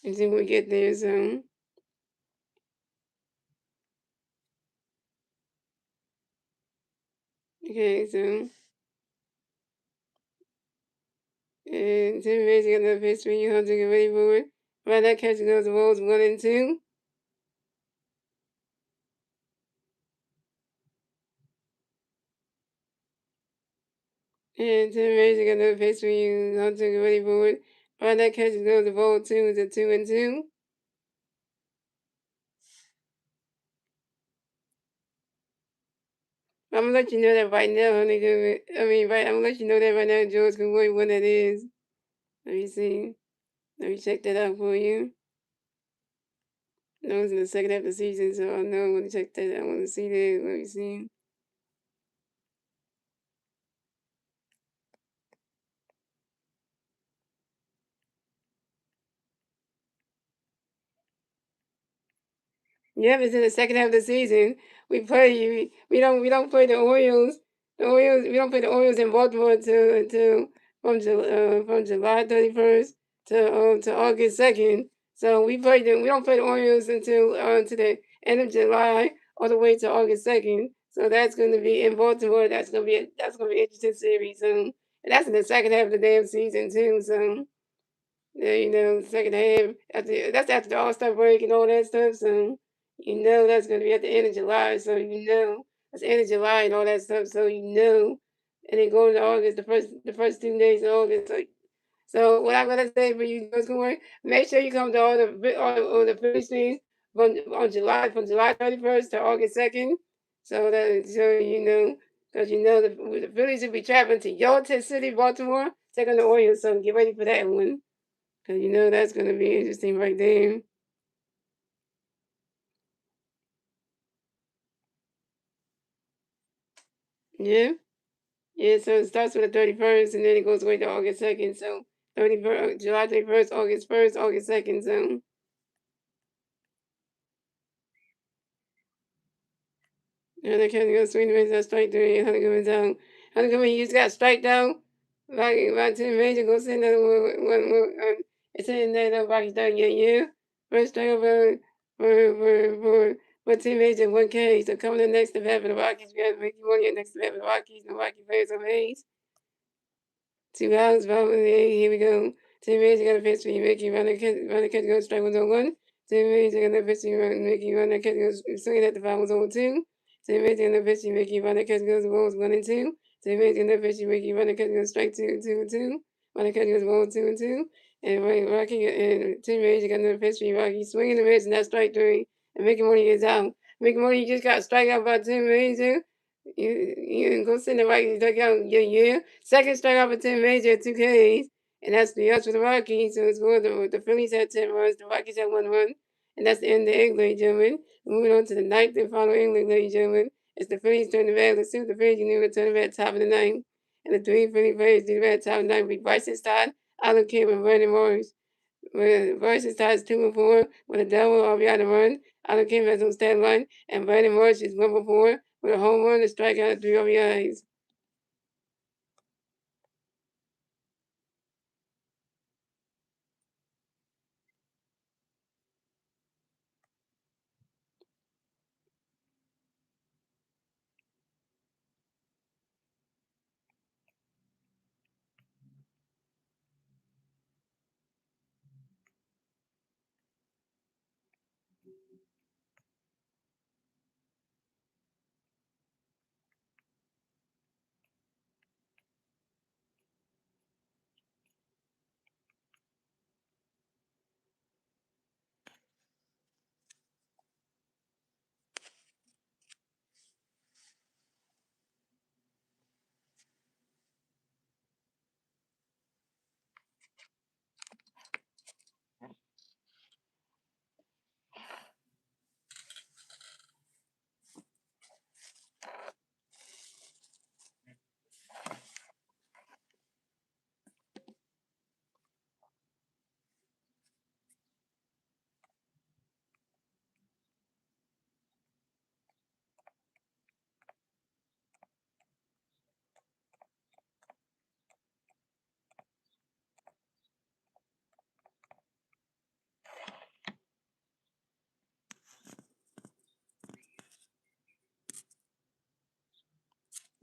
until we get there. So okay, so and Tim Mason got another pitch for you. Hunter get ready for it. Right, that catch goes the balls 1-2. And Tim Mason got another pitch for you. Hunter get ready for it. Right, that catch is going to ball 2. Is a 2-2. I'm gonna let you know that right now, honey. I'm gonna let you know that right now, George, can wait when that is. Let me see. Let me check that out for you. No, it's in the second half of the season, so I know I'm gonna check that. I want to see that. Let me see. Yep, it's in the second half of the season. We don't play the Orioles. We don't play the Orioles in Baltimore until from July 31st to August 2nd. So we don't play the Orioles until to the end of July all the way to August 2nd. So that's going to be in Baltimore. That's gonna be an interesting series. And that's in the second half of the damn season too. So. Yeah, second half that's after the All Star break and all that stuff. So that's gonna be at the end of July. So that's the end of July and all that stuff. So and then going to August, the first 2 days of August. So what I'm gonna say for you, George Corey, make sure you come to all the Phillies things from July 31st to August 2nd. So because the Phillies will be traveling to your city, Baltimore, taking the Orioles. So get ready for that one. Because that's going to be interesting right there. Yeah. Yeah, so it starts with the 31st and then it goes away to August 2nd. So 31st, July 31st, August 1st, August 2nd. So and I can't go swing the base that strike three, 100 coming down. 100 coming, you just got strike down. Like 10 major, go send another it's in there, the Rockies done, yeah. First strike over for 10 major, 1K. So coming in next to bat for the Rockies, we got Ricky Morgan next to bat for the Rockies. The Rockies players on Hayes. 2 outs, bottom of the eighth. Here we go. Tim Raines got a pitch for you, Mickey. Run the catch goes strike 101. Tim Raines got a pitch for you, Mickey. Run the catch goes swinging at the foul was 0-2. Tim Raines got a pitch for you, Mickey. Run the catch goes balls 1-2. Tim Raines got a pitch for you, Mickey. Run the catch goes strike 2-2-2. Run the catch goes ball 2-2. And Rocky and Tim Raines got another pitch for you, Rocky. Swinging the miss and that's strike 3. And Mickey Mooney is out. Mickey Mooney just got strike out by Tim Raines. You go send the Vikings duck out, yeah. Second strikeout for 10 major, 2 Ks. And that's the odds for the Rockies. So it's going the Phillies had 10 runs, the Rockies had 1 run. And that's the end of the egg, ladies and gentlemen. Moving on to the ninth and final inning, ladies and gentlemen. It's the Phillies turn the bat. Let's see what the Phillies can do to turn the bat top of the ninth. And the three Philly players do the bat top of the ninth will be Bryson Stott, Alan Kim, and Brandon Morris. Bryson Stott is 2-4 with a double RBI to run. Alan Kim has no stat line. And Brandon Morris is 1-4 with a home run, a strikeout, and 3 RBIs.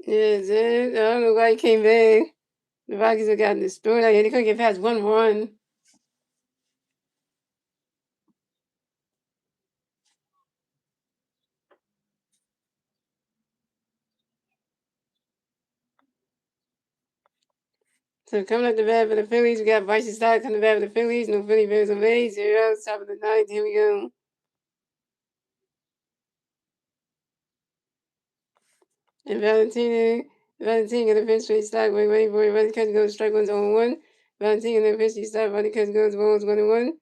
Yeah, I don't know why he came back. The Rockies have gotten destroyed. Like, they couldn't get past 1 run. So coming up the bat for the Phillies, we got Bryson Stott coming back for the Phillies. No Philly Bears on base. 0 top of the ninth. Here we go. And Valentin got a pitch straight stock. Wait for it. Running catch goes strike one's on 1. Valentin and the pitch stop. Running catch goes balls 1 and 1.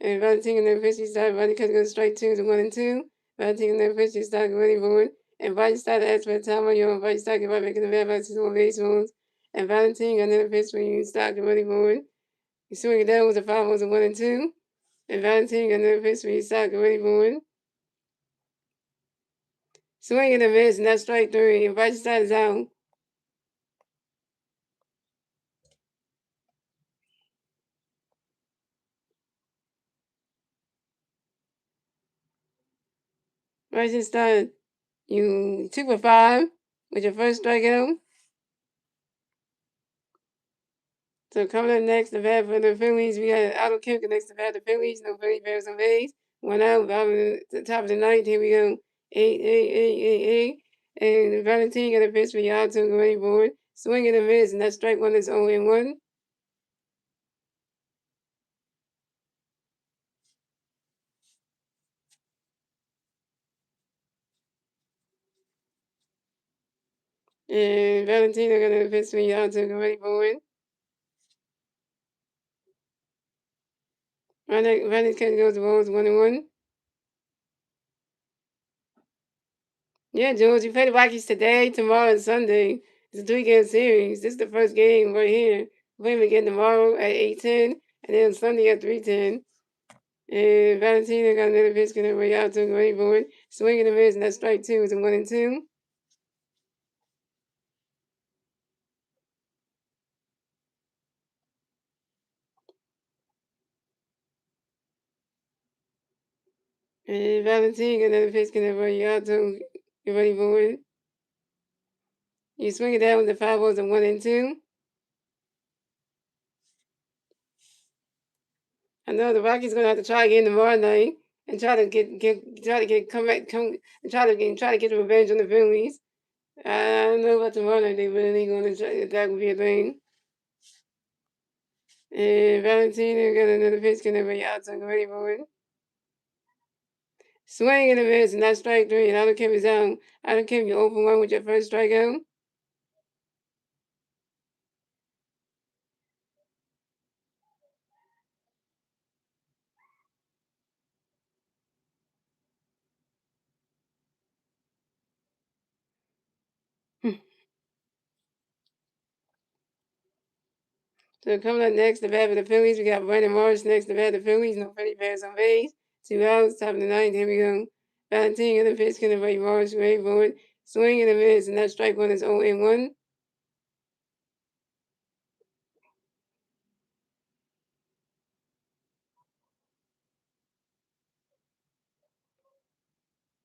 And Valentin and the pitch stop. Running catch goes strike 2 to 1 and 2. Valentin and the pitch stop. Ready for it. And Bryson Stott asks for the time on your Bryson Stott. Get right back in the bat by 2 on base runs. And Valentin got another pitch when you stop. Get ready for it. You swing it down with the 5 balls 1 and 2. And Valentin got another pitch when you stop. Get ready for it. Swing and a miss, and that's strike 3. And Bryson Stott is out. Bryson Stott, you 2 for 5 with your first strikeout. So coming up next, the bat for the Phillies, we got Otto Kemp next to bat the Phillies. No Philly Bears on base. 1 out, bottom of the top of the ninth. Here we go. 8. And Valentin got a pitch for Otto going forward. Swing and a miss, and that strike 1 is 0 and 1. And Valentino got a pitch for Otto going forward. Running catch goes to balls 1 and 1. Yeah, George, you play the Rockies today, tomorrow, and Sunday. It's a 3-game series. This is the first game right here. We're playing again tomorrow at 8:10, and then Sunday at 3:10. And Valentina got another pitch going way out to the right board. Swinging the miss, and that's strike 2. It's a 1 and 2. And Valentina got another pitch going way out to the right board. You swing it down with the 5 balls, a 1 and 2. I know the Rockies gonna have to try again tomorrow night and try to get revenge on the Phillies. I don't know about tomorrow night. They really gonna try that would be a thing. And Valentina got another pitch gonna be out, so I'm ready for it. Swing and a miss, and that's strike 3. And Otto Kemp is out. Otto Kemp, you 0 for 1 with your first strikeout. So coming up next, the bat for the Phillies, we got Brandon Morris next, the bat for the Phillies. No Philly Bears on base. 2 outs, top of the ninth. Here we go. Valentin got a pitch gonna be Morris, ready for it. Swing and a miss, and that strike 1 is 0 and 1.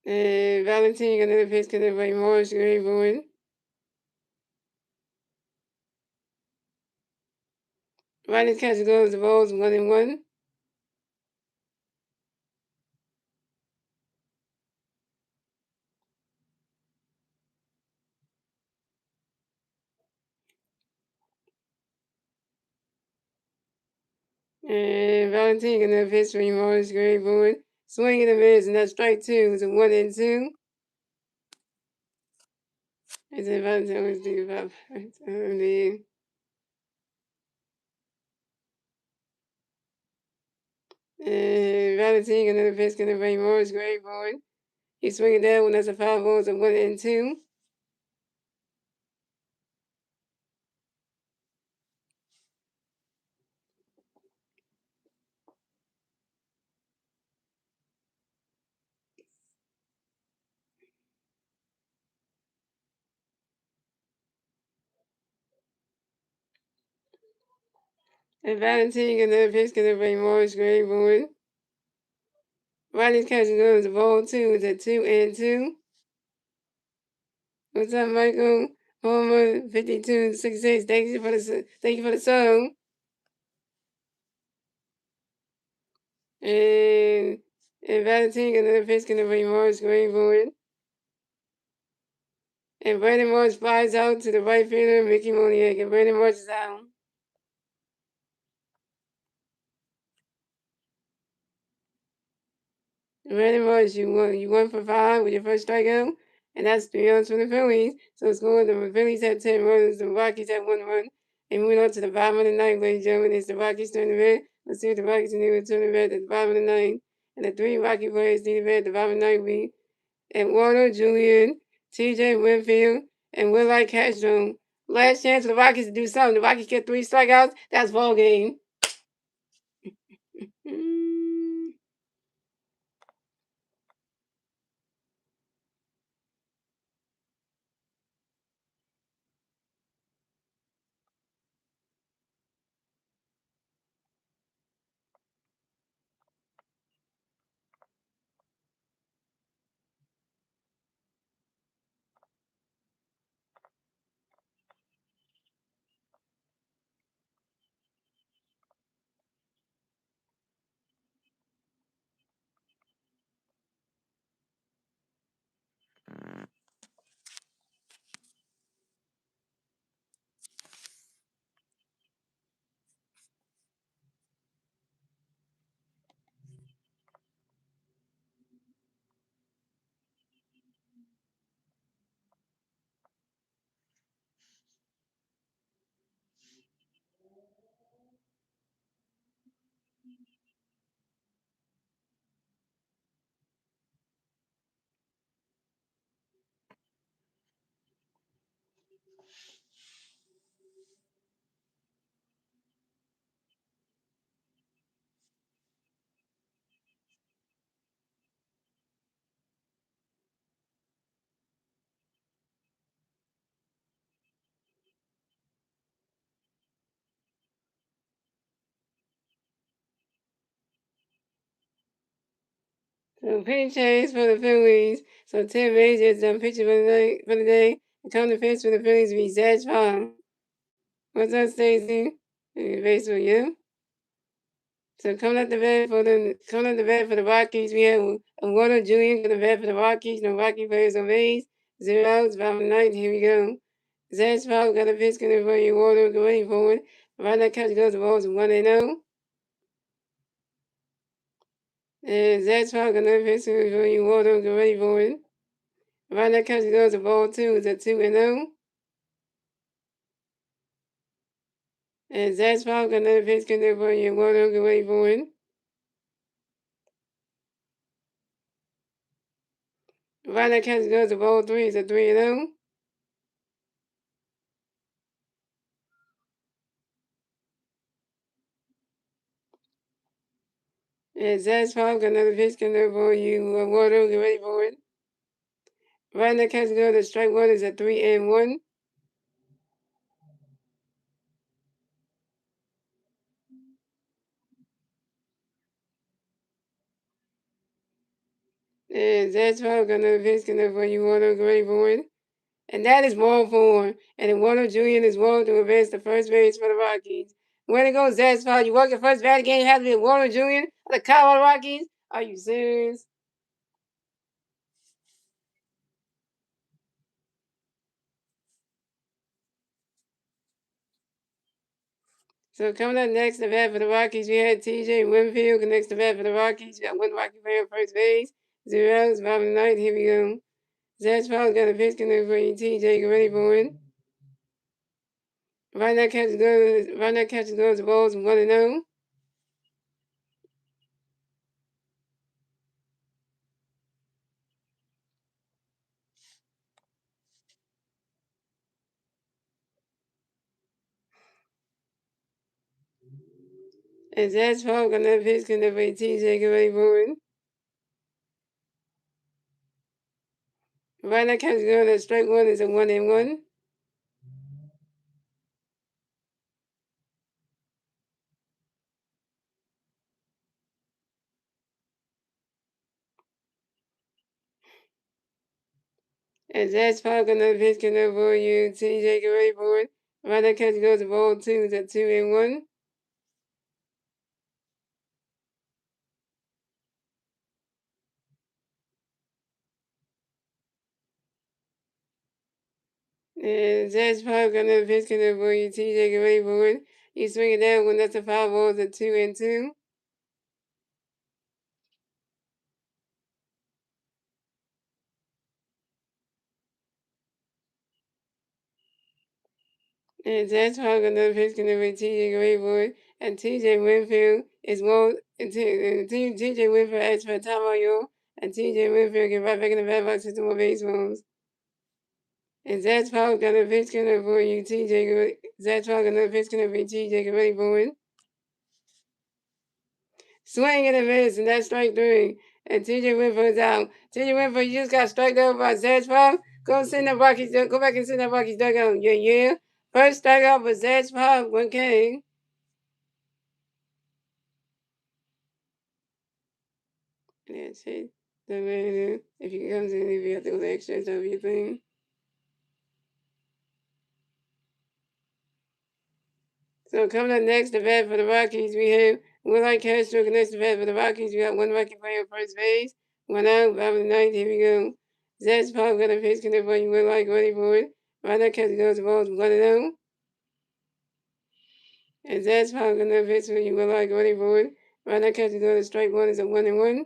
And Valentin got another pitch gonna be Morris, ready for it. Riders catch goes the balls 1 and 1. And Valentin got another pitch for Morris, ready for it. Swing and a miss, and that's strike 2. It's a 1 and 2. I said Valentin always do about the and Valentin got another pitch gonna bring Morris, ready for it. He's swinging down when that's a 5 balls, a 1 and 2. And Valentin got another pitch gonna bring Morris, ready for it. Riders catching goes the ball 2. It's a 2 and 2. What's up, Michael? Homer 5266. Thank you for the song. And Valentin got another pitch gonna bring Morris, ready for it. And Brandon Morris flies out to the right fielder, Mickey Moniak, and Brandon Morris is out. Ready was you won for 5 with your first strikeout, and that's 3 runs for the Phillies. So score the Phillies had 10 runs, the Rockies had 1 run. And moving on to the bottom of the ninth, ladies and gentlemen, it's the Rockies turn to red. Let's see what the Rockies can do with turn to red at the bottom of the ninth. And the 3 Rocky players need to red at the bottom of the ninth week. Eduardo Julian, TJ Winfield, and Willard Castro. Last chance for the Rockies to do something. The Rockies get 3 strikeouts. That's ball game. So pitch change for the Phillies. So Tim Hayes is done pitching for the day. The counter pitch for the Phillies will be Zach Farm. What's up, Stacy? Base for you. So coming up the bat for the Rockies, we have Eduardo Julian coming to bat for the Rockies. No Rocky players on base. 0 outs, bottom of the ninth. Here we go. Zach Farm got a pitch coming for you. Water, get ready for it. Right now, catch goes the balls 1-0. And Zach Farm got another pitch coming for you. Water, get ready for it. Right now, catch goes the ball 2. It's a 2-0. And Zach Farm got another pitch coming for you. Water, get ready for it. Right now, catch goes the ball 3. It's a 3-0. And Zach Farm got another pitch coming for you. Water, get ready for it. Right now, catch goes the strike 1 is a 3-1. And Zach Farm got another pitch coming for you. Water, get ready for it. And that is ball 4. And then Warner Jr. is rolled to advance the first base for the Rockies. When it goes Zach Farm, you walk your first bat game, you have to be Warner Jr. of the Colorado Rockies. Are you serious? So coming up next, the bat for the Rockies, we had TJ Winfield connects the bat for the Rockies. We got one Rocky player on first base. 0 outs, bottom of the ninth. Here we go. Zach Farm got a pitch connect for you. TJ, get ready for it. Right now, catches goes the balls 1-0. And Zach Farm got another pitch connect for you. TJ, get ready for it. Right now, catches goes the strike 1 is a 1-1. And Zach Farm got another pitch connect for you. TJ, get ready for it. Right now, catches goes the ball 2 is a 2-1. And Zach Farm got another pitch connect for you. TJ, get ready for it. You swing it down when that's a 5 balls, a 2-2. And that's how another pitch can be TJ Grayboy and TJ Winfield is more TJ Winfield as for Tamayo and TJ Winfield get right back in the bat box with some more baseballs. And that's how another pitch can avoid you TJ. That's how another pitch can be TJ Grayboy. Swing and a miss, and that's strike 3. And TJ Winfield's out. TJ Winfield, you just got struck out by Zach. Go sit in the Rockies. Go back and sit in the Rockies dugout. Yeah. First strikeout for Zach 1K. That's it. If you comes in, if you have to go the extra W thing. So coming up next, the bat for the Rockies, we have Willard Castro. Next, the bat for the Rockies, we got one Rocky player on first base. One out, bottom of the ninth. Here we go. Zach Pop got a pitch connect for you. Willard ready for it. Right now, Castro goes the balls 1-0. And Zach Pop got a pitch for you. Willard ready for it. Right now, Castro goes to strike 1 is a 1-1.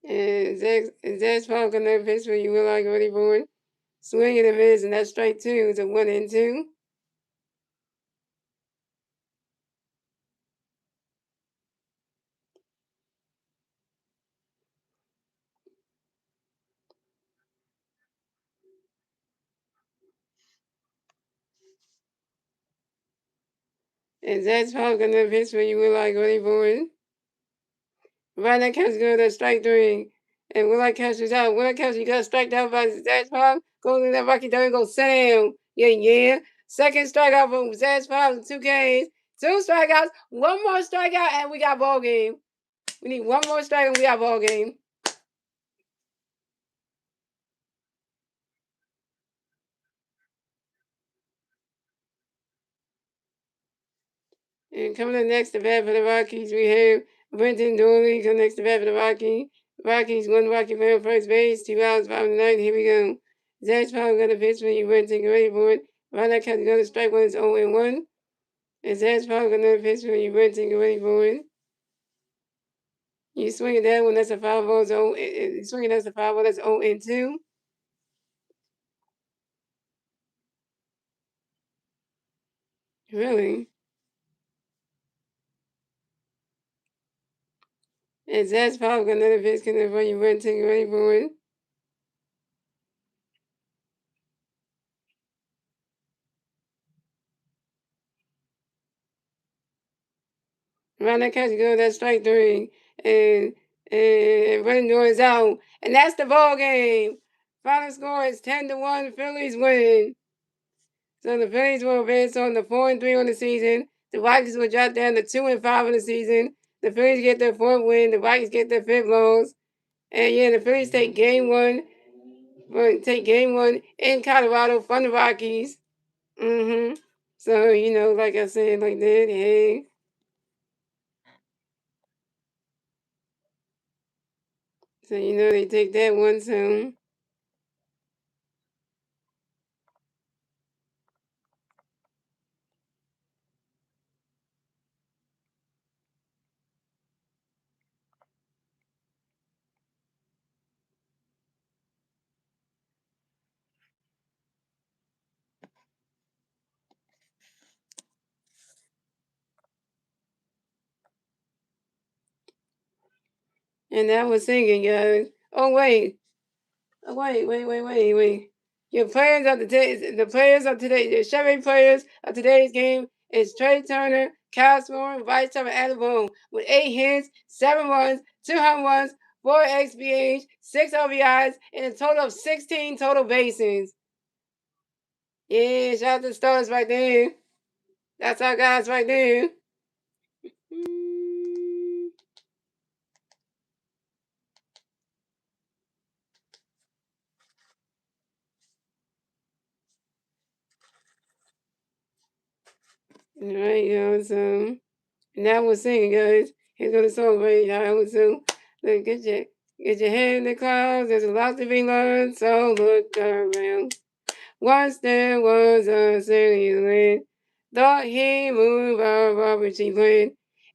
And Zach Pop got a pitch for you. Willard ready for it. Swing and a miss, and that's strike 2 is a 1-2. And that's how gonna pitch for you will I go for it. Right now catch go to strike 3. And will I catch is out. Will I catch you got strike out by Zach Pop. Goes in that Rocky down go sit down. Yeah. Second strikeout from Zach Pop in 2 games. 2 strikeouts, 1 more strikeout, and we got ball game. We need 1 more strikeout and we got ball game. And coming up next to bat for the Rockies, we have Brenton Dooley coming next to bat for the Rockies. Rockies, 1 Rocky player on first base, 2 outs, 5 in the ninth. Here we go. Zach Pop got a pitch when you Brenton, get ready for it. Right now, catch go to strike 1 is 0-1. And Zach Pop got another pitch when you Brenton, get ready for it. You swing at that one, that's a foul ball. So you swing at that's a foul ball, that's 0-2. Really? And Zach Pop got another pitch when you Brenton, get ready for it. Around that catch go, that's strike 3. And running is out. And that's the ball game. Final score is 10-1. Phillies win. So the Phillies will advance on the 4-3 on the season. The Rockies will drop down to 2-5 on the season. The Phillies get their 4th win. The Rockies get their 5th loss. And yeah, the Phillies take game 1. Take game 1 in Colorado from the Rockies. So, like I said, like that, hey. So, they take that one soon. And that was singing, guys. Oh wait. Your players of the players of today, the Chevy players of today's game is Trey Turner, Kyle Smorin, Vice Tom, and Adam Boone with 8 hits, 7 runs, 2 home runs, 4 XBH, 6 RBIs, and a total of 16 total bases. Yeah, shout out to the stars right there. That's our guys right there. Right, so now we're singing, guys. Here's gonna celebrate, y'all. So get your head in the clouds. There's a lot to be learned, so look around. Once there was a silly land, thought he moved our Robert G. Land.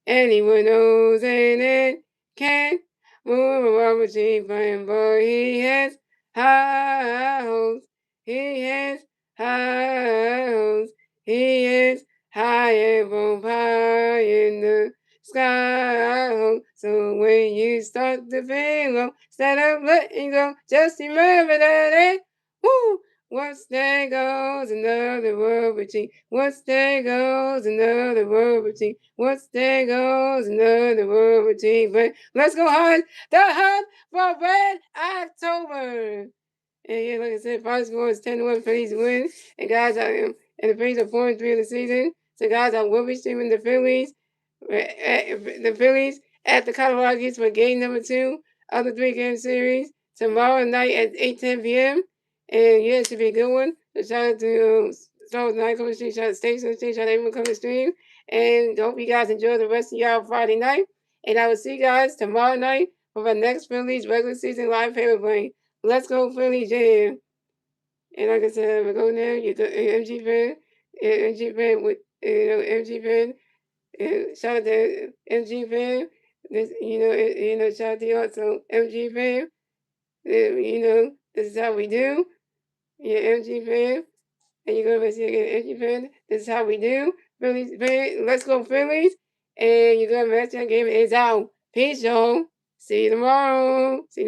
Anyone knows and it can't move a rubber machine playing, but he has high hopes. He has high hopes. He is high and high in the sky. So when you start to feel low, instead of letting go, just remember that it, woo, once there goes another world between. Once there goes another world between. Once there goes another world between. But let's go hard. The hunt for Red October. And yeah, like I said, final score is 10-1. Phillies win. And guys, and the Phillies are 4-3 of the season. So guys, I will be streaming the Phillies at the Colorado Rockies for game number 2 of the 3-game series tomorrow night at 8:10 p.m. And yeah, it should be a good one. So shout out to start with the night coming stream. Shout out to Station, shout out to everyone coming to stream. And hope you guys enjoy the rest of y'all Friday night. And I will see you guys tomorrow night for our next Phillies regular season live paper plane. Let's go Phillies, yeah. And like I said, we go now. You go MG fan, MG fan with MG fan. Shout out to MG fan. This shout out to you also MG fan. This is how we do. Yeah, MG fan. And you're gonna see again MG fan. This is how we do. Phillies fan. Let's go Phillies. And you're gonna Masteryhi Gaming is out. Peace, y'all. See you tomorrow. See you